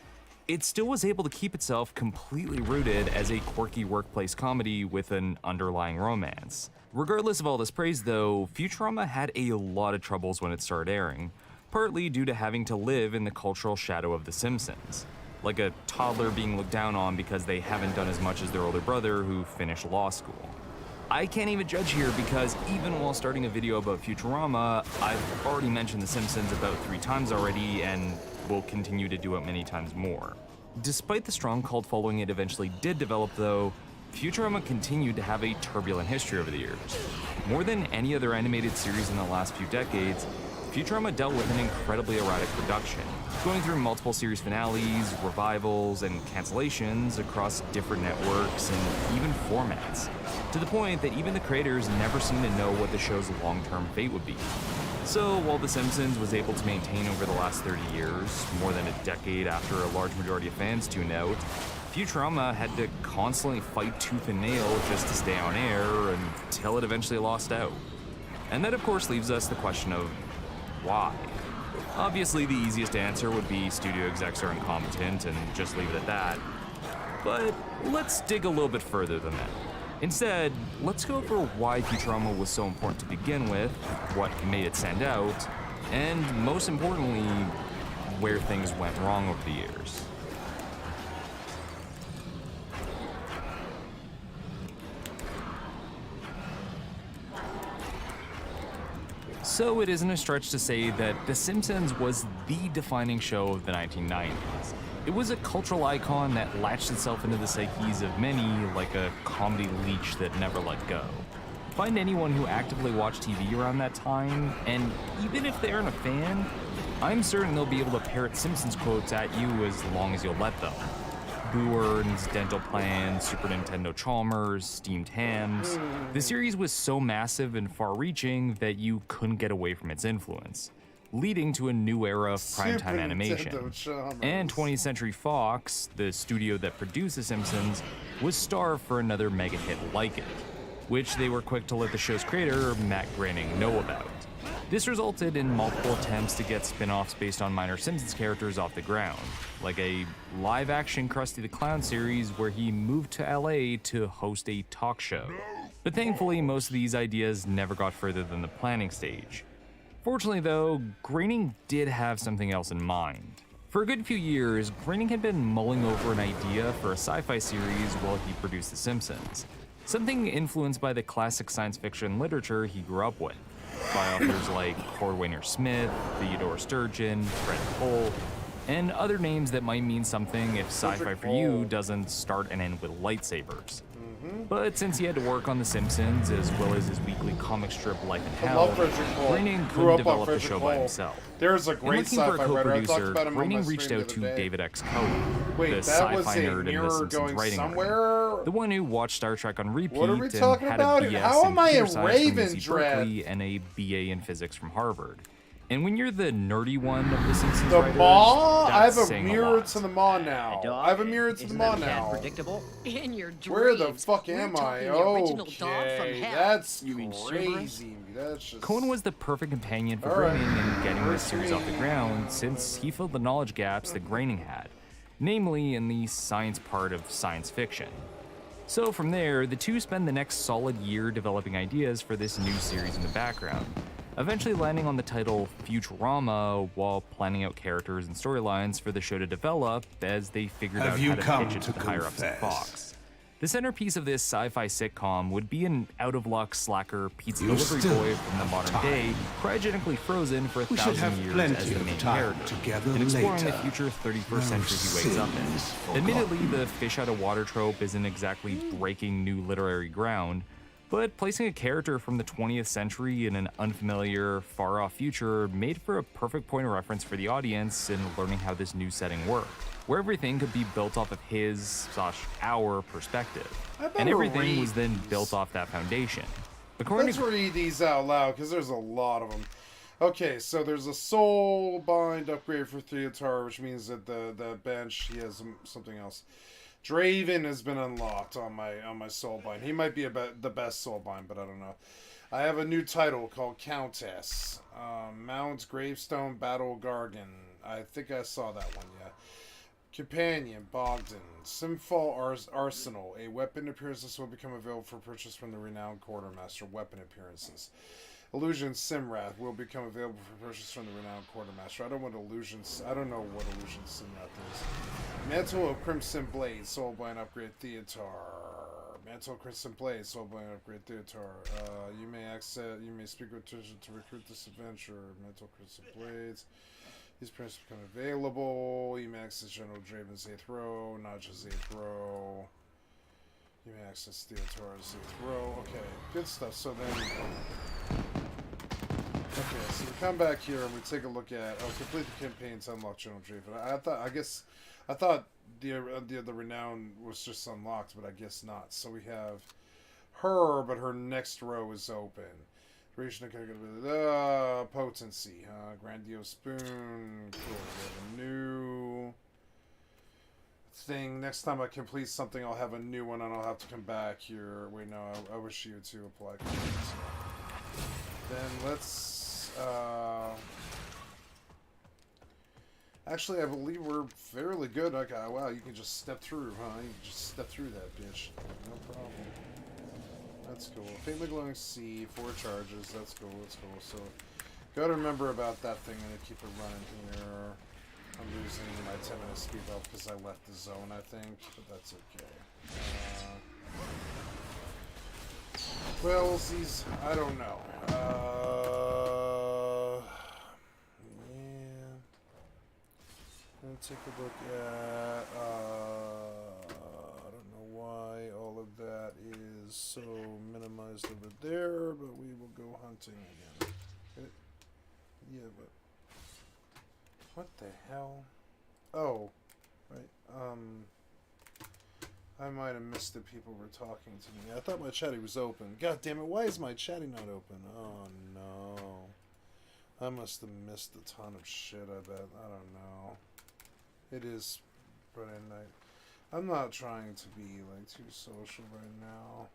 it still was able to keep itself completely rooted as a quirky workplace comedy with an underlying romance. Regardless of all this praise though, Futurama had a lot of troubles when it started airing, partly due to having to live in the cultural shadow of The Simpsons. Like a toddler being looked down on because they haven't done as much as their older brother who finished law school. I can't even judge here because even while starting a video about Futurama, I've already mentioned The Simpsons about 3 times already and will continue to do it many times more. Despite the strong cult following it eventually did develop though, Futurama continued to have a turbulent history over the years. More than any other animated series in the last few decades, Futurama dealt with an incredibly erratic production, going through multiple series finales, revivals, and cancellations across different networks and even formats, to the point that even the creators never seemed to know what the show's long-term fate would be. So while The Simpsons was able to maintain over the last 30 years, more than a decade after a large majority of fans tuned out, Futurama had to constantly fight tooth and nail just to stay on air until it eventually lost out. And that of course leaves us the question of why? Obviously the easiest answer would be studio execs are incompetent and just leave it at that. But let's dig a little bit further than that. Instead, let's go over why Futurama was so important to begin with, what made it stand out, and most importantly, where things went wrong over the years. So it isn't a stretch to say that The Simpsons was the defining show of the 1990s. It was a cultural icon that latched itself into the psyches of many like a comedy leech that never let go. Find anyone who actively watched TV around that time, and even if they aren't a fan, I'm certain they'll be able to parrot Simpsons quotes at you as long as you'll let them. Boo Earns, Dental Plans, Super Nintendo Chalmers, Steamed Hams. The series was so massive and far-reaching that you couldn't get away from its influence. leading to a new era of
Super
primetime animation.
Nintendo Chalmers.
And 20th Century Fox, the studio that produced The Simpsons, was starved for another mega hit like it, which they were quick to let the show's creator, Matt Groening, know about. This resulted in multiple attempts to get spin-offs based on minor Simpsons characters off the ground, like a live-action Krusty the Clown series where he moved to LA to host a talk show. But thankfully, most of these ideas never got further than the planning stage. Fortunately though, Groening did have something else in mind. For a good few years, Groening had been mulling over an idea for a sci-fi series while he produced The Simpsons, something influenced by the classic science fiction literature he grew up with, by authors like Cordwainer Smith, Theodore Sturgeon, Fred Cole, and other names that might mean something if Sci-Fi for You doesn't start and end with lightsabers. But since he had to work on The Simpsons as well as his weekly comic strip Life in Hell, Groening couldn't develop the show by himself.
There's a great sci-fi writer. I talked about him on my
Groening
stream
reached
the
out
other
to
day.
David X. Cohen,
Wait,
the
that was
sci-fi
a
nerd in The
mirror
Simpsons
going
writing room,
somewhere?
the one who watched Star Trek on repeat
What are we
and
talking
had
about?
a BS
How
in
am I
computer
a
science from
Raven
UC
Dread?
Berkeley and a BA in physics from Harvard. And when you're the nerdy one of The Simpsons
The
writers,
maw? I have
that's
a
saying
mirror
lot.
to the maw now. I have a mirror to the maw now.
Predictable? In your dreams.
Where the fuck am I?
talking the original dog from
Okay,
hell.
that's
You mean
crazy. That's just...
Cohen was the perfect companion for
Alright.
Groening in getting this series off the ground since he filled the knowledge gaps that Groening had, namely in the science part of science fiction. So from there, the two spend the next solid year developing ideas for this new series in the background, eventually landing on the title Futurama while planning out characters and storylines for the show to develop as they figured out how to pitch it to the higher-ups at Fox. The centerpiece of this sci-fi sitcom would be an out-of-luck slacker pizza delivery boy from the modern day, cryogenically frozen for 1,000 years as the main character, and exploring the future 31st century he wakes up in. Admittedly, the fish out of water trope isn't exactly breaking new literary ground, but placing a character from the 20th century in an unfamiliar, far-off future made for a perfect point of reference for the audience in learning how this new setting worked, where everything could be built off of his/our perspective, and everything was then built off that foundation.
Let's read these out loud, because there's a lot of them. Okay, so there's a soul bind upgrade for Theotar, which means that the bench, he has something else. Draven has been unlocked on my soulbind. He might be the best soulbind, but I don't know. I have a new title called Countess. Mount's Gravestone Battle Gargan. I think I saw that one, yeah. Companion Bogdan. Simfall Arsenal. A weapon appearances will become available for purchase from the renowned Quartermaster. Weapon appearances. Illusion Simrath will become available for purchase from the renowned Quartermaster. I don't know what Illusion Simrath is. Mantle of Crimson Blade, Soulbind upgrade Theotar. Mantle of Crimson Blade, Soulbind upgrade Theotar. You may speak with Tisha to recruit this adventure. Mantle of Crimson Blades. These prints become available. You may access General Draven's 8th row, Naja's 8th row. You may access Theotar's 8th row. Okay, good stuff. So then... Okay, so we come back here and we take a look at complete the campaign to unlock General Draven. I thought the renown was just unlocked, but I guess not. So we have her, but her next row is open. Duration of potency, grandiose spoon. Cool. We have a new thing. Next time I complete something, I'll have a new one, and I'll have to come back here. Wait, no, I wish you to apply. Then let's. Actually, I believe we're fairly good. Okay, wow, you can just step through, huh? You can just step through that bitch. No problem. That's cool. Faintly glowing sea, 4 charges. That's cool. That's cool. So, gotta remember about that thing. I'm gonna keep it running here. I'm losing my 10-minute speed up because I left the zone, I think, but that's okay. Well, these, I don't know. Yeah. I'm gonna take a look at, I don't know why all of that is so minimized over there, but we will go hunting again. Okay. Yeah, but what the hell? Oh, right. I might have missed that people were talking to me. I thought my chatty was open. God damn it! Why is my chatty not open? Oh no. I must have missed a ton of shit, I bet. I don't know. It is Friday night. I'm not trying to be, like, too social right now.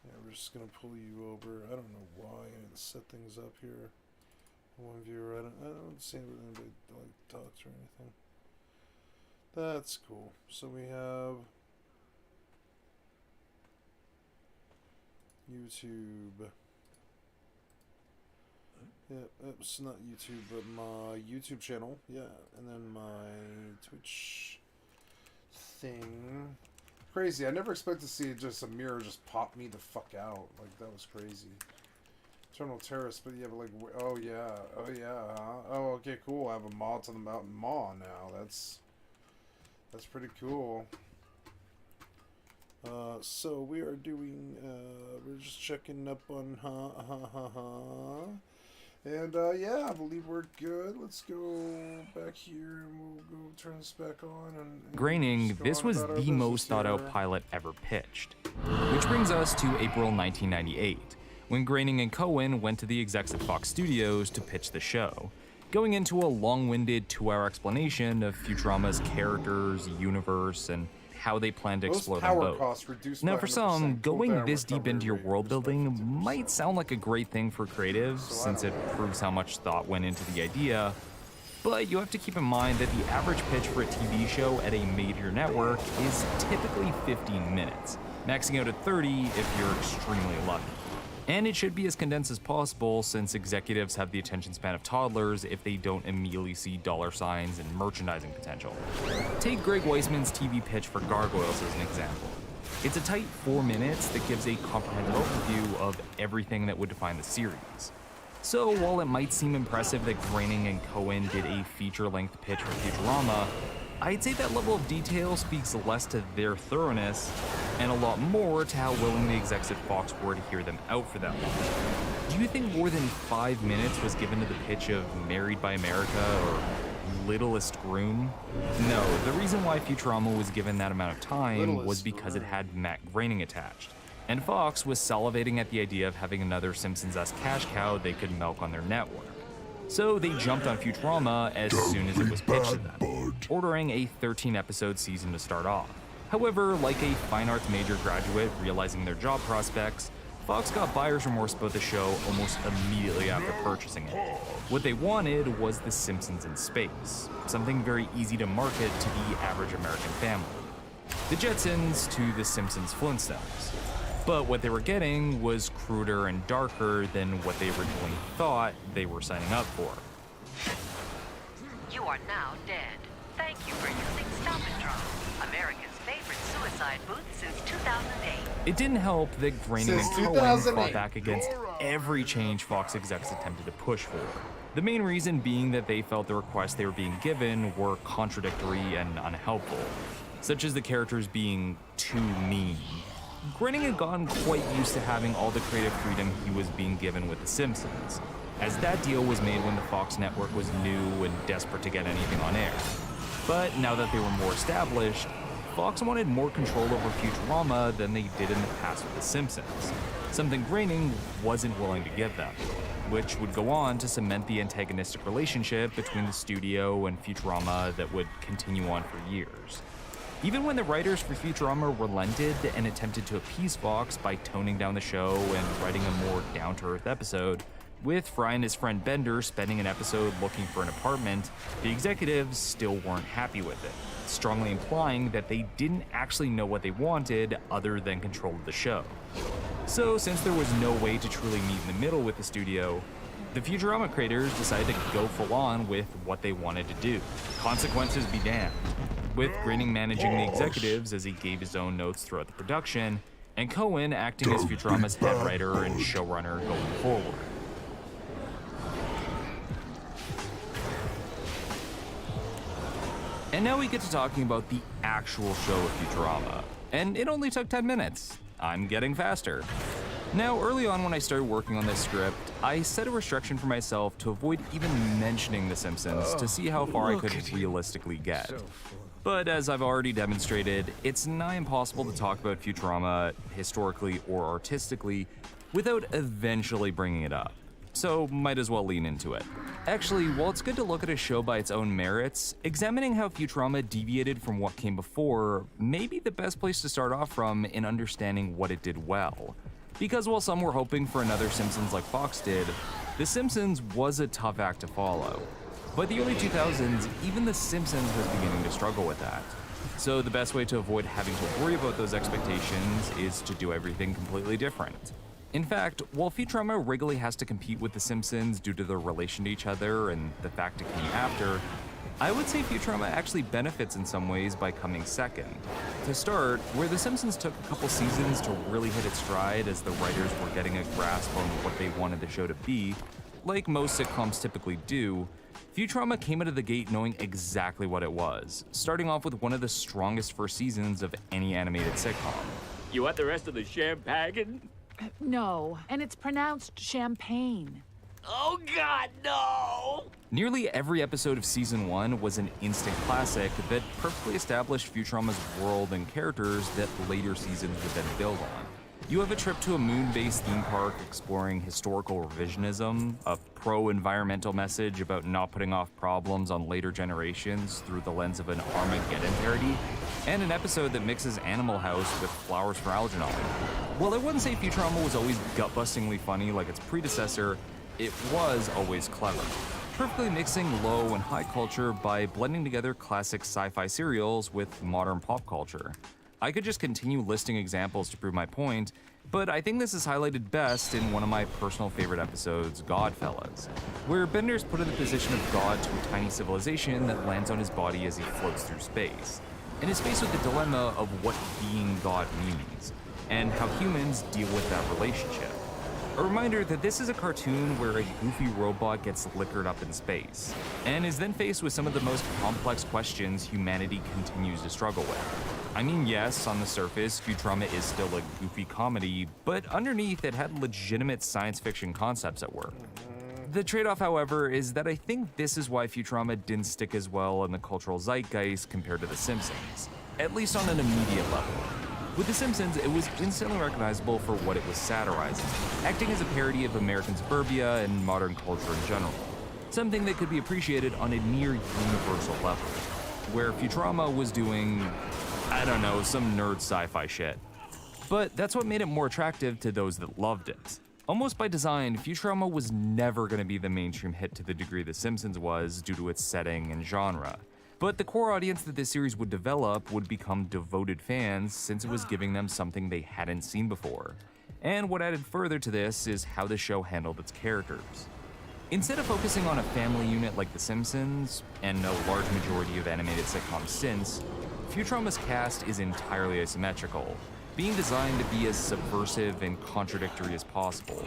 Yeah, we're just gonna pull you over. I don't know why I had to set things up here. One viewer, I don't see anybody like talks or anything. That's cool. So we have YouTube. Yeah, it's not YouTube, but my YouTube channel. Yeah, and then my Twitch thing. Crazy. I never expected to see just a mirror just pop me the fuck out. Like, that was crazy. Eternal Terrace, but yeah, but like, oh yeah, huh? Oh, okay, cool. I have a mod to the Mountain Maw now. That's pretty cool. So we are doing, we're just checking up on, and, yeah, I believe we're good. Let's go back here and we'll go turn this back on. And
Graining, this was the most thought out pilot ever pitched. Which brings us to April 1998, when Graining and Cohen went to the execs at Fox Studios to pitch the show, going into a long-winded 2-hour explanation of Futurama's characters, universe, and how they plan to explore them both. Now for some, going this deep into your world building might sound like a great thing for creatives, since it proves how much thought went into the idea, but you have to keep in mind that the average pitch for a TV show at a major network is typically 15 minutes, maxing out at 30 if you're extremely lucky. And it should be as condensed as possible, since executives have the attention span of toddlers if they don't immediately see dollar signs and merchandising potential. Take Greg Weisman's TV pitch for Gargoyles as an example. It's a tight 4 minutes that gives a comprehensive overview of everything that would define the series. So while it might seem impressive that Graining and Cohen did a feature-length pitch for Futurama, I'd say that level of detail speaks less to their thoroughness and a lot more to how willing the execs at Fox were to hear them out for that long. Do you think more than 5 minutes was given to the pitch of Married by America or Littlest Groom? No, the reason why Futurama was given that amount of time was because it had Matt Groening attached, and Fox was salivating at the idea of having another Simpsons-esque cash cow they could milk on their network. So they jumped on Futurama as soon as it was pitched to them, ordering a 13-episode season to start off. However, like a fine arts major graduate realizing their job prospects, Fox got buyer's remorse about the show almost immediately after purchasing it. What they wanted was The Simpsons in space, something very easy to market to the average American family. The Jetsons to The Simpsons Flintstones. But what they were getting was cruder and darker than what they originally thought they were signing up for.
You are now dead. Thank you for using Stop and Drop, America's favorite suicide booth since 2008.
It didn't help that Graining and Cohen fought back against every change Fox execs attempted to push for. The main reason being that they felt the requests they were being given were contradictory and unhelpful, such as the characters being too mean. Graining had gotten quite used to having all the creative freedom he was being given with The Simpsons, as that deal was made when the Fox network was new and desperate to get anything on air. But now that they were more established, Fox wanted more control over Futurama than they did in the past with The Simpsons, something Graining wasn't willing to give them, which would go on to cement the antagonistic relationship between the studio and Futurama that would continue on for years. Even when the writers for Futurama relented and attempted to appease Fox by toning down the show and writing a more down-to-earth episode, with Fry and his friend Bender spending an episode looking for an apartment, the executives still weren't happy with it, strongly implying that they didn't actually know what they wanted other than control of the show. So since there was no way to truly meet in the middle with the studio, the Futurama creators decided to go full on with what they wanted to do. Consequences be damned, with Graining managing the executives as he gave his own notes throughout the production, and Cohen acting as Futurama's head writer and showrunner going forward. And now we get to talking about the actual show of Futurama, and it only took 10 minutes. I'm getting faster. Now, early on when I started working on this script, I set a restriction for myself to avoid even mentioning The Simpsons to see how far I could realistically get. But as I've already demonstrated, it's nigh impossible to talk about Futurama, historically or artistically, without eventually bringing it up. So might as well lean into it. Actually, while it's good to look at a show by its own merits, examining how Futurama deviated from what came before may be the best place to start off from in understanding what it did well. Because while some were hoping for another Simpsons like Fox did, The Simpsons was a tough act to follow. By the early 2000s, even The Simpsons was beginning to struggle with that. So the best way to avoid having to worry about those expectations is to do everything completely different. In fact, while Futurama regularly has to compete with The Simpsons due to their relation to each other and the fact it came after, I would say Futurama actually benefits in some ways by coming second. To start, where The Simpsons took a couple seasons to really hit its stride as the writers were getting a grasp on what they wanted the show to be, like most sitcoms typically do, Futurama came out of the gate knowing exactly what it was, starting off with one of the strongest first seasons of any animated sitcom.
You want the rest of the champagne?
No, and it's pronounced champagne.
Oh God, no!
Nearly every episode of Season 1 was an instant classic that perfectly established Futurama's world and characters that later seasons would then build on. You have a trip to a moon-based theme park exploring historical revisionism, a pro-environmental message about not putting off problems on later generations through the lens of an Armageddon parody, and an episode that mixes Animal House with Flowers for Algernon. While I wouldn't say Futurama was always gut-bustingly funny like its predecessor, it was always clever, perfectly mixing low and high culture by blending together classic sci-fi serials with modern pop culture. I could just continue listing examples to prove my point, but I think this is highlighted best in one of my personal favorite episodes, Godfellas, where Bender's put in the position of God to a tiny civilization that lands on his body as he floats through space, and is faced with the dilemma of what being God means, and how humans deal with that relationship. A reminder that this is a cartoon where a goofy robot gets liquored up in space, and is then faced with some of the most complex questions humanity continues to struggle with. I mean, yes, on the surface, Futurama is still a goofy comedy, but underneath it had legitimate science fiction concepts at work. The trade-off, however, is that I think this is why Futurama didn't stick as well in the cultural zeitgeist compared to The Simpsons, at least on an immediate level. With The Simpsons, it was instantly recognizable for what it was satirizing, acting as a parody of American suburbia and modern culture in general, something that could be appreciated on a near universal level, where Futurama was doing, I don't know, some nerd sci-fi shit. But that's what made it more attractive to those that loved it. Almost by design, Futurama was never going to be the mainstream hit to the degree The Simpsons was due to its setting and genre. But the core audience that this series would develop would become devoted fans since it was giving them something they hadn't seen before. And what added further to this is how the show handled its characters. Instead of focusing on a family unit like The Simpsons, and a large majority of animated sitcoms since, Futurama's cast is entirely asymmetrical, being designed to be as subversive and contradictory as possible.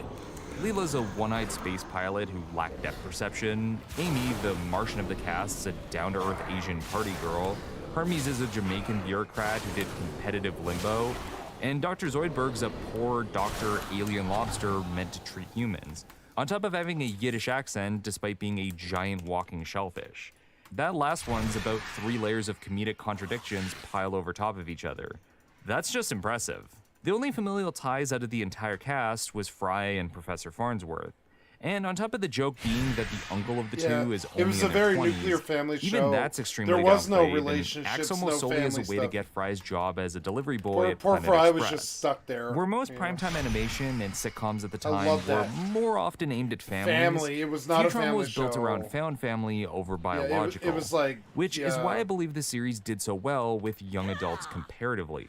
Leela's a one-eyed space pilot who lacked depth perception, Amy, the Martian of the cast, is a down-to-earth Asian party girl, Hermes is a Jamaican bureaucrat who did competitive limbo, and Dr. Zoidberg's a poor doctor alien lobster meant to treat humans, on top of having a Yiddish accent despite being a giant walking shellfish. That last one's about 3 layers of comedic contradictions piled over top of each other. That's just impressive. The only familial ties out of the entire cast was Fry and Professor Farnsworth. And on top of the joke being that the uncle of the two is only
it was
in
a
their
very
20s,
nuclear family
even
show.
that's extremely
There was no
downplayed and
relationships,
acts almost
no
solely as a
family
way to
stuff.
get Fry's job as a delivery boy at
Poor
Planet
Fry was
Express.
just stuck there.
Where most
you know.
primetime animation and sitcoms at the
I
time
love
were
that.
more often aimed at families,
Family, it was not a
Futurama
family
was built
show.
around found family over
it was-
biological,
it was like,
which is
yeah.
why I believe the series did so well with young adults comparatively.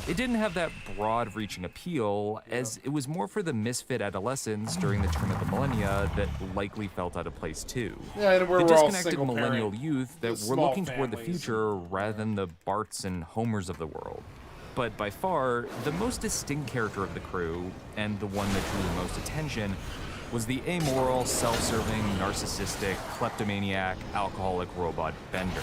It didn't have that broad-reaching appeal, as it was more for the misfit adolescents during the turn of the millennia that likely felt out of place too.
Yeah, and we're
the
all
disconnected
single
millennial
parent,
youth that
with
were
small
looking toward the
families
future rather than the Barts and Homers of the world. But by far, the most distinct character of the crew, and the one that drew the most attention, was the amoral, self-serving, narcissistic, kleptomaniac, alcoholic robot Bender.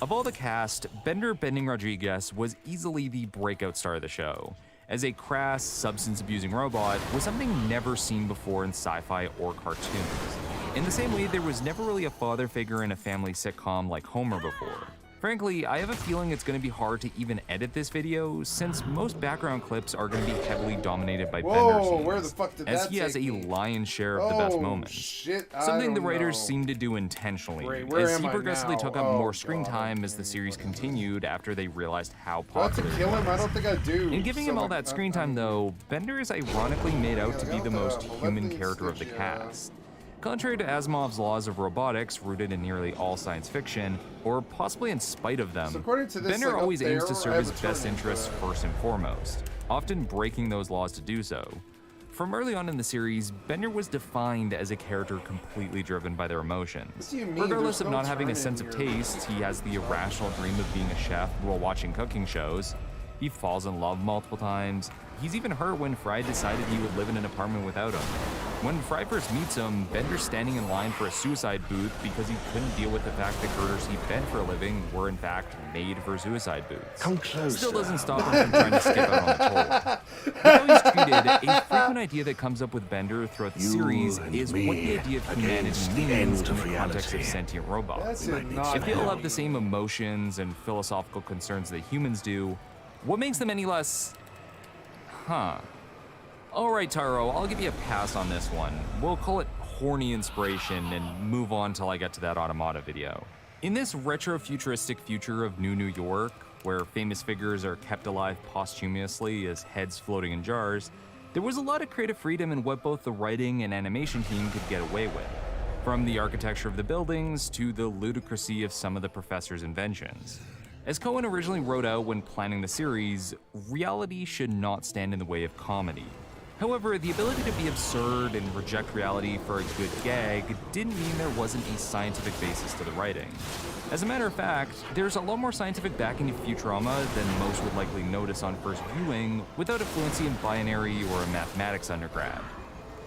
Of all the cast, Bender Bending Rodriguez was easily the breakout star of the show, as a crass, substance-abusing robot was something never seen before in sci-fi or cartoons. In the same way, there was never really a father figure in a family sitcom like Homer before. Frankly, I have a feeling it's going to be hard to even edit this video, since most background clips are going to be heavily dominated by Bender's scenes,
where the fuck did
as
that
he has a
take me?
lion's share of the best moments.
Shit, I
Something the
don't
writers
know.
seem to do intentionally,
Great, where
as
am
he
I
progressively
now?
took up
Oh,
more screen
God,
time as the series continued after they realized how
Do I have to
popular
kill
it
him? I
was.
don't think I do.
In giving him all that screen time, though, Bender is ironically made out to be the most human character of the cast. Contrary to Asimov's laws of robotics, rooted in nearly all science fiction, or possibly in spite of them,
So according to this,
Bender
like, up
always aims
there,
to serve
I
his
have a
best
turn
interests
into
first and foremost, often breaking those laws to do so. From early on in the series, Bender was defined as a character completely driven by their emotions.
What do you mean?
Regardless
There's
of
no
not having a
turn
sense
in
of
here.
taste, he has the irrational dream of being a chef while watching cooking shows. He falls in love multiple times. He's even hurt when Fry decided he would live in an apartment without him. When Fry first meets him, Bender's standing in line for a suicide booth because he couldn't deal with the fact that girders he bent for a living were in fact made for suicide booths.
Come closer.
Still doesn't stop him from trying to skip out on the toll. How he's treated, a frequent idea that comes up with Bender throughout the series is what the idea of humanity means in the context of sentient robots. If they all have the same emotions and philosophical concerns that humans do, what makes them any less... Alright, Taro, I'll give you a pass on this one. We'll call it horny inspiration and move on till I get to that Automata video. In this retro-futuristic future of New York, where famous figures are kept alive posthumously as heads floating in jars, there was a lot of creative freedom in what both the writing and animation team could get away with. From the architecture of the buildings to the ludicrousy of some of the professor's inventions. As Cohen originally wrote out when planning the series, reality should not stand in the way of comedy. However, the ability to be absurd and reject reality for a good gag didn't mean there wasn't a scientific basis to the writing. As a matter of fact, there's a lot more scientific backing to Futurama than most would likely notice on first viewing without a fluency in binary or a mathematics undergrad.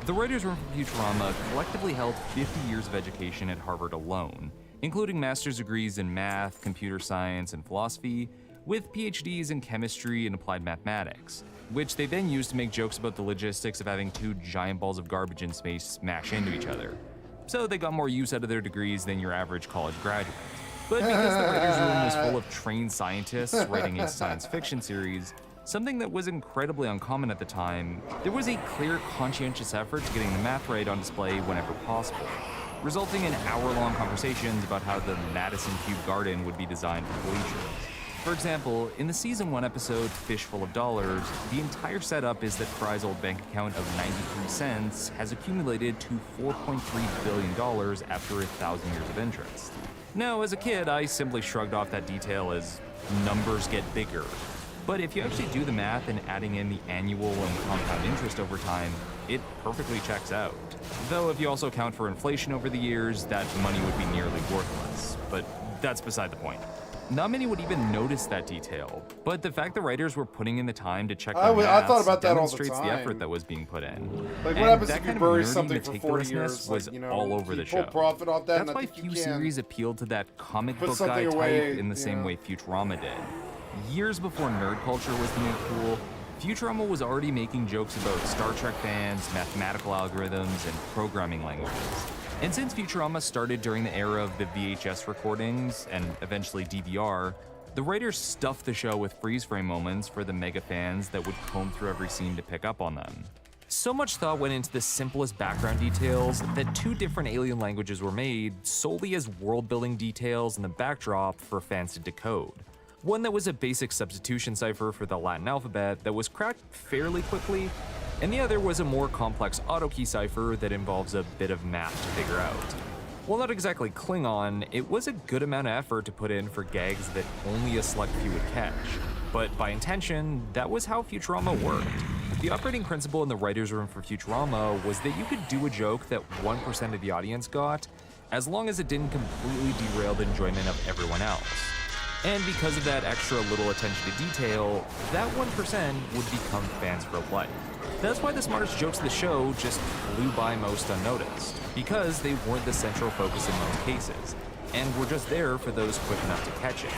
The writers' room for Futurama collectively held 50 years of education at Harvard alone, including master's degrees in math, computer science, and philosophy, with PhDs in chemistry and applied mathematics, which they then used to make jokes about the logistics of having two giant balls of garbage in space smash into each other. So they got more use out of their degrees than your average college graduate. But because the writers' room was full of trained scientists writing a science fiction series, something that was incredibly uncommon at the time, there was a clear, conscientious effort to getting the math right on display whenever possible, resulting in hour-long conversations about how the Madison Cube Garden would be designed for glaciers. For example, in the Season 1 episode, Fish Full of Dollars, the entire setup is that Fry's old bank account of 93 cents has accumulated to $4.3 billion after 1,000 years of interest. Now, as a kid, I simply shrugged off that detail as numbers get bigger. But if you actually do the math and adding in the annual and compound interest over time, it perfectly checks out. Though if you also account for inflation over the years, that money would be nearly worthless. But that's beside the point. Not many would even notice that detail, but the fact the writers were putting in the time to check the
I thought about that all the
demonstrates the
time.
effort that was being put in.
Like, what
And
happens
that
if you
kind of
bury
nerdy
something for 40 years?
meticulousness was
Like, you know,
all over the
you pull
show.
profit off that,
That's
and I
why
think
few
you can
series appealed to that comic
put
book guy
something away,
type in the same way Futurama did. Years before nerd culture was the new cool, Futurama was already making jokes about Star Trek fans, mathematical algorithms, and programming languages. And since Futurama started during the era of the VHS recordings, and eventually DVR, the writers stuffed the show with freeze-frame moments for the mega fans that would comb through every scene to pick up on them. So much thought went into the simplest background details that 2 different alien languages were made solely as world-building details in the backdrop for fans to decode. One that was a basic substitution cipher for the Latin alphabet that was cracked fairly quickly, and the other was a more complex autokey cipher that involves a bit of math to figure out. While not exactly Klingon, it was a good amount of effort to put in for gags that only a select few would catch. But by intention, that was how Futurama worked. The operating principle in the writer's room for Futurama was that you could do a joke that 1% of the audience got, as long as it didn't completely derail the enjoyment of everyone else. And because of that extra little attention to detail, that 1% would become fans for life. That's why the smartest jokes of the show just flew by most unnoticed, because they weren't the central focus in most cases, and were just there for those quick enough to catch it.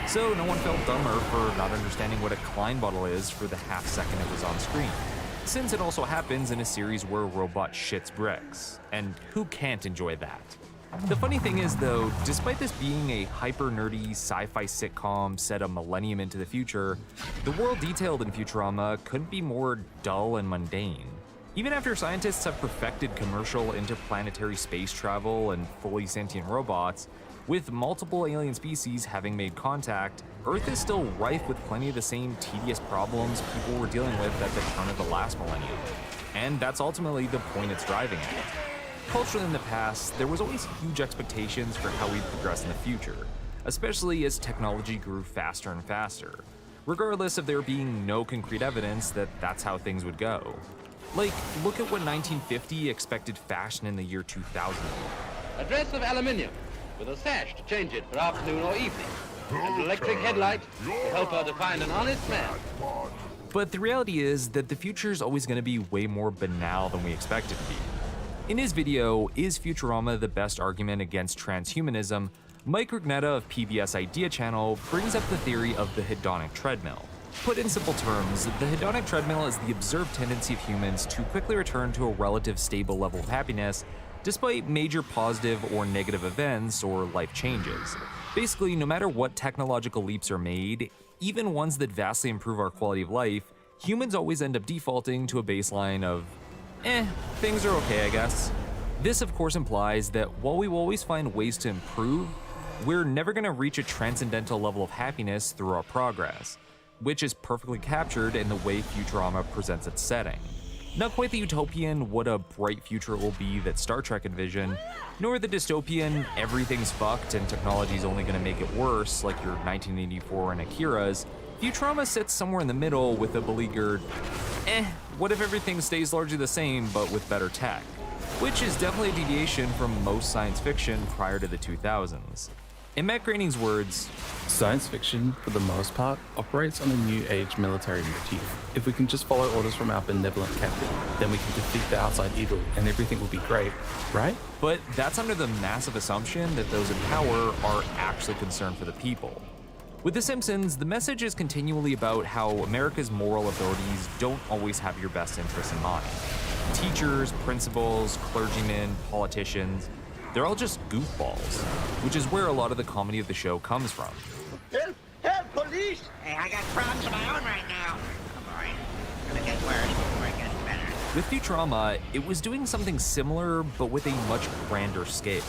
So no one felt dumber for not understanding what a Klein bottle is for the half second it was on screen, since it also happens in a series where a robot shits bricks, and who can't enjoy that? The funny thing is though, despite this being a hyper-nerdy sci-fi sitcom set a millennium into the future, the world detailed in Futurama couldn't be more dull and mundane. Even after scientists have perfected commercial interplanetary space travel and fully sentient robots, with multiple alien species having made contact, Earth is still rife with plenty of the same tedious problems people were dealing with at the turn of the last millennium. And that's ultimately the point it's driving at. Culturally in the past, there was always huge expectations for how we'd progress in the future, especially as technology grew faster and faster, regardless of there being no concrete evidence that that's how things would go. Like, look at what 1950 expected fashion in the year 2000.
A dress of aluminium, with a sash to change it for afternoon or evening, and an electric headlight to help her to find an honest man.
But the reality is that the future is always going to be way more banal than we expect it to be. In his video, Is Futurama the Best Argument Against Transhumanism?, Mike Rugnetta of PBS Idea Channel brings up the theory of the hedonic treadmill. Put in simple terms, the hedonic treadmill is the observed tendency of humans to quickly return to a relative stable level of happiness despite major positive or negative events or life changes. Basically, no matter what technological leaps are made, even ones that vastly improve our quality of life, humans always end up defaulting to a baseline of, things are okay, I guess. This of course implies that while we will always find ways to improve, we're never going to reach a transcendental level of happiness through our progress, which is perfectly captured in the way Futurama presents its setting. Not quite the utopian, what a bright future it will be that Star Trek envisioned, nor the dystopian, everything's fucked and technology's only going to make it worse like your 1984 and Akira's. Futurama sits somewhere in the middle with a beleaguered, what if everything stays largely the same but with better tech? Which is definitely a deviation from most science fiction prior to the 2000s. In Matt Groening's words,
science fiction, for the most part, operates on a new age military motif. If we can just follow orders from our benevolent captain, then we can defeat the outside evil and everything will be great, right?
But that's under the massive assumption that those in power are actually concerned for the people. With The Simpsons, the message is continually about how America's moral authorities don't always have your best interests in mind. Teachers, principals, clergymen, politicians, they're all just goofballs, which is where a lot of the comedy of the show comes from.
Help! Help! Police!
Hey, I got problems of my own right now. Oh boy, it's gonna get worse before it gets better.
With Futurama, it was doing something similar, but with a much grander scale,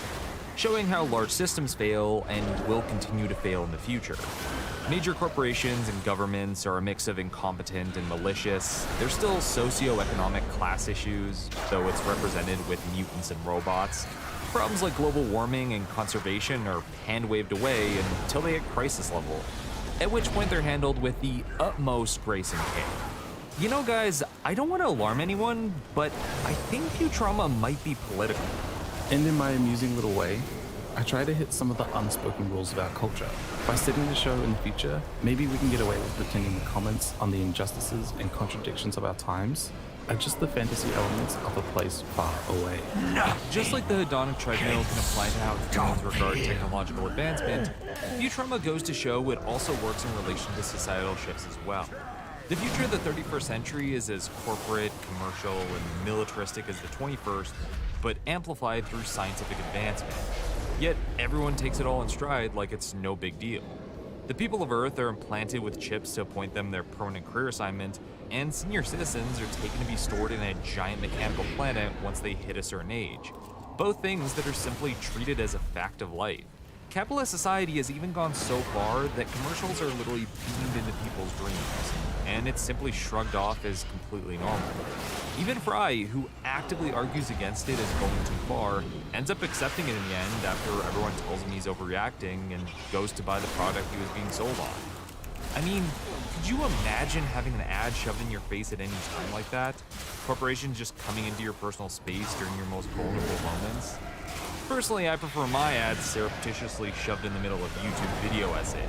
showing how large systems fail and will continue to fail in the future. Major corporations and governments are a mix of incompetent and malicious. There's still socioeconomic class issues, though it's represented with mutants and robots. Problems like global warming and conservation are hand-waved away until they hit crisis level, at which point they're handled with the utmost grace and care. You know, guys, I don't want to alarm anyone, but I think Futurama might be political.
And in my amusing little way, I try to hit some of the unspoken rules of our culture. By setting the show in the future, maybe we can get away with pretending the comments on the injustices and contradictions of our times are just the fantasy elements of a place far away.
Just like the hedonic treadmill can apply to how humans regard technological advancement, Futurama goes to show it also works in relation to societal shifts as well. The future of the 31st century is as corporate, commercial, and militaristic as the 21st, but amplified through scientific advancement. Yet everyone takes it all in stride like it's no big deal. The people of Earth are implanted with chips to appoint them their permanent career assignment, and senior citizens are taken to be stored in a giant mechanical planet once they hit a certain age. Both things that are simply treated as a fact of life. Capitalist society has even gone so far that commercials are literally beamed into people's dreams, and it's simply shrugged off as completely normal. Even Fry, who actively argues against it as going too far, ends up accepting it in the end after everyone tells him he's overreacting and goes to buy the product he was being sold on. I mean, could you imagine having an ad shoved in your face at any time like that? Corporations just coming into your personal space during your most vulnerable moments? Personally, I prefer my ads surreptitiously shoved in the middle of YouTube video essays.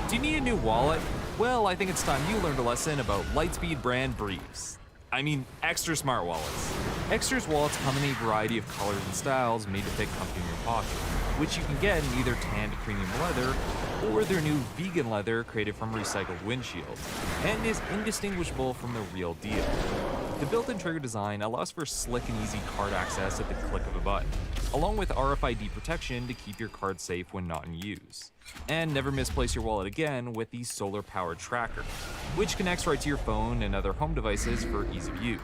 Do you need a new wallet? Well, I think it's time you learned a lesson about Lightspeed brand briefs. I mean, extra smart wallets. Extras wallets come in a variety of colors and styles made to fit comfy in your pocket, which you can get in either tanned premium leather or their new vegan leather created from recycled windshields, and is indistinguishable from the real deal. The built-in trigger design allows for slick and easy card access at the click of a button, along with RFID protection to keep your card safe when not in use. And never misplace your wallet again with the solar-powered tracker, which connects right to your phone and other home devices for ease of use.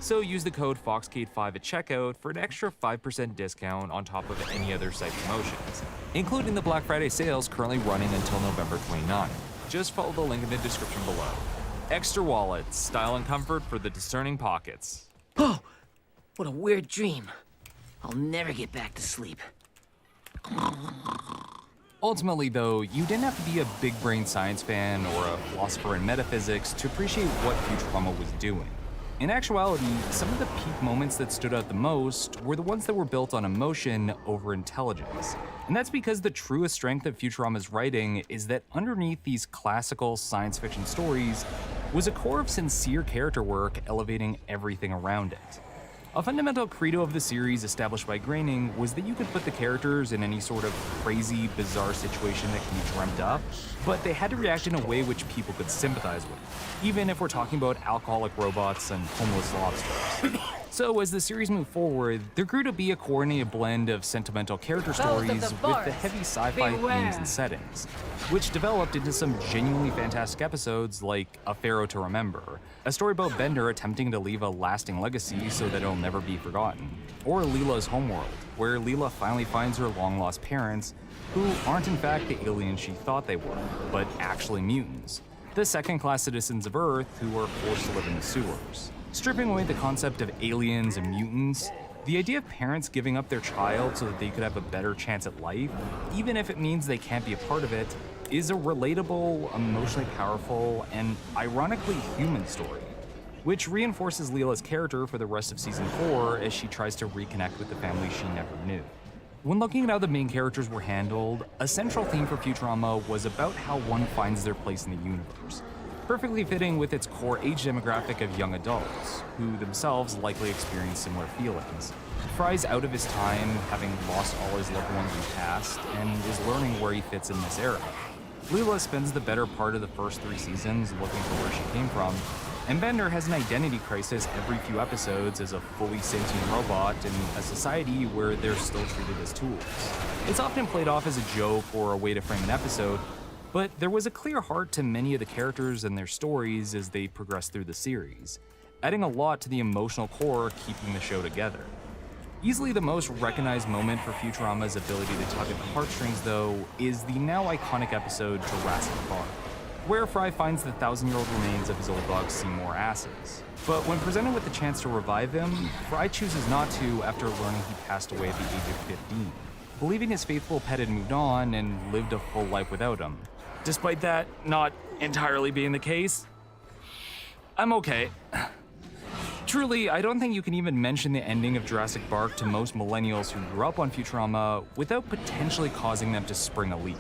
So use the code FOXCADE5 at checkout for an extra 5% discount on top of any other site promotions, including the Black Friday sales currently running until November 29. Just follow the link in the description below. Extra wallets, style and comfort for the discerning pockets.
Oh, what a weird dream. I'll never get back to sleep.
Ultimately, though, you didn't have to be a big-brain science fan or a philosopher in metaphysics to appreciate what Futurama was doing. In actuality, some of the peak moments that stood out the most were the ones that were built on emotion over intelligence. And that's because the truest strength of Futurama's writing is that underneath these classical science fiction stories was a core of sincere character work elevating everything around it. A fundamental credo of the series established by Groening was that you could put the characters in any sort of crazy, bizarre situation that can be dreamt up, but they had to react in a way which people could sympathize with, even if we're talking about alcoholic robots and homeless lobsters. So as the series moved forward, there grew to be a coordinated blend of sentimental character stories with the heavy sci-fi themes and settings, which developed into some genuinely fantastic episodes like A Pharaoh to Remember, a story about Bender attempting to leave a lasting legacy so that it'll never be forgotten, or Leela's Homeworld, where Leela finally finds her long-lost parents, who aren't in fact the aliens she thought they were, but actually mutants, the second-class citizens of Earth who are forced to live in the sewers. Stripping away the concept of aliens and mutants, the idea of parents giving up their child so that they could have a better chance at life, even if it means they can't be a part of it, is a relatable, emotionally powerful, and ironically human story, which reinforces Leela's character for the rest of Season 4 as she tries to reconnect with the family she never knew. When looking at how the main characters were handled, a central theme for Futurama was about how one finds their place in the universe, perfectly fitting with its core age demographic of young adults, who themselves likely experience similar feelings. Fry's out of his time, having lost all his loved ones in the past, and is learning where he fits in this era. Leela spends the better part of the first 3 seasons looking for where she came from, and Bender has an identity crisis every few episodes as a fully sentient robot in a society where they're still treated as tools. It's often played off as a joke or a way to frame an episode, but there was a clear heart to many of the characters and their stories as they progressed through the series, adding a lot to the emotional core keeping the show together. Easily the most recognized moment for Futurama's ability to tug at the heartstrings, though, is the now iconic episode Jurassic Park, where Fry finds the 1,000-year-old remains of his old dog Seymour Asses. But when presented with the chance to revive him, Fry chooses not to after learning he passed away at the age of 15, believing his faithful pet had moved on and lived a full life without him. Despite that not entirely being the case, I'm okay. Truly, I don't think you can even mention the ending of Jurassic Park to most millennials who grew up on Futurama without potentially causing them to spring a leak.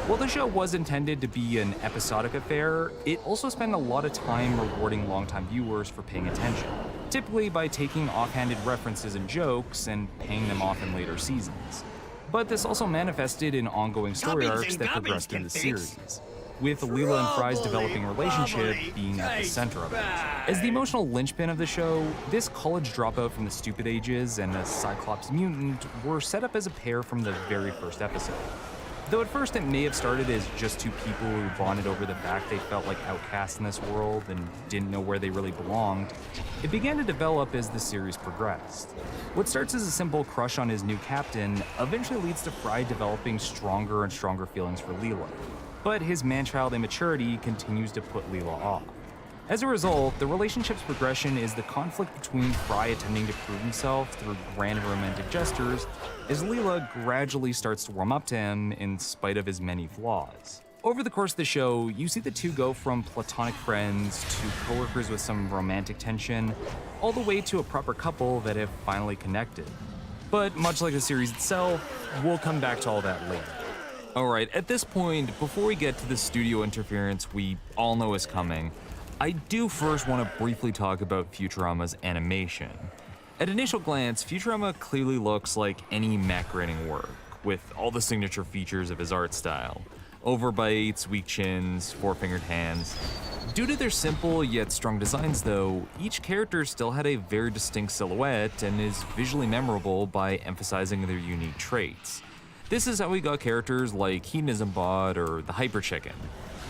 While the show was intended to be an episodic affair, it also spent a lot of time rewarding longtime viewers for paying attention, typically by taking offhanded references and jokes and paying them off in later seasons. But this also manifested in ongoing story arcs that progressed through the series, with Leela and Fry's developing relationship being at the center of it. As the emotional linchpin of the show, this college dropout from the stupid ages and a Cyclops mutant were set up as a pair from the very first episode. Though at first it may have started as just two people who bonded over the fact they felt like outcasts in this world and didn't know where they really belonged, it began to develop as the series progressed. What starts as a simple crush on his new captain eventually leads to Fry developing stronger and stronger feelings for Leela, but his man-child immaturity continues to put Leela off. As a result, the relationship's progression is the conflict between Fry attempting to prove himself through grand romantic gestures, as Leela gradually starts to warm up to him in spite of his many flaws. Over the course of the show, you see the two go from platonic friends to coworkers with some romantic tension, all the way to a proper couple that have finally connected. But much like the series itself, we'll come back to all that later. Alright, at this point, before we get to the studio interference we all know is coming, I do first want to briefly talk about Futurama's animation. At initial glance, Futurama clearly looks like any mech writing work, with all the signature features of his art style. Overbites, weak chins, four-fingered hands. Due to their simple yet strong designs though, each character still had a very distinct silhouette and is visually memorable by emphasizing their unique traits. This is how we got characters like Hedonism Bot or the Hyper Chicken.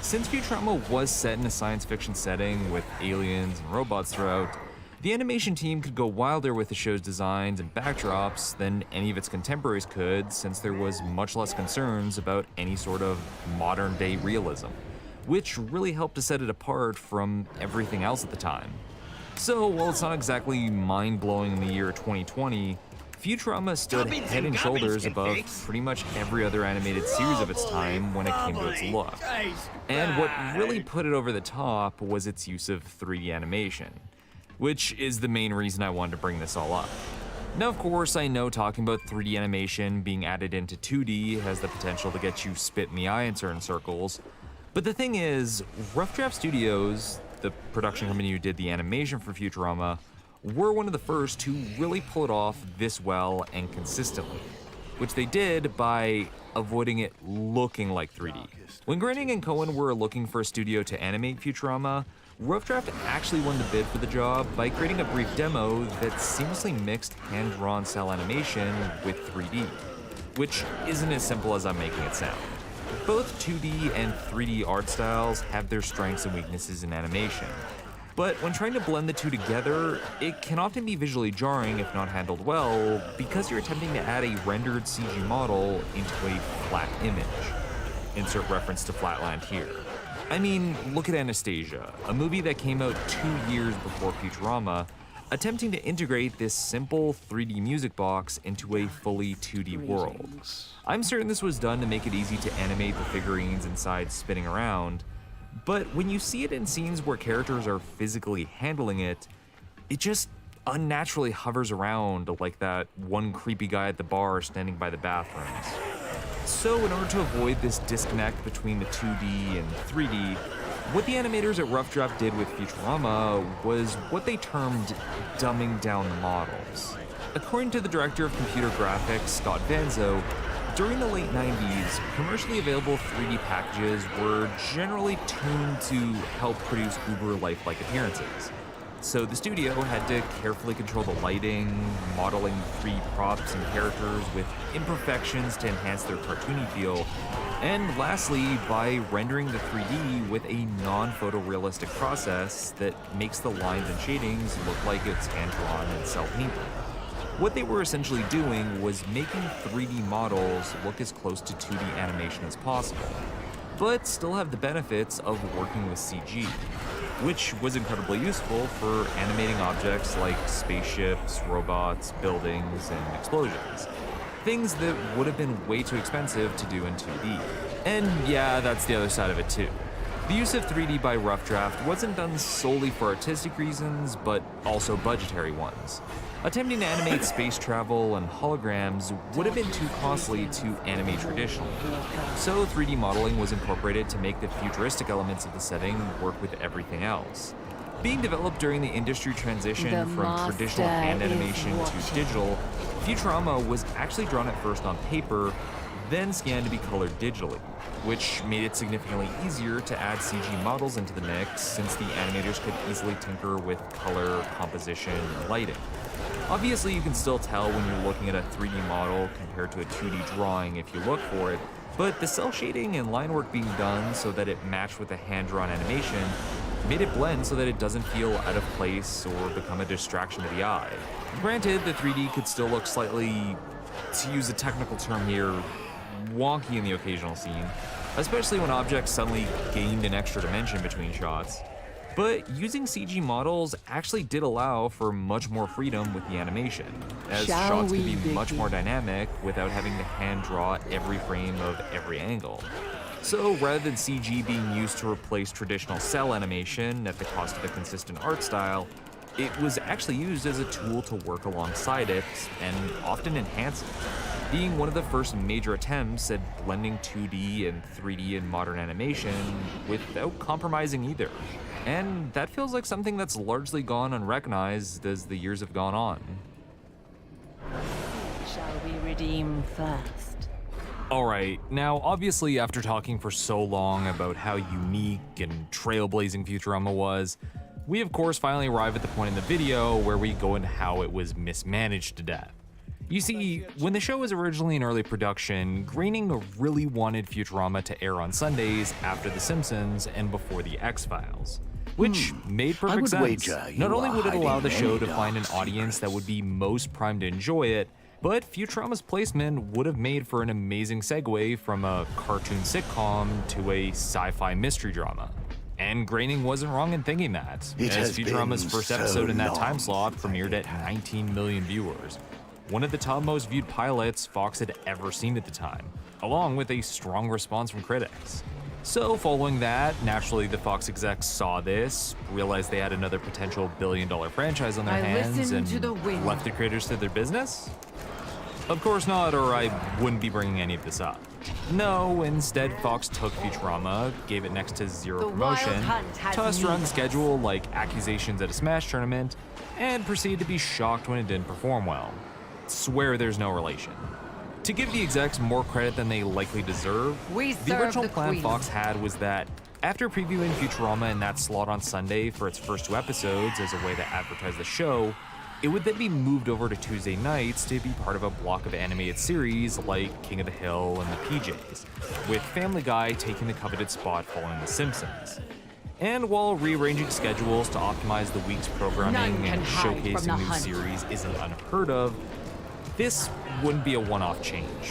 Since Futurama was set in a science fiction setting with aliens and robots throughout, the animation team could go wilder with the show's designs and backdrops than any of its contemporaries could, since there was much less concerns about any sort of modern-day realism, which really helped to set it apart from everything else at the time. So, while it's not exactly mind-blowing in the year 2020, Futurama stood head and shoulders above pretty much every other animated series of its time when it came to its look. And what really put it over the top was its use of 3D animation, which is the main reason I wanted to bring this all up. Now, of course, I know talking about 3D animation being added into 2D has the potential to get you spit in the eye in certain circles, but the thing is, Rough Draft Studios, the production company who did the animation for Futurama, were one of the first to really pull it off this well and consistently, which they did by avoiding it looking like 3D. When Groening and Cohen were looking for a studio to animate Futurama, Rough Draft actually won the bid for the job by creating a brief demo that seamlessly mixed hand-drawn cell animation with 3D, which isn't as simple as I'm making it sound. Both 2D and 3D art styles have their strengths and weaknesses in animation, but when trying to blend the two together, it can often be visually jarring if not handled well, because you're attempting to add a rendered CG model into a flat image. Insert reference to Flatland here. I mean, look at Anastasia, a movie that came out 2 years before Futurama, attempting to integrate this simple 3D music box into a fully 2D world. I'm certain this was done to make it easy to animate the figurines inside spinning around, but when you see it in scenes where characters are physically handling it, it just unnaturally hovers around like that one creepy guy at the bar standing by the bathrooms. So in order to avoid this disconnect between the 2D and 3D, what the animators at Rough Draft did with Futurama was what they termed dumbing down the models. According to the director of computer graphics, Scott Vanzo, during the late 90s, commercially available 3D packages were generally tuned to help produce uber lifelike appearances. So the studio had to carefully control the lighting, modeling 3D props and characters with imperfections to enhance their cartoony feel, and lastly, by rendering the 3D with a non-photorealistic process that makes the lines and shadings look like it's hand-drawn and cel-painted. What they were essentially doing was making 3D models look as close to 2D animation as possible, but still have the benefits of working with CG, which was incredibly useful for animating objects like spaceships, robots, buildings, and explosions. Things that would have been way too expensive to do in 2D. And yeah, that's the other side of it too. The use of 3D by Rough Draft wasn't done solely for artistic reasons, but also budgetary ones. Attempting to animate space travel and holograms would have been too costly to animate traditionally, so 3D modeling was incorporated to make the futuristic elements of the setting work with everything else. Being developed during the industry transition from traditional hand animation to digital, Futurama was actually drawn at first on paper, then scanned to be colored digitally, which made it significantly easier to add CG models into the mix since the animators could easily tinker with color, composition, and lighting. Obviously, you can still tell when you're looking at a 3D model compared to a 2D drawing if you look for it, but the cell shading and line work being done so that it matched with the hand-drawn animation made it blend so that it doesn't feel out of place or become a distraction to the eye. Granted, the 3D could still look slightly, to use a technical term here, wonky in the occasional scene, especially when objects suddenly gained an extra dimension between shots. But using CG models actually did allow for much more freedom with the animation, as shots could be much more dynamic without having to hand draw every frame of every angle. So rather than CG being used to replace traditional cell animation at the cost of a consistent art style, it was actually used as a tool to work alongside it and often enhance it, being one of the first major attempts at blending 2D and 3D in modern animation without compromising either. And that feels like something that's largely gone unrecognized as the years have gone on.
redeem first.
Alright, now obviously after talking for so long about how unique and trailblazing Futurama was, we of course finally arrive at the point in the video where we go into how it was mismanaged to death. You see, when the show was originally in early production, Groening really wanted Futurama to air on Sundays after The Simpsons and before The X-Files. Which made perfect sense. Not only would it allow the show to find an audience that would be most primed to enjoy it, but Futurama's placement would have made for an amazing segue from a cartoon sitcom to a sci-fi mystery drama. And Groening wasn't wrong in thinking that, as Futurama's first episode in that time slot premiered at 19 million viewers. One of the top most viewed pilots Fox had ever seen at the time, along with a strong response from critics. So following that, naturally the Fox execs saw this, realized they had another potential billion-dollar franchise on their hands, and left the creators to their business? Of course not, or I wouldn't be bringing any of this up. No, instead Fox took Futurama, gave it next to zero promotion, tossed around the schedule like accusations at a Smash tournament, and proceeded to be shocked when it didn't perform well. Swear there's no relation. To give the execs more credit than they likely deserve, the original plan Fox had was that after previewing Futurama in that slot on Sunday for its first 2 episodes as a way to advertise the show, it would then be moved over to Tuesday nights to be part of a block of animated series like King of the Hill and The PJs, with Family Guy taking the coveted spot following The Simpsons. And while rearranging schedules to optimize the week's programming and showcasing new series isn't unheard of, this wouldn't be a one-off change.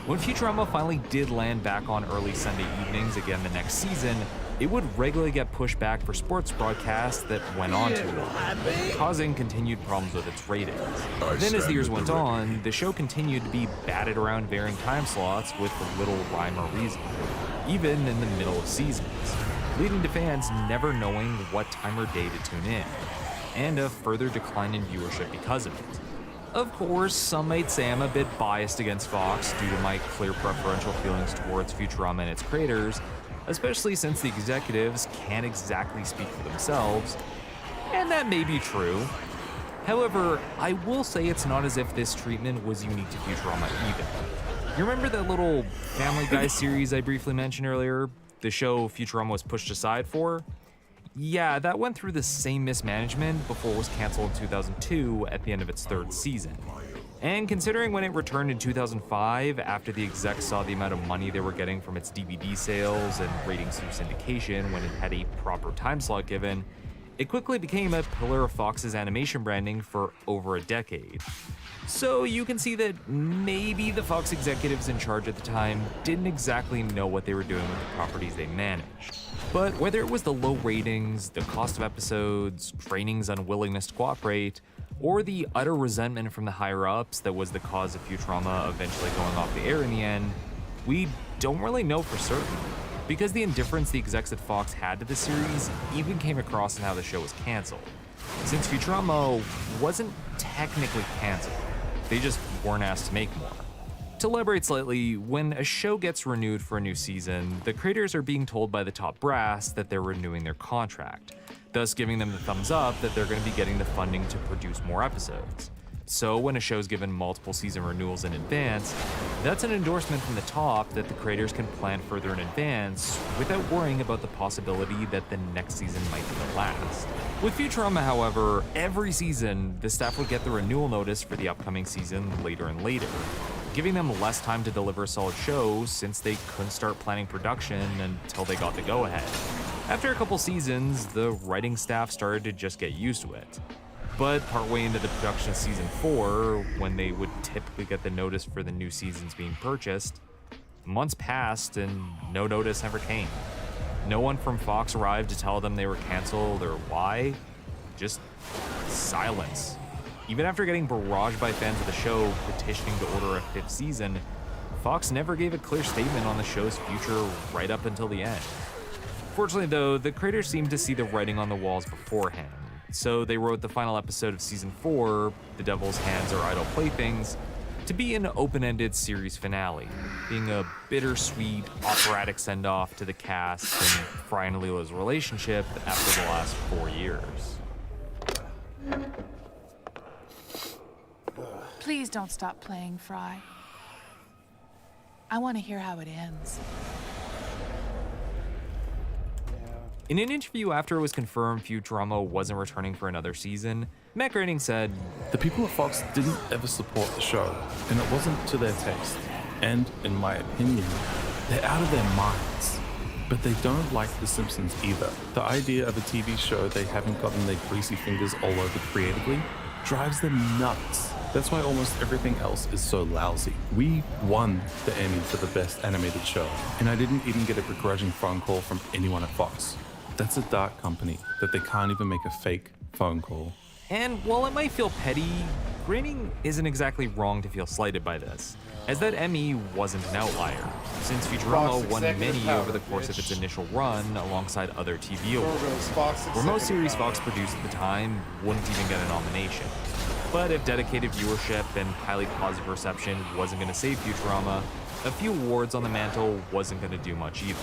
When Futurama finally did land back on early Sunday evenings again the next season, it would regularly get pushed back for sports broadcasts that went on too long, causing continued problems with its ratings. Then as the years went on, the show continued to be batted around varying time slots with little rhyme or reason, even in the middle of seasons, leading to fans never knowing what time or day to tune in, and a further decline in viewership because of it. Of course, some might say I'm a bit biased against Fox due to my clear preferential feelings towards Futurama and its creators, especially since the executives can't exactly speak for themselves, and that may be true. However, I will say it's not as if this treatment was unique to Futurama either. You remember that little Family Guy series I briefly mentioned earlier? The show Futurama was pushed aside for? Yeah, that went through the same mismanagement before it was canceled in 2002 at the end of its 3rd season. And considering when it returned in 2005, after the execs saw the amount of money they were getting from its DVD sales and ratings through syndication when it had a proper time slot given, it quickly became a pillar of Fox's animation branding for over a decade. So you can see that maybe the Fox executives in charge at the time didn't exactly know what they were doing with the properties they managed. But whether it was the low ratings, the cost of episodes, Groening's unwillingness to cooperate, or the utter resentment from the higher-ups that was the cause of Futurama eventually going off the air in the end, we don't really know for certain, because the indifference the execs at Fox had to the series even came across in how the show was canceled. Since Futurama wasn't technically canceled, they just weren't asked to make more. To elaborate slightly, when a show gets renewed for a new season, the creators are being told by the top brass that they're renewing their contract, thus giving them the thumbs up that they're going to be getting the funding to produce more episodes. So when a show's given multiple season renewals in advance, that's an endorsement from the top that the creators can plan further in advance without worrying about the possibility that the next season might be the last. With Futurama, however, every season, the staff would get the renewal notice for the upcoming season later and later, giving them less time to deliver a solid show since they couldn't start planning production until they got the go-ahead. After a couple seasons, the writing staff started to just get used to it. But partway into the production of season 4, when they would typically get the notice for the new seasons being purchased, months passed and no notice ever came. No one from Fox arrived to tell them they were canceled or why. Just silence. Even after getting barraged by fans of the show petitioning to order a 5th season, Fox never gave a clear statement on the show's future right up until the end. Fortunately though, the creators seemed to see the writing on the walls beforehand, so they wrote the final episode of season 4, The Devil's Hands Are Idle Playthings, to be an open-ended series finale, being a bittersweet, operatic send-off to the cast and Fry and Leela's relationship after the last 4 years.
Please don't stop playing, Fry. I want to hear how it ends.
In an interview after it was confirmed Futurama wasn't returning for another season, Matt Groening said,
"The people at Fox didn't ever support the show, and it wasn't to their taste. And, in my opinion, they're out of their minds. But they don't like The Simpsons either. The idea of a TV show they haven't gotten their greasy fingers all over creatively drives them nuts. That's why almost everything else is so lousy. We won the Emmy for the best animated show, and I didn't even get a begrudging phone call from anyone at Fox. That's a dark company that they can't even make a fake phone call."
And while it might feel petty, Groening isn't exactly wrong to feel slighted by this, as that Emmy wasn't an outlier, since Futurama won many over the course of its initial run alongside other TV awards, where most series Fox produced at the time wouldn't even get a nomination. But if dedicated viewership and highly positive reception wasn't going to save Futurama, a few awards on the mantle wasn't going to do much either.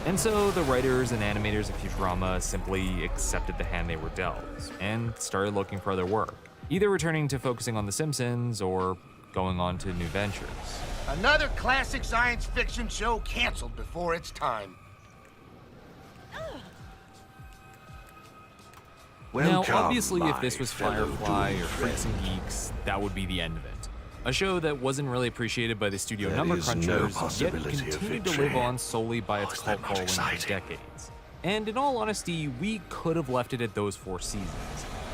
And so the writers and animators of Futurama simply accepted the hand they were dealt and started looking for other work, either returning to focusing on The Simpsons or going on to new ventures.
Another classic science fiction show canceled before its time.
Now, obviously, if this was Firefly or Freaks and Geeks, that would be the end of it. A show that wasn't really appreciated by the studio number crunchers, yet continued to live on solely by its cult following for decades. And in all honesty, we could have left it at those 4 seasons.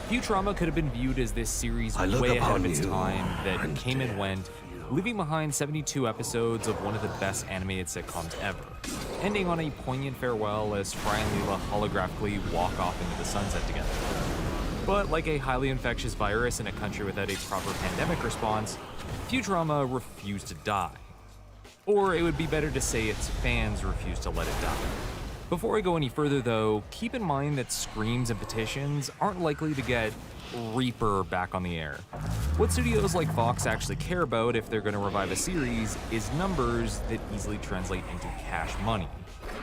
Futurama could have been viewed as this series way ahead of its time that came and went, leaving behind 72 episodes of one of the best animated sitcoms ever, ending on a poignant farewell as Fry and Leela holographically walk off into the sunset together. But like a highly infectious virus in a country without a proper pandemic response, Futurama refused to die. Or it would be better to say its fans refused to let it die. Before I go any further though, keep in mind that screams and petitions aren't likely to get Reaper back on the air. What studios like Fox actually care about if they're going to revive a series is numbers that easily translate into cash money.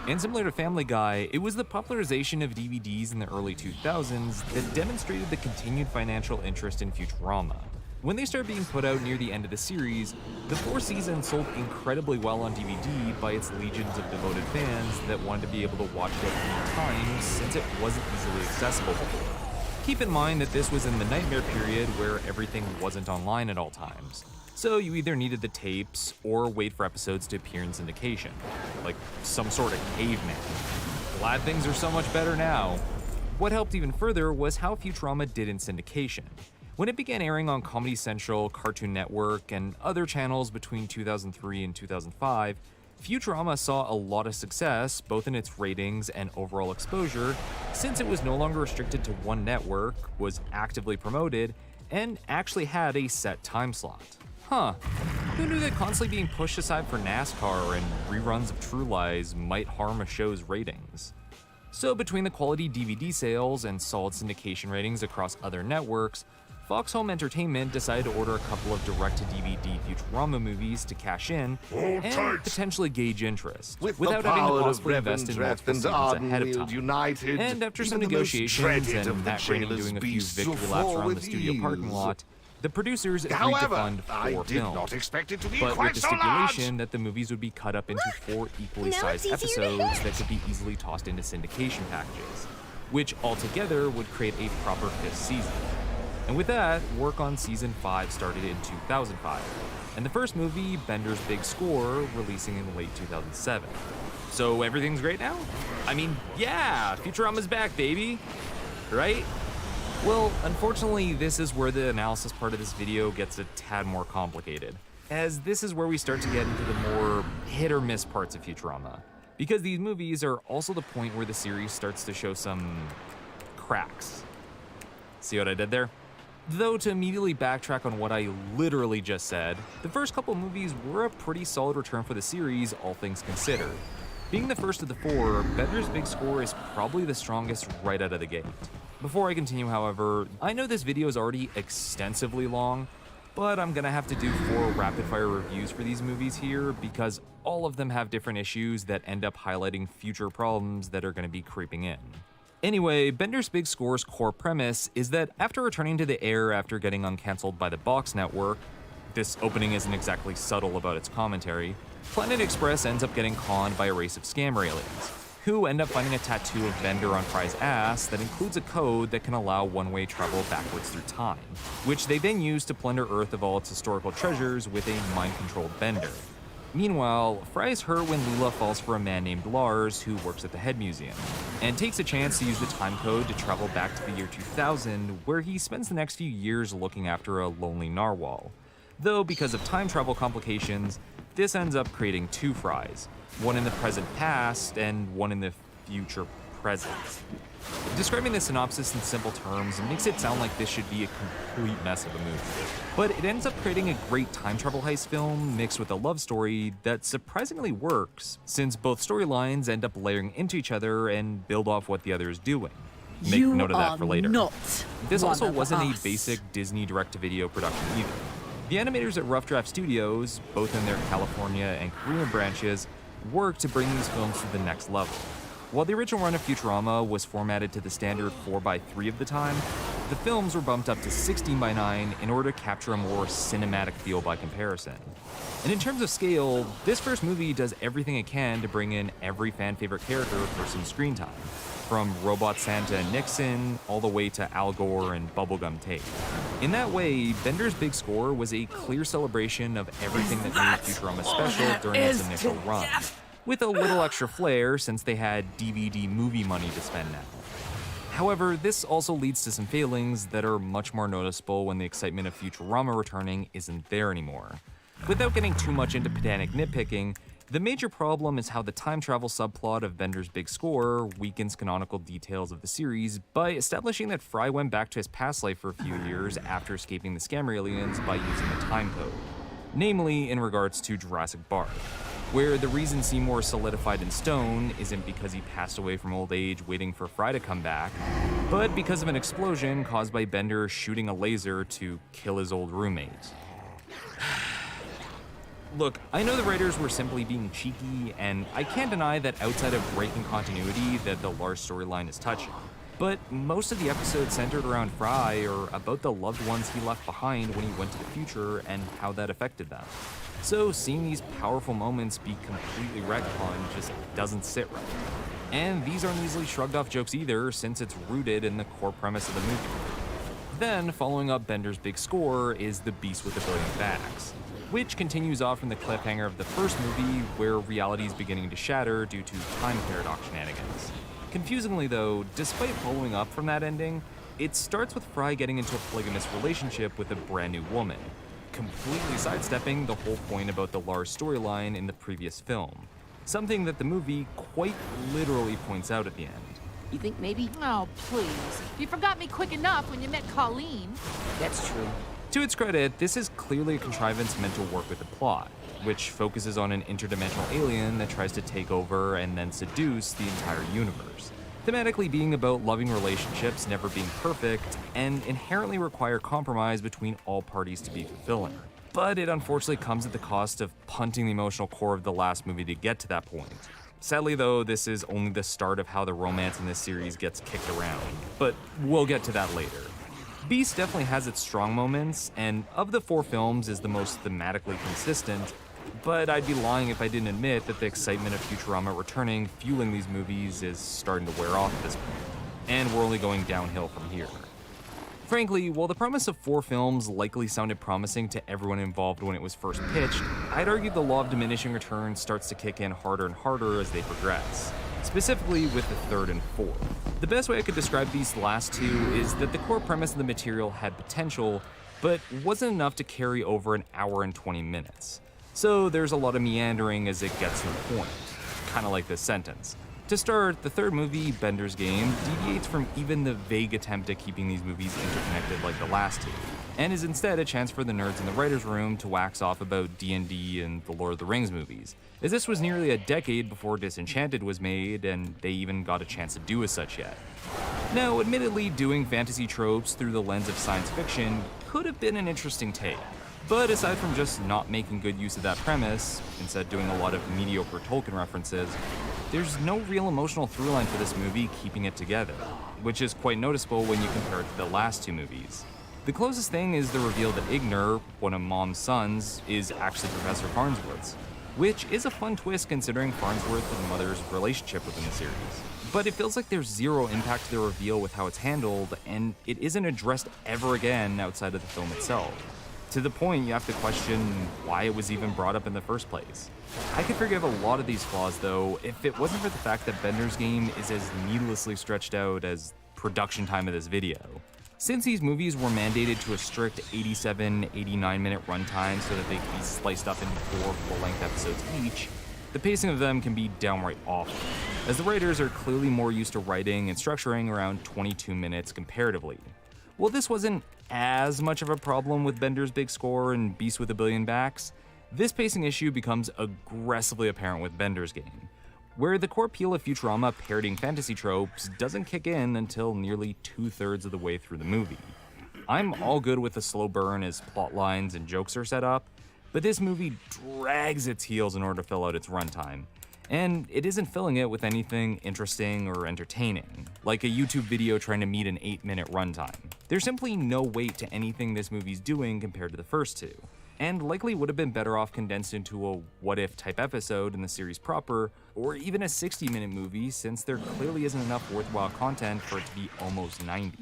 And similar to Family Guy, it was the popularization of DVDs in the early 2000s that demonstrated the continued financial interest in Futurama. When they started being put out near the end of the series, the 4 seasons sold incredibly well on DVD by its legions of devoted fans that wanted to be able to watch it at any time since it wasn't easily accessible before. Keep in mind that this was in the nightmare period where everything wasn't online at all times. So you either needed the tapes or wait for episodes to appear in syndication, like some sort of caveman. Glad things are so much better now. What helped even further was how Futurama did in syndication. When it began airing on Comedy Central, Cartoon Network, and other channels between 2003 and 2005, Futurama saw a lot of success both in its ratings and overall exposure, since it was no longer restricted to one network, was actively promoted, and actually had a set time slot. Huh, who knew that constantly being pushed aside for NASCAR and reruns of True Lies might harm a show's ratings? So between the quality DVD sales and solid syndication ratings across other networks, Fox Home Entertainment decided to order a couple of direct-to-DVD Futurama movies to cash in and potentially gauge interest, without having to possibly invest in multiple seasons ahead of time. And after some negotiations and Matt Groening doing a few victory laps around the studio parking lot, the producers agreed to fund 4 films, but with the stipulation that the movies would be cut up into 4 equally sized episodes that could be easily tossed into syndication packages, which altogether would create a proper 5th season. And with that, work on season 5 started in 2005, and the first movie, Bender's Big Score, releasing in late 2007. So everything's great now? I mean, yeah, Futurama's back, baby! Right? Well, unfortunately, this is where the analysis part of this video gets a tad more complicated, as this is where we start to get into the more hit or miss parts of Futurama, because these movies are also the point where the series starts to show some cracks. See what I did there? Though to immediately backtrack on what I literally just said, the first couple movies were a pretty solid return for the series, all things considered. Being the first of the 4, Bender's Big Score is probably the strongest right out of the gate. Before I continue, however, I know this video is already extensively long, but I'm gonna have to do 4 rapid-fire reviews for these movies here because all of them have different issues that end up highlighting future problems that are gonna be creeping in. Anyway, Bender's Big Score's core premise is that after returning to the air after getting uncancelled by the Box Network, this opening isn't exactly subtle about its commentary, Planet Express ends up getting conned by a race of scammer aliens, who end up finding a tattoo of Bender on Fry's ass that includes a code that can allow one-way travel backwards through time, which they then use to plunder Earth of all its historical treasures with a mind-controlled Bender. Meanwhile, Fry is hurt when Leela falls for a man named Lars who works at the Head Museum, and takes a chance to use the time code to travel back to the year 2000, where he spends the next few years looking after a lonely narwhal. Though because of time travel complications, this ends up creating two Frys, one in the present past and one in the future present. Describing the synopsis in simple terms makes it sound like this should be a complete mess of a movie. But it ends up creating a great time travel heist film mixed with a love story that surprisingly works, since both storylines end up layering into each other and build off what the other is doing. Make note of that for later. This also wasn't a basic Disney direct-to-video production either. The animators at Rough Draft Studios, both in their California and Korean branches, worked to bring these films to the next level. While the original run of Futurama was formatted to the standard 4:3 of the time, the films were bumped up to 16:9 in order to capture a more cinematic feel by comparison. And in terms of scale, this first movie does everything it can to bring in every fan-favorite character for some screen time, from Robot Santa and Nixon all the way to Al Gore and Bubblegum Tape. In that way, Bender's big score was a clear celebration of everything that made Futurama special during its initial run, with a little extra flair since they had DVD movie money to spend now. However, this also leads to some failings that are much more noticeable when the excitement of Futurama returning isn't there anymore. Without getting too much into pedantic nitpicking, the major problem is how the time travel subplot of Bender's big score weakens canonical details of the series by establishing that Fry went back to his past life for a few years after escaping the scammer aliens by using the time code, namely in regards to Jurassic Park, where the reason Seymour is solidified in stone isn't because he passed away from old age waiting for Fry to come back, but because of an explosion caused by Bender shooting a laser to kill his old roommate. Look, I know the writers were simply being cheeky, and I can't deny that outside of breaking continuity that the Lars storyline is touching. But most of the episodes centered around Fry are about the loved ones he left behind when he went to the future and how that affected them. So seeing these powerful moments be completely retconned just doesn't sit right. And these aren't easily shrugged off jokes either, since it's rooted in the core premise of the movie. Then, following up Bender's big score is The Beast with a Billion Backs, which continues off from the cliffhanger of the first movie, where reality is beginning to shatter due to time paradox shenanigans. Confusingly though, despite following up from that ending, it starts with Fry getting into a polygamous relationship with a brand new woman, completely sidestepping the whole point about the Lars storyline in the previous film, something that the movie quite literally points out at the end.
You think maybe?
Oh, please. You forgot me quick enough when you met Colleen.
That's true.
To its credit, this is clearly a contrivance meant to work with the plot, which focuses on an interdimensional alien that tries to take over and then seduce the entire universe, thematically being about loving relationships never being perfect and inherently require compromise between all parties to be fulfilling. But it unfortunately comes at the cost of punting the emotional core of the last movie to get to that point. Sadly though, this is only the start of how the romance in this series gets kicked around, but we'll get to that later. Beast definitely has its strong moments, and of the 4 films is the most thematically consistent, but I'd be lying if I didn't admit that the excitement of Futurama returning fueling these movies is starting to wear off at this point, and we're only going downhill from here. Frankly, while the promise of 4 films likely sounded promising to everyone involved when it was first pitched, I'd argue the law of diminishing returns starts to kick in harder and harder as they progress, specifically with the 3rd and 4th. The best way I could describe these last 2 is that the core premise of the material had potential, but wasn't enough to carry over an hour and 20 minutes. So there's a lot of meandering as it gets to the point, kinda like this sentence. To start, the 3rd movie, Bender's Game, deviates from even the vague attempt at keeping these movies interconnected like the last 2, and is instead a chance for the nerds in the writer's room to wax off about D&D and the Lord of the Rings movies, as this was nearly a decade before Disenchanted was made, and they even got a chance to do as such yet. Now, admittedly, doing fantasy tropes through the lens of science fiction could have been an interesting take, but aside from just not making good use of that premise, instead doing a lot of mediocre Tolkien references, there's no real emotional throughline for this movie keeping it together, which is quite noticeable when you compare it to the last 2 movies. The closest thing is the reveal that Ignor, one of Mom's sons, is actually Professor Farnsworth's, which is a fun twist considering Farnsworth and Mother's relationship within the series. But it feels like there's zero impact to the reveal with how it's handled, and it isn't addressed ever again outside of the film itself. To the point you have to question why it was even brought up in the first place. I could forgive a lot of these flaws though if it wasn't for the fact that Bender's game is as needlessly stretched out as production time of this video. Since these movies were mandated to a strict 87, 89-minute runtime so that they could be sliced up into 4 full-length episodes each, the pacing of them can be downright awful, as the writers are clearly more used to writing and structuring around 22 minutes comparatively. While this wasn't as much of a problem with Bender's big score and Beast with a Billion Backs, this pacing issue becomes aggressively apparent with Bender's game, where the core appeal of Futurama parodying fantasy tropes doesn't kick in until nearly 2/3 of the way through the movie. I'm all good with a slow burn as plot lines and jokes are set up, but this movie drags its heels in order to fill out its runtime, and it isn't filling it with anything interesting or entertaining, like a YouTube video trying to meet an 8-minute runtime. There's simply no weight to anything this movie's doing compared to the first two, and likely would have been better off condensed into a what-if type episode in the series proper, or even a 60-minute movie since there clearly isn't enough worthwhile content for it to be almost 90.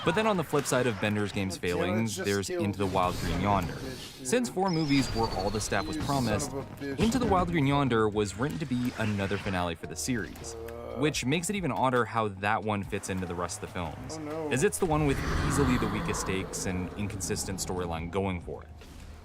But then on the flip side of Bender's game's failings, there's Into the Wild Green Yonder. Since 4 movies were all the staff was promised, Into the Wild Green Yonder was written to be another finale for the series, which makes it even odder how that one fits into the rest of the films, as it's the one with easily the weakest stakes and inconsistent storyline going for it.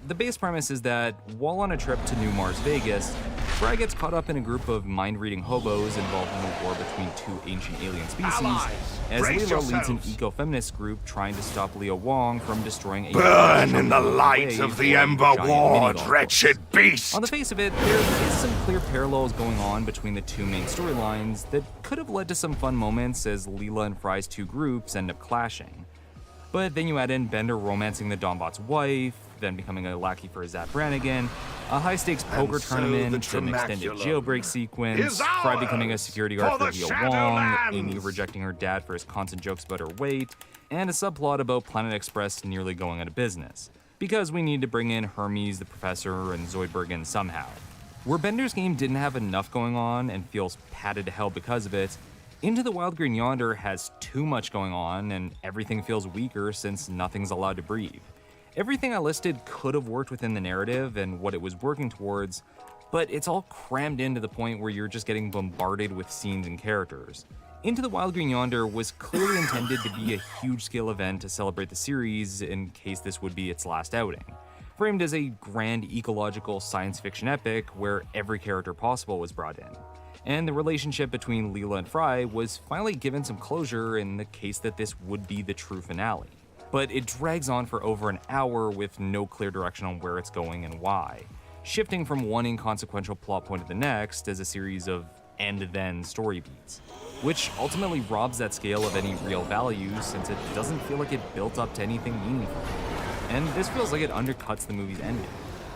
The base premise is that, while on a trip to New Mars Vegas, Fry gets caught up in a group of mind-reading hobos involved in a war between 2 ancient alien species, as Leela leads an eco-feminist group trying to stop Leo Wong from destroying a
Burn in the light of the Ember Ward, wretched beast!
On the face of it, there is some clear parallels going on between the 2 main storylines that could have led to some fun moments as Leela and Fry's 2 groups end up clashing. But then you add in Bender romancing the Donbot's wife, then becoming a lackey for Zap Brannigan, a high-stakes poker tournament, an extended jailbreak sequence, Fry becoming a security guard for Leo Wong, Amy rejecting her dad for his constant jokes about her weight, and a subplot about Planet Express nearly going out of business, because we need to bring in Hermes, the Professor, and Zoidberg in somehow. Where Bender's game didn't have enough going on and feels padded to hell because of it, Into the Wild Green Yonder has too much going on and everything feels weaker since nothing's allowed to breathe. Everything I listed could have worked within the narrative and what it was working towards, but it's all crammed in to the point where you're just getting bombarded with scenes and characters. Into the Wild Green Yonder was clearly intended to be a huge-scale event to celebrate the series in case this would be its last outing, framed as a grand ecological science fiction epic where every character possible was brought in. And the relationship between Leela and Fry was finally given some closure in the case that this would be the true finale. But it drags on for over an hour with no clear direction on where it's going and why, shifting from one inconsequential plot point to the next as a series of and-then story beats, which ultimately robs that scale of any real value since it doesn't feel like it built up to anything meaningful. And this feels like it undercuts the movie's ending,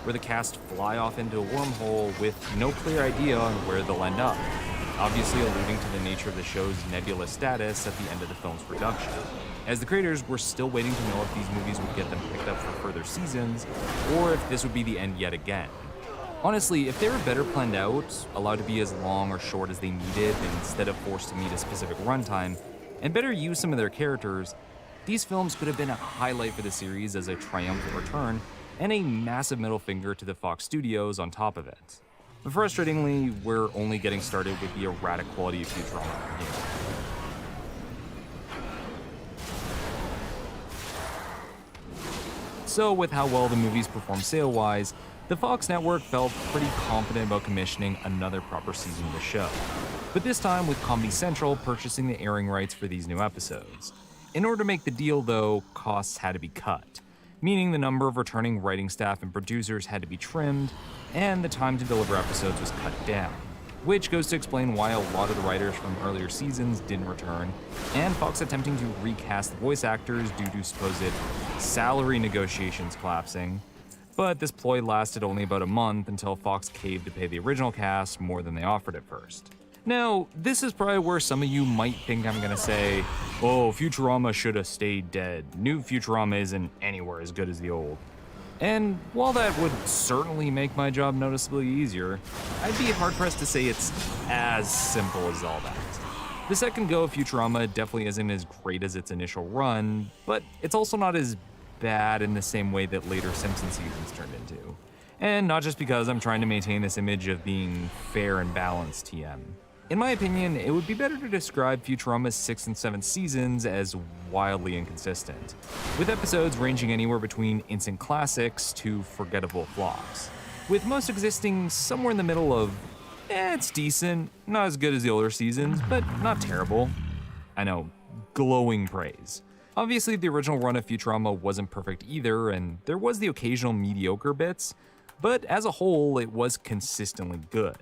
where the cast fly off into a wormhole with no clear idea on where they'll end up, obviously alluding to the nature of the show's nebulous status at the end of the film's production, as the creators were still waiting to know if these movies would get them picked up for further seasons, or if this would be the end yet again. Honestly, if they were better planned out, allowed to be as long or short as they needed instead of forced to meet a specific runtime, and better use some of their characters, these films could have been a highlight for the series as a triumphant return, and a massive middle finger to the Fox studios on top of it. But frustratingly, we're only getting started with the erratic quality of Futurama from here. So with how well the movies performed sale-wise, the Fox network felt pretty confident about commissioning another proper season of the show, but this time with Comedy Central purchasing the airing rights for these new episodes. In order to make the deal though, costs had to be cut, meaning the number of returning writing staff and producers had to be trimmed, and the time to deliver episodes was cut down, which goes to explain why a lot of the writers from earlier seasons didn't return, and Fox attempting to recast the voice actors due to supposed salary negotiations collapsing. But this ploy lasted only about a month until Fox caved to pay the original cast more than they offered at first. Now, this is probably where some of you might think I'm gonna say, oh, Futurama should have stayed dead. New Futurama isn't anywhere as good as the old. And while that would certainly make my job noticeably easier, I'd be hard-pressed to say it's as simple as all that. The second go of Futurama definitely isn't as great as its initial run, but it's also not as bad in the same way that later Simpsons seasons turned into. And not just because I'm trying to maintain this image of being fair and balanced TM. In my opinion, it would be better to describe Futurama's 6th and 7th seasons as wildly inconsistent, with episodes ranging anywhere between instant classics to forgettable flops, with most existing somewhere in the middle of, it's decent, not as good as the older seasons, but not terrible. I know, glowing praise. Obviously, the original run of Futurama wasn't perfect either, and there was the occasional mediocre bits, but as a whole, it was consistently good.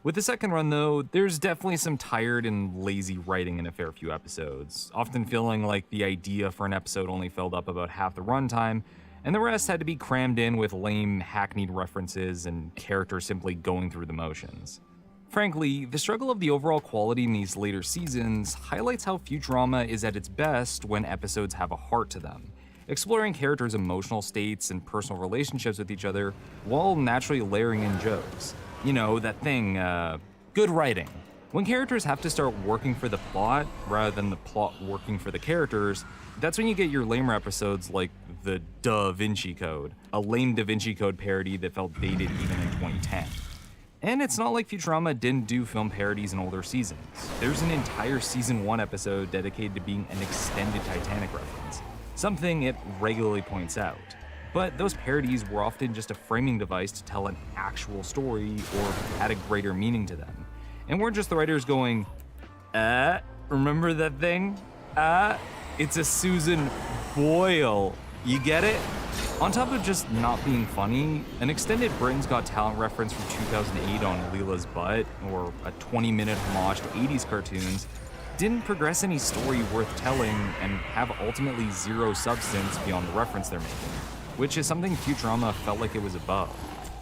With the second run though, there's definitely some tired and lazy writing in a fair few episodes, often feeling like the idea for an episode only filled up about half the runtime, and the rest had to be crammed in with lame, hackneyed references and characters simply going through the motions. Frankly, the struggle of the overall quality in these later seasons highlights how Futurama is at its best when episodes have a heart to them, exploring characters' emotional states and personal relationships with each other while naturally layering in jokes. You know, that thing, good writing. When characters have to start working for the plot rather than the plot working for the characters, that's when you get your lamer episodes like the Da Vinci Code, a lame Da Vinci Code parody that felt dated even in 2010. And it's not like Futurama didn't do film parodies in older seasons. There's an entire season 1 episode dedicated to being an extended Titanic reference, something it regularly points out. But those parodies were often just a framing device to tell an actual story or add a greater meaning to them. And weren't just the writers going, remember that thing? It's a Susan Boyle. You get it? On top of just not being funny, an extended Britain's Got Talent reference from 2008 on Leela's butt, or a 20-minute homage to 80s cartoons, didn't progress any story worth telling and have ultimately zero substance beyond the reference they're making, which is something Futurama felt like it was above.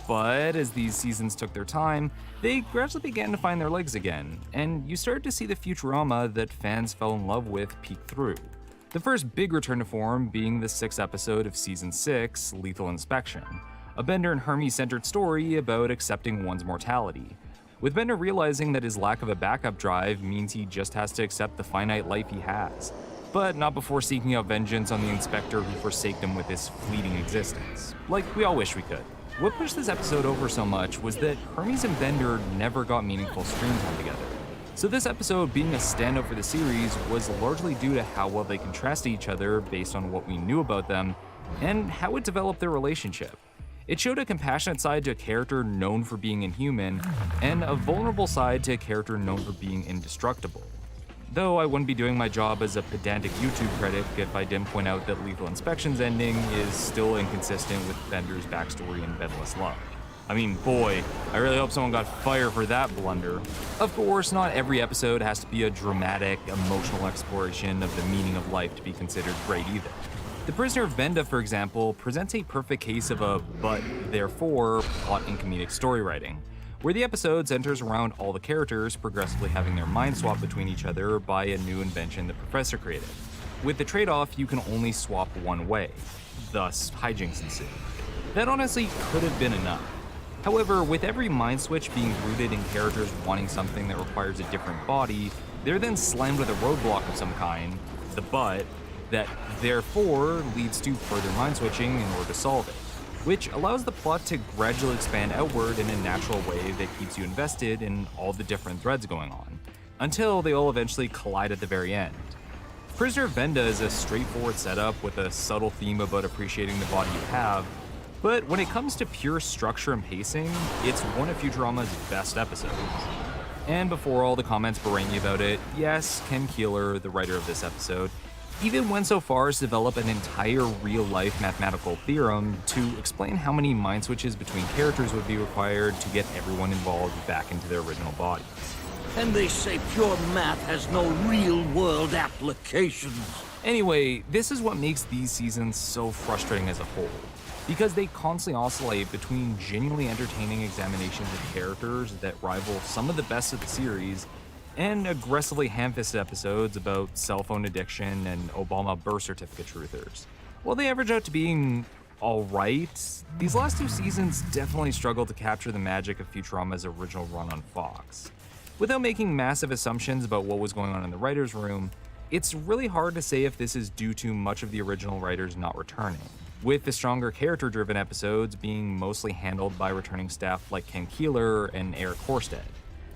But as these seasons took their time, they gradually began to find their legs again, and you started to see the Futurama that fans fell in love with peek through. The first big return to form being the 6th episode of Season 6, Lethal Inspection, a Bender and Hermes-centered story about accepting one's mortality, with Bender realizing that his lack of a backup drive means he just has to accept the finite life he has, but not before seeking out vengeance on the inspector who forsaked him with his fleeting existence, like we all wish we could. What pushed this episode over so much was that Hermes and Bender never got meaningful screen time together. So this episode being a standout for the series was largely due to how well they contrasted each other based on what we knew about them, and how it developed their relationship. It showed a compassionate side to a character known for being inhuman, and a vulnerable side to a character known for being indestructible. Though I wouldn't be doing my job as a pedantic YouTube critic if I didn't point out that Lethal Inspection's ending is still inconsistent with Bender's backstory in Endless Love. I mean, boy, I really hope someone got fired for that blunder. Of course, not every episode has to be a dramatic, emotional exploration of the meaning of life to be considered great either. The Prisoner of Benda, for example, presents a perfect case of a but, therefore, plot and comedic story writing, where the episode centers around all the characters progressively having their minds swapped between each other by a new invention the professor created. With the trade-off, you can only swap one way, thus hijinks ensue. That honestly could have been enough. However, with every mind switch being rooted in characters wanting something that requires a different body, they're then slammed with a roadblock of some kind, the but, that therefore leads to further mind switching in order to solve it, which allows the plot to gradually expand outward in a natural way that keeps you invested in all the different threads going on, until they all eventually collide at the very end. Prisoner of Benda is a straightforward setup with a subtle theme about appreciating the body you have, but when it comes to pure structure and pacing, it's one of Futurama's best episodes. And before all the comments berate me about it, yes, Ken Keeler, the writer of this episode, even went so far as to develop an entire real-life mathematical theorem to explain how many mind switches between characters would be required to get everyone involved back into their original bodies.
And they say pure math has no real-world applications.
Anyway, this is what makes these seasons so frustrating as a whole, because they constantly oscillate between genuinely entertaining examinations of characters that rival some of the best of the series, and aggressively ham-fisted episodes about cell phone addiction and Obama birth certificate truthers. While they average out to being alright, these last 2 seasons definitely struggled to capture the magic of Futurama's original run on Fox. Without making massive assumptions about what was going on in the writer's room, it's really hard to say if this is due to much of the original writers not returning, with the stronger character-driven episodes being mostly handled by returning staff like Ken Keeler and Eric Horsted.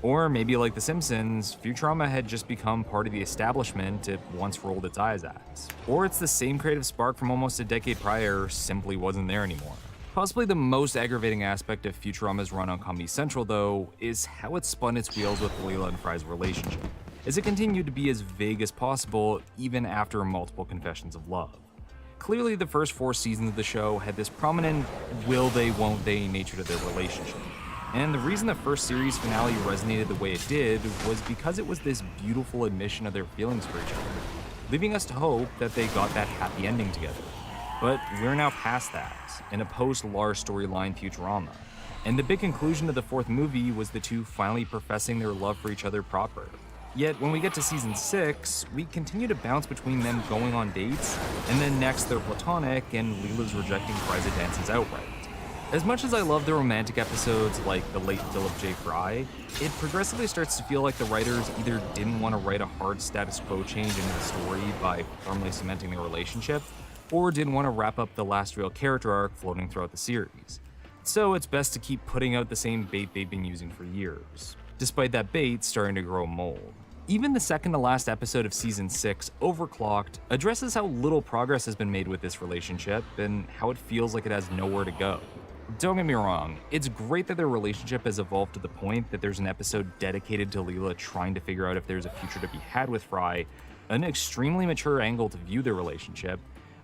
Or maybe like The Simpsons, Futurama had just become part of the establishment it once rolled its eyes at. Or it's the same creative spark from almost a decade prior simply wasn't there anymore. Possibly the most aggravating aspect of Futurama's run on Comedy Central, though, is how it spun its wheels with Leela and Fry's relationship, as it continued to be as vague as possible even after multiple confessions of love. Clearly, the first 4 seasons of the show had this prominent will they, won't they nature to their relationship. And the reason the first series finale resonated the way it did was because it was this beautiful admission of their feelings for each other, leaving us to hope that they got that happy ending together. But we're now past that, in a post-Lars storyline Futurama. And the big conclusion of the 4th movie was the two finally professing their love for each other proper. Yet when we get to season 6, we continue to bounce between them going on dates, and then next they're platonic and Leela's rejecting Fry's advances outright. As much as I love the romantic episodes like The Late Philip J. Fry, it progressively starts to feel like the writers either didn't want to write a hard status quo change into the story by firmly cementing their relationship, or didn't want to wrap up the last real character arc floating throughout the series. So it's best to keep putting out the same bait they've been using for years, despite that bait starting to grow mold. Even the second to last episode of season 6, Overclocked, addresses how little progress has been made with this relationship and how it feels like it has nowhere to go. Don't get me wrong, it's great that their relationship has evolved to the point that there's an episode dedicated to Leela trying to figure out if there's a future to be had with Fry, an extremely mature angle to view their relationship,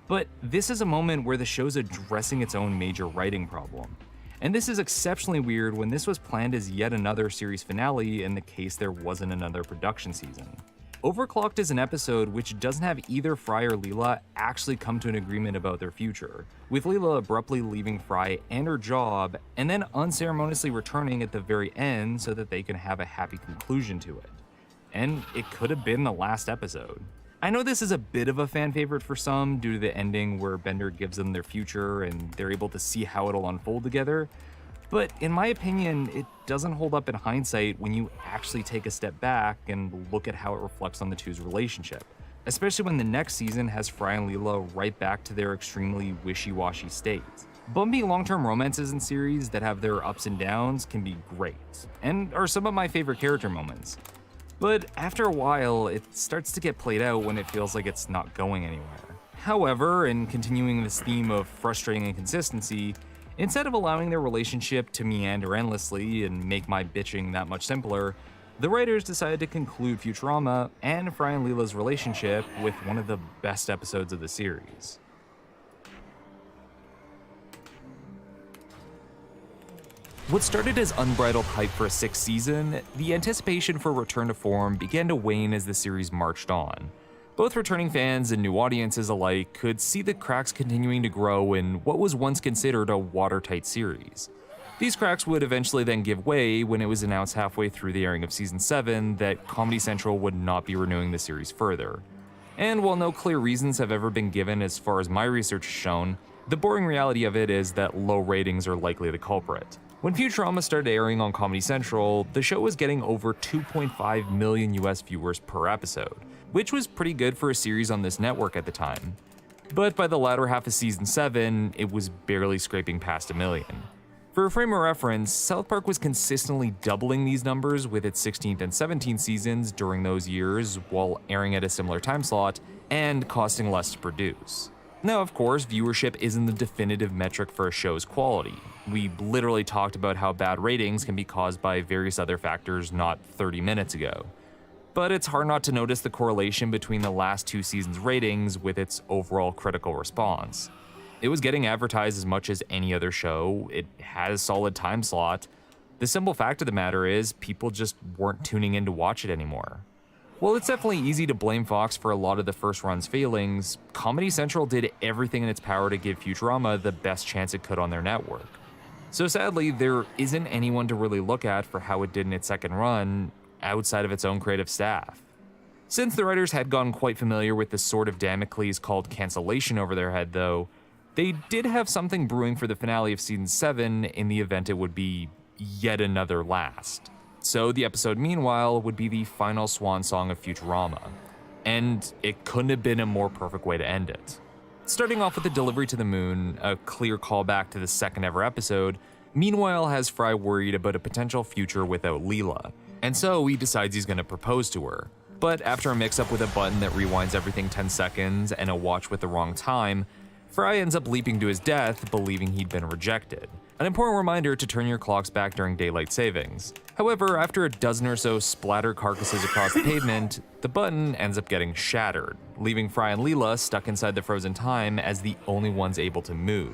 but this is a moment where the show's addressing its own major writing problem. And this is exceptionally weird when this was planned as yet another series finale in the case there wasn't another production season. Overclocked is an episode which doesn't have either Fry or Leela actually come to an agreement about their future, with Leela abruptly leaving Fry and her job, and then unceremoniously returning at the very end so that they can have a happy conclusion to it. And it could have been the last episode. I know this is a bit of a fan favorite for some due to the ending where Bender gives them their future and they're able to see how it'll unfold together, but in my opinion, it doesn't hold up in hindsight when you actually take a step back and look at how it reflects on the two's relationship, especially when the next season has Fry and Leela right back to their extremely wishy-washy state. Bumpy long-term romances in series that have their ups and downs can be great, and are some of my favorite character moments. But after a while, it starts to get played out when it feels like it's not going anywhere. However, in continuing this theme of frustrating inconsistency, instead of allowing their relationship to meander endlessly and make my bitching that much simpler, the writers decided to conclude Futurama and Fry and Leela's relationship with one of the best episodes of the series. What started as unbridled hype for a 6th season, the anticipation for return to form began to wane as the series marched on. Both returning fans and new audiences alike could see the cracks continuing to grow in what was once considered a watertight series. These cracks would eventually then give way when it was announced halfway through the airing of season 7 that Comedy Central would not be renewing the series further. And while no clear reasons have ever been given as far as my research has shown, the boring reality of it is that low ratings are likely the culprit. When Futurama started airing on Comedy Central, the show was getting over 2.5 million US viewers per episode, which was pretty good for a series on this network at the time. But by the latter half of season 7, it was barely scraping past 1 million. For a frame of reference, South Park was consistently doubling these numbers with its 16th and 17th seasons during those years while airing at a similar time slot and costing less to produce. Now, of course, viewership isn't the definitive metric for a show's quality. We literally talked about how bad ratings can be caused by various other factors not 30 minutes ago. But it's hard not to notice the correlation between the last 2 seasons' ratings with its overall critical response. It was getting advertised as much as any other show, it had a solid time slot. The simple fact of the matter is, people just weren't tuning in to watch it anymore. While it's definitely easy to blame Fox for a lot of the first run's failings, Comedy Central did everything in its power to give Futurama the best chance it could on their network. So sadly, there isn't anyone to really look at for how it did in its second run, outside of its own creative staff. Since the writers had gotten quite familiar with the sword of Damocles called cancellation over their head though, They did have something brewing for the finale of season 7 in the event it would be yet another last. So the episode, meanwhile, would be the final swan song of Futurama. And it couldn't have been a more perfect way to end it. Starting off with the delivery to the moon, a clear callback to the second ever episode, Meanwhile has Fry worried about a potential future without Leela, and so he decides he's gonna propose to her. But after a mix-up with a button that rewinds everything 10 seconds and a watch with the wrong time, Fry ends up leaping to his death, believing he'd been rejected. An important reminder to turn your clocks back during daylight savings. However, after a dozen or so splatter carcasses across the pavement, the button ends up getting shattered, leaving Fry and Leela stuck inside the frozen time as the only ones able to move.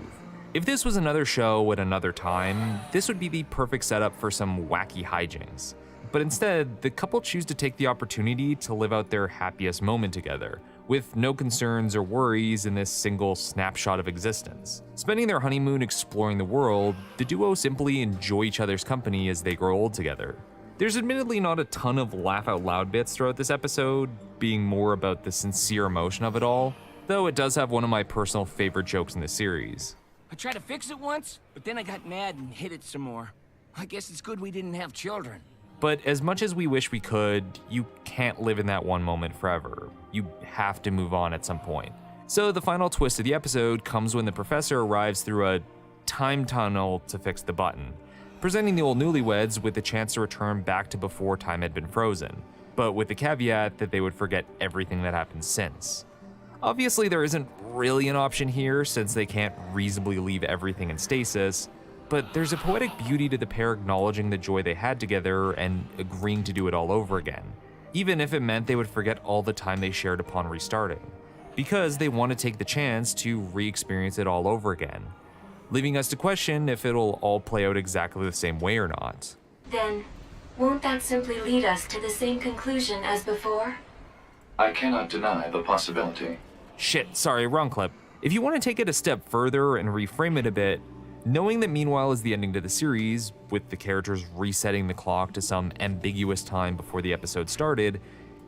If this was another show at another time, this would be the perfect setup for some wacky hijinks. But instead, the couple choose to take the opportunity to live out their happiest moment together, with no concerns or worries in this single snapshot of existence. Spending their honeymoon exploring the world, the duo simply enjoy each other's company as they grow old together. There's admittedly not a ton of laugh out loud bits throughout this episode, being more about the sincere emotion of it all, though it does have one of my personal favorite jokes in the series.
I tried to fix it once, but then I got mad and hit it some more. I guess it's good we didn't have children.
But as much as we wish we could, you can't live in that one moment forever. You have to move on at some point. So the final twist of the episode comes when the professor arrives through a time tunnel to fix the button, presenting the old newlyweds with the chance to return back to before time had been frozen, but with the caveat that they would forget everything that happened since. Obviously, there isn't really an option here since they can't reasonably leave everything in stasis, but there's a poetic beauty to the pair acknowledging the joy they had together and agreeing to do it all over again, even if it meant they would forget all the time they shared upon restarting, because they want to take the chance to re-experience it all over again, leaving us to question if it'll all play out exactly the same way or not.
Then, won't that simply lead us to the same conclusion as before?
I cannot deny the possibility.
Shit, sorry, wrong clip. If you want to take it a step further and reframe it a bit, knowing that Meanwhile is the ending to the series, with the characters resetting the clock to some ambiguous time before the episode started,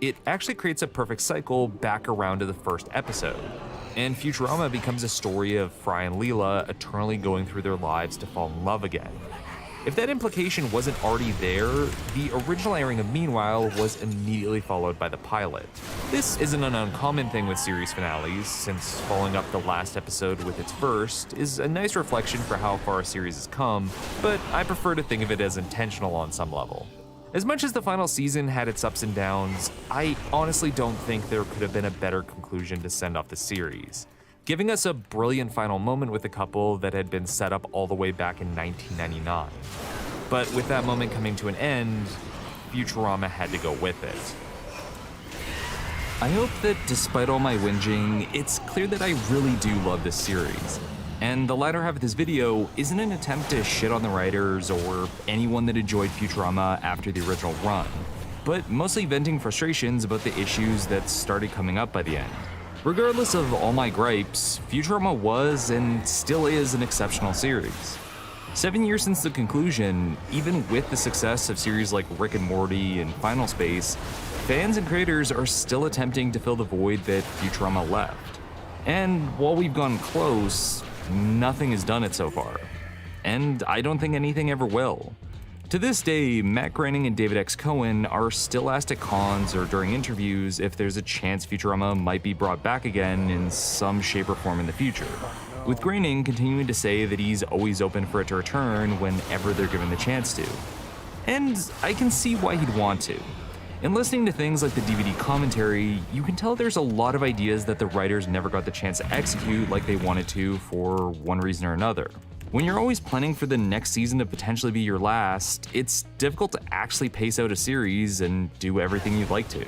it actually creates a perfect cycle back around to the first episode. And Futurama becomes a story of Fry and Leela eternally going through their lives to fall in love again. If that implication wasn't already there, the original airing of Meanwhile was immediately followed by the pilot. This isn't an uncommon thing with series finales, since following up the last episode with its first is a nice reflection for how far a series has come, but I prefer to think of it as intentional on some level. As much as the final season had its ups and downs, I honestly don't think there could have been a better conclusion to send off the series, giving us a brilliant final moment with a couple that had been set up all the way back in 1999. But with that moment coming to an end, Futurama had to go with it. I hope that despite all my whinging, it's clear that I really do love this series. And the latter half of this video isn't an attempt to shit on the writers or anyone that enjoyed Futurama after the original run, but mostly venting frustrations about the issues that started coming up by the end. Regardless of all my gripes, Futurama was and still is an exceptional series. 7 years since the conclusion, even with the success of series like Rick and Morty and Final Space, fans and creators are still attempting to fill the void that Futurama left. And while we've gone close, nothing has done it so far. And I don't think anything ever will. To this day, Matt Groening and David X. Cohen are still asked at cons or during interviews if there's a chance Futurama might be brought back again in some shape or form in the future, with Groening continuing to say that he's always open for it to return whenever they're given the chance to. And I can see why he'd want to. In listening to things like the DVD commentary, you can tell there's a lot of ideas that the writers never got the chance to execute like they wanted to for one reason or another. When you're always planning for the next season to potentially be your last, it's difficult to actually pace out a series and do everything you'd like to.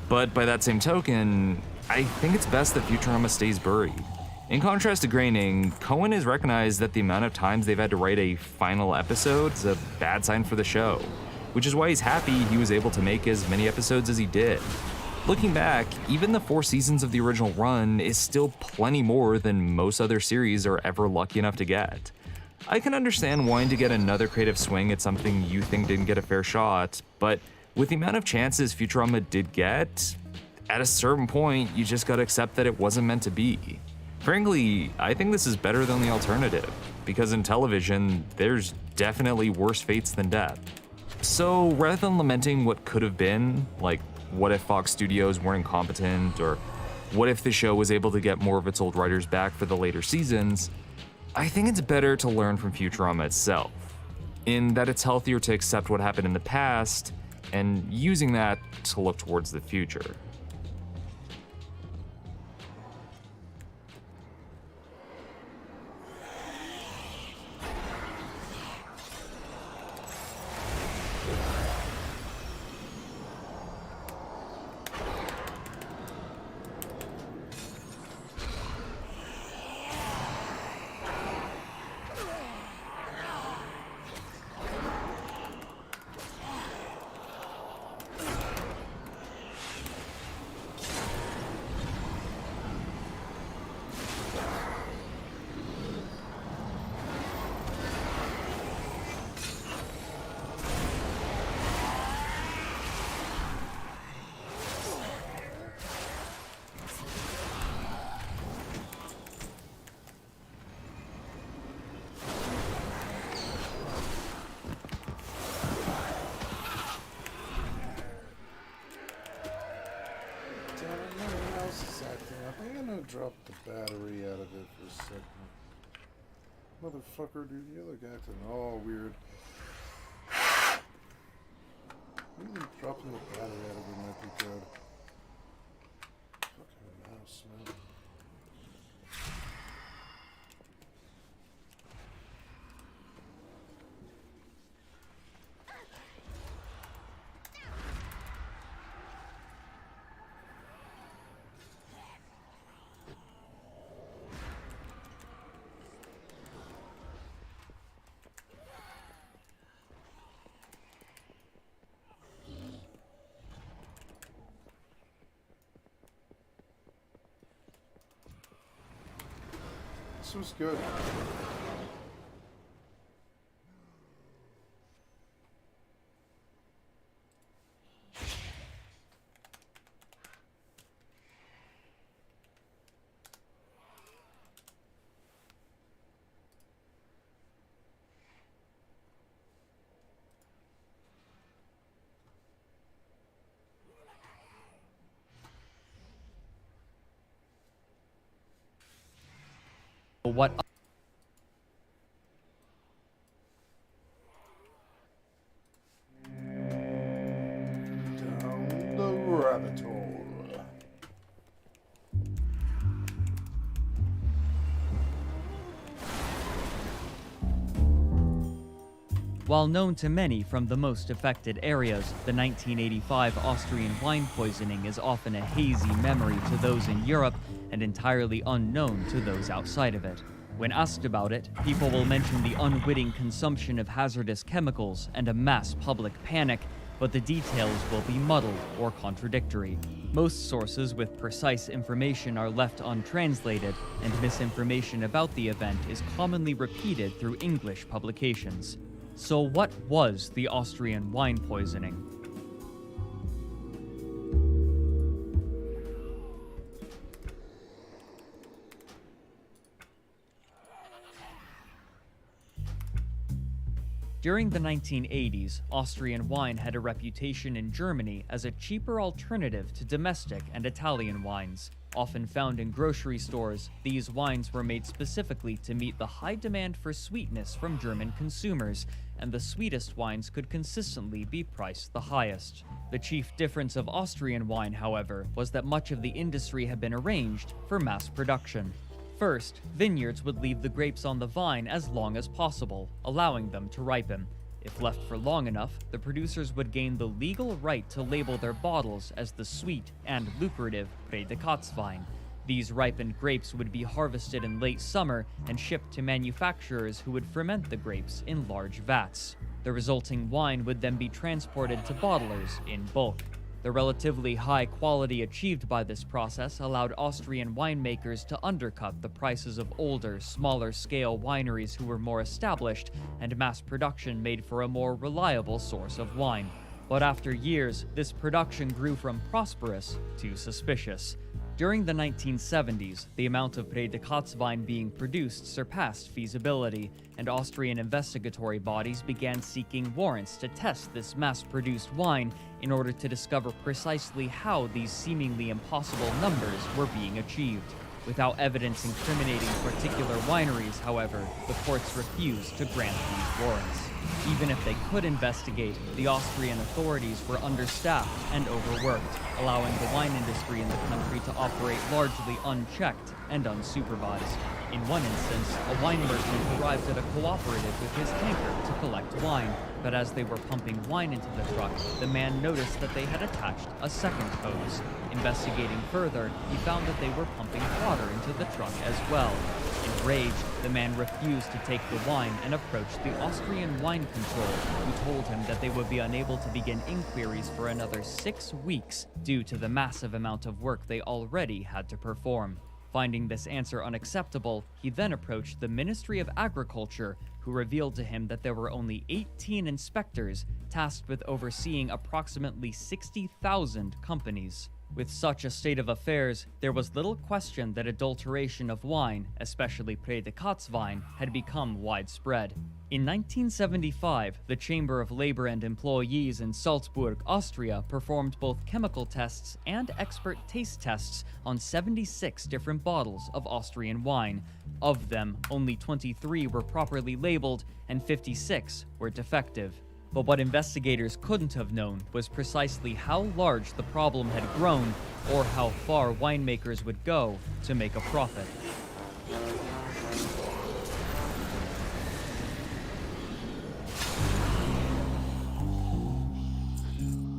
But by that same token, I think it's best that Futurama stays buried. In contrast to Groening, Cohen has recognized that the amount of times they've had to write a final episode is a bad sign for the show, which is why he's happy he was able to make as many episodes as he did. Looking back, even the 4 seasons of the original run is still plenty more than most other series are ever lucky enough to get. I can understand wanting to get another creative swing at something you think didn't get a fair shot, but with the amount of chances Futurama did get, at a certain point, you just gotta accept that it wasn't meant to be. Frankly, I think this is better than the alternative, because in television, there's definitely worse fates than death. So rather than lamenting what could have been, like what if Fox Studios weren't incompetent, or what if the show was able to get more of its old writers back for the later seasons, I think it's better to learn from Futurama itself, in that it's healthier to accept what happened in the past and using that to look towards the future.
Drop the battery out of it for a second. Motherfucker, dude, you look acting all weird. Maybe dropping the battery out of it might be good. Fucking mouse, man. This was good.
What?
Down the rabbit hole.
While known to many from the most affected areas, the 1985 Austrian wine poisoning is often a hazy memory to those in Europe and entirely unknown to those outside of it. When asked about it, people will mention the unwitting consumption of hazardous chemicals and a mass public panic, but the details will be muddled or contradictory. Most sources with precise information are left untranslated, and misinformation about the event is commonly repeated through English publications. So what was the Austrian wine poisoning? During the 1980s, Austrian wine had a reputation in Germany as a cheaper alternative to domestic and Italian wines. Often found in grocery stores, these wines were made specifically to meet the high demand for sweetness from German consumers, and the sweetest wines could consistently be priced the highest. The chief difference of Austrian wine, however, was that much of the industry had been arranged for mass production. First, vineyards would leave the grapes on the vine as long as possible, allowing them to ripen. If left for long enough, the producers would gain the legal right to label their bottles as the sweet and lucrative Predikatswein. These ripened grapes would be harvested in late summer and shipped to manufacturers who would ferment the grapes in large vats. The resulting wine would then be transported to bottlers in bulk. The relatively high quality achieved by this process allowed Austrian winemakers to undercut the prices of older, smaller-scale wineries who were more established, and mass production made for a more reliable source of wine. But after years, this production grew from prosperous to suspicious. During the 1970s, the amount of Predikatswein being produced surpassed feasibility, and Austrian investigatory bodies began seeking warrants to test this mass-produced wine in order to discover precisely how these seemingly impossible numbers were being achieved. Without evidence incriminating particular wineries, however, the courts refused to grant these warrants. Even if they could investigate, the Austrian authorities were understaffed and overworked, allowing the wine industry in the country to operate largely unchecked and unsupervised. In one instance, a wine merchant arrived at a cooperative with his tanker to collect wine, but as they were pumping wine into the truck, the man noticed that they had attached a second hose. Investigating further, he found that they were pumping water into the truck as well. Enraged, the man refused to take the wine and approached the Austrian wine control, who told him that they would be unable to begin inquiries for another 6 weeks due to the massive amount of work they already had to perform. Finding this answer unacceptable, he then approached the Ministry of Agriculture, who revealed to him that there were only 18 inspectors tasked with overseeing approximately 60,000 companies. With such a state of affairs, there was little question that adulteration of wine, especially Predikatswein, had become widespread. In 1975, the Chamber of Labor and Employees in Salzburg, Austria, performed both chemical tests and expert taste tests on 76 different bottles of Austrian wine. Of them, only 23 were properly labeled and 56 were defective. But what investigators couldn't have known was precisely how large the problem had grown, or how far winemakers would go to make a profit.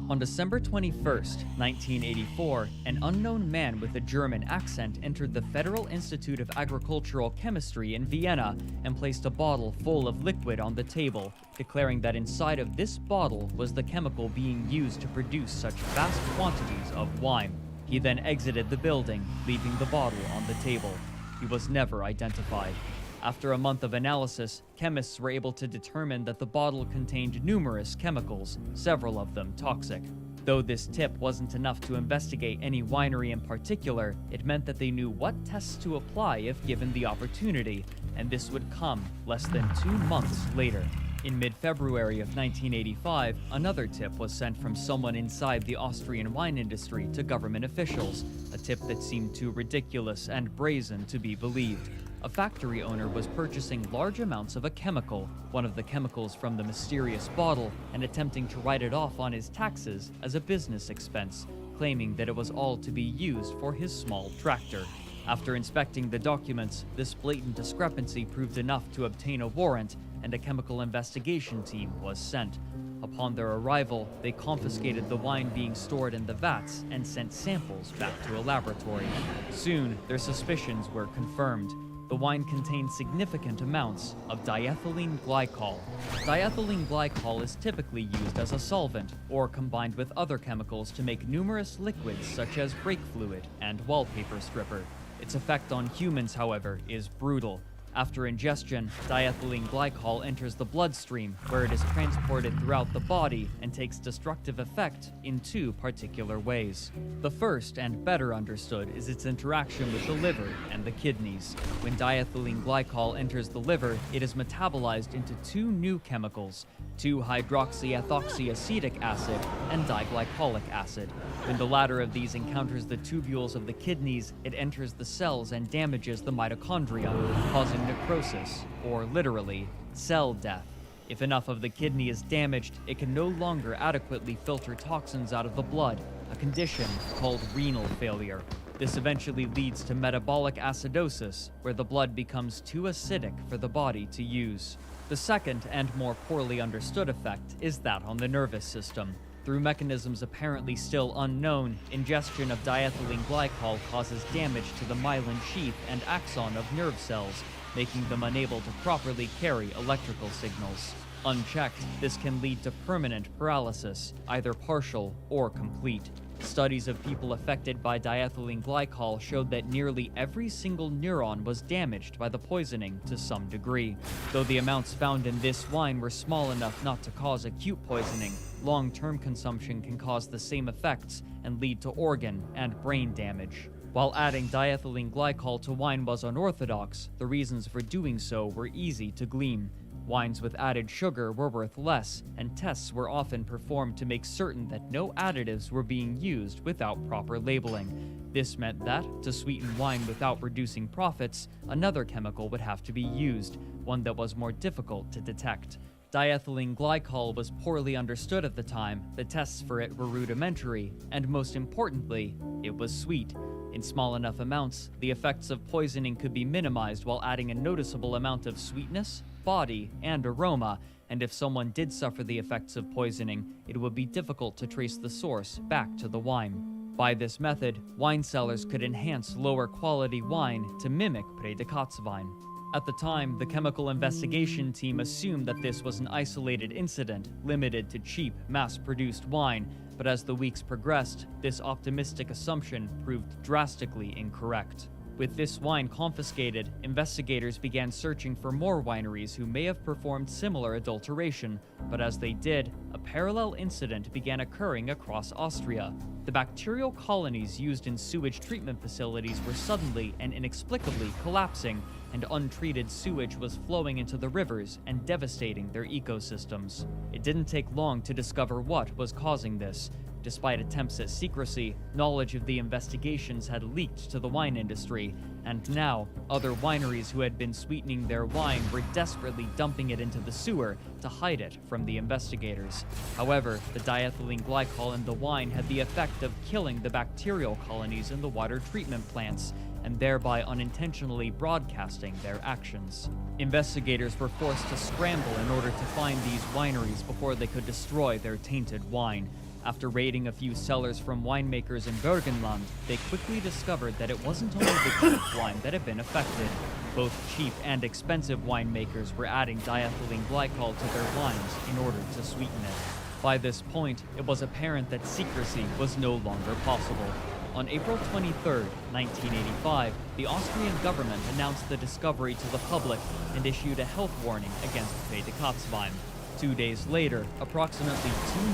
On December 21st, 1984, an unknown man with a German accent entered the Federal Institute of Agricultural Chemistry in Vienna and placed a bottle full of liquid on the table, declaring that inside of this bottle was the chemical being used to produce such vast quantities of wine. He then exited the building, leaving the bottle on the table. He was never identified. After a month of analysis, chemists were able to determine that the bottle contained numerous chemicals, several of them toxic. Though this tip wasn't enough to investigate any winery in particular, it meant that they knew what tests to apply if given the opportunity, and this would come less than 2 months later. In mid-February of 1985, another tip was sent from someone inside the Austrian wine industry to government officials, a tip that seemed too ridiculous and brazen to be believed. A factory owner was purchasing large amounts of a chemical, one of the chemicals from the mysterious bottle, and attempting to write it off on his taxes as a business expense, claiming that it was all to be used for his small tractor. After inspecting the documents, this blatant discrepancy proved enough to obtain a warrant, and a chemical investigation team was sent. Upon their arrival, they confiscated the wine being stored in the vats and sent samples back to a laboratory. Soon, their suspicions were confirmed. The wine contained significant amounts of diethylene glycol. Diethylene glycol is typically used as a solvent or combined with other chemicals to make numerous liquids such as brake fluid and wallpaper stripper. Its effect on humans, however, is brutal. After ingestion, diethylene glycol enters the bloodstream, where it is transported throughout the body and takes destructive effect in 2 particular ways. The first, and better understood, is its interaction with the liver and the kidneys. When diethylene glycol enters the liver, it is metabolized into 2 new chemicals, 2-hydroxyethoxyacetic acid and diglycolic acid. When the latter of these encounters the tubules of the kidneys, it enters the cells and damages the mitochondria, causing necrosis, or literally, cell death. If enough of the kidney is damaged, it can no longer adequately filter toxins out of the blood, a condition called renal failure. This eventually leads to metabolic acidosis, where the blood becomes too acidic for the body to use. The second and more poorly understood effect is that on the nervous system. Through mechanisms apparently still unknown, ingestion of diethylene glycol causes damage to the myelin sheath and axon of nerve cells, making them unable to properly carry electrical signals. Unchecked, this can lead to permanent paralysis, either partial or complete. Studies of people affected by diethylene glycol showed that nearly every single neuron was damaged by the poisoning to some degree. Though the amounts found in this wine were small enough not to cause acute poisoning, long-term consumption can cause the same effects and lead to organ and brain damage. While adding diethylene glycol to wine was unorthodox, the reasons for doing so were easy to glean. Wines with added sugar were worth less, and tests were often performed to make certain that no additives were being used without proper labeling. This meant that, to sweeten wine without reducing profits, another chemical would have to be used, one that was more difficult to detect. Diethylene glycol was poorly understood at the time, the tests for it were rudimentary, and most importantly, it was sweet. In small enough amounts, the effects of poisoning could be minimized while adding a noticeable amount of sweetness, body, and aroma, and if someone did suffer the effects of poisoning, it would be difficult to trace the source back to the wine. By this method, wine cellars could enhance lower quality wine to mimic Predikatswein. At the time, the chemical investigation team assumed that this was an isolated incident, limited to cheap, mass-produced wine, but as the weeks progressed, this optimistic assumption proved drastically incorrect. With this wine confiscated, investigators began searching for more wineries who may have performed similar adulteration, but as they did, a parallel incident began occurring across Austria. The bacterial colonies used in sewage treatment facilities were suddenly and inexplicably collapsing, and untreated sewage was flowing into the rivers and devastating their ecosystems. It didn't take long to discover what was causing this. Despite attempts at secrecy, knowledge of the investigations had leaked to the wine industry, and now, other wineries who had been sweetening their wine were desperately dumping it into the sewer to hide it from the investigators. However, the diethylene glycol in the wine had the effect of killing the bacterial colonies in the water treatment plants, and thereby unintentionally broadcasting their actions. Investigators were forced to scramble in order to find these wineries before they could destroy their tainted wine. After raiding a few cellars from winemakers in Burgenland, they quickly discovered that it wasn't only the cheap wine that had been affected. Both cheap and expensive winemakers were adding diethylene glycol to their wines in order to sweeten it. By this point, it was apparent that secrecy was no longer possible. On April 23, 1985, the Austrian government announced the discovery to the public and issued a health warning against Predikatswein. 2 days later, approximately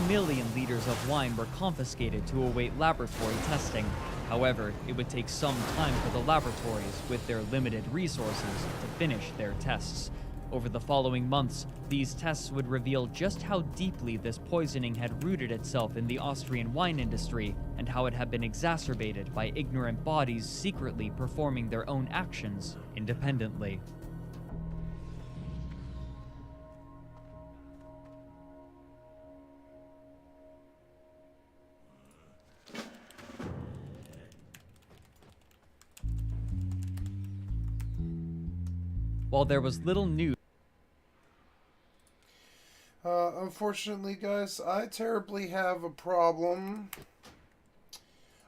2 million liters of wine were confiscated to await laboratory testing. However, it would take some time for the laboratories, with their limited resources, to finish their tests. Over the following months, these tests would reveal just how deeply this poisoning had rooted itself in the Austrian wine industry, and how it had been exacerbated by ignorant bodies secretly performing their own actions independently. While there was little news.
Unfortunately, guys, I terribly have a problem.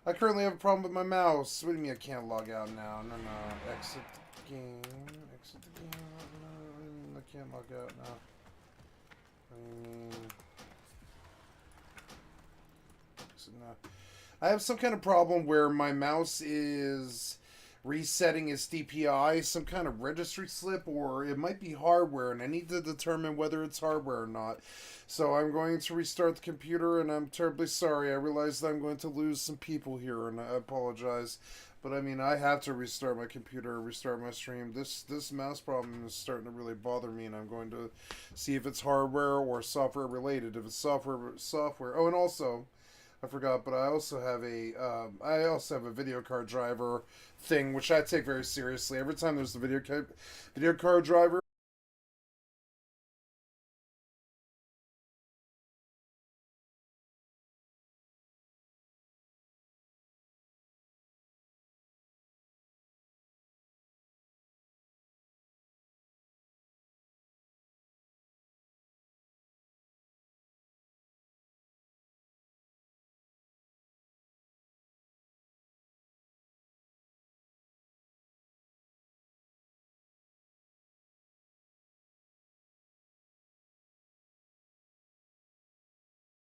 I currently have a problem with my mouse. What do you mean I can't log out now? No. Exit the game. Exit the game. I can't log out now. What do you mean? Exit now. I have some kind of problem where my mouse is resetting its DPI, some kind of registry slip, or it might be hardware, and I need to determine whether it's hardware or not. So I'm going to restart the computer, and I'm terribly sorry. I realize that I'm going to lose some people here, and I apologize. But I mean, I have to restart my computer, restart my stream. This mouse problem is starting to really bother me, and I'm going to see if it's hardware or software related. If it's software. Oh, and also, I forgot, but I also have a video card driver thing, which I take very seriously. Every time there's a video card driver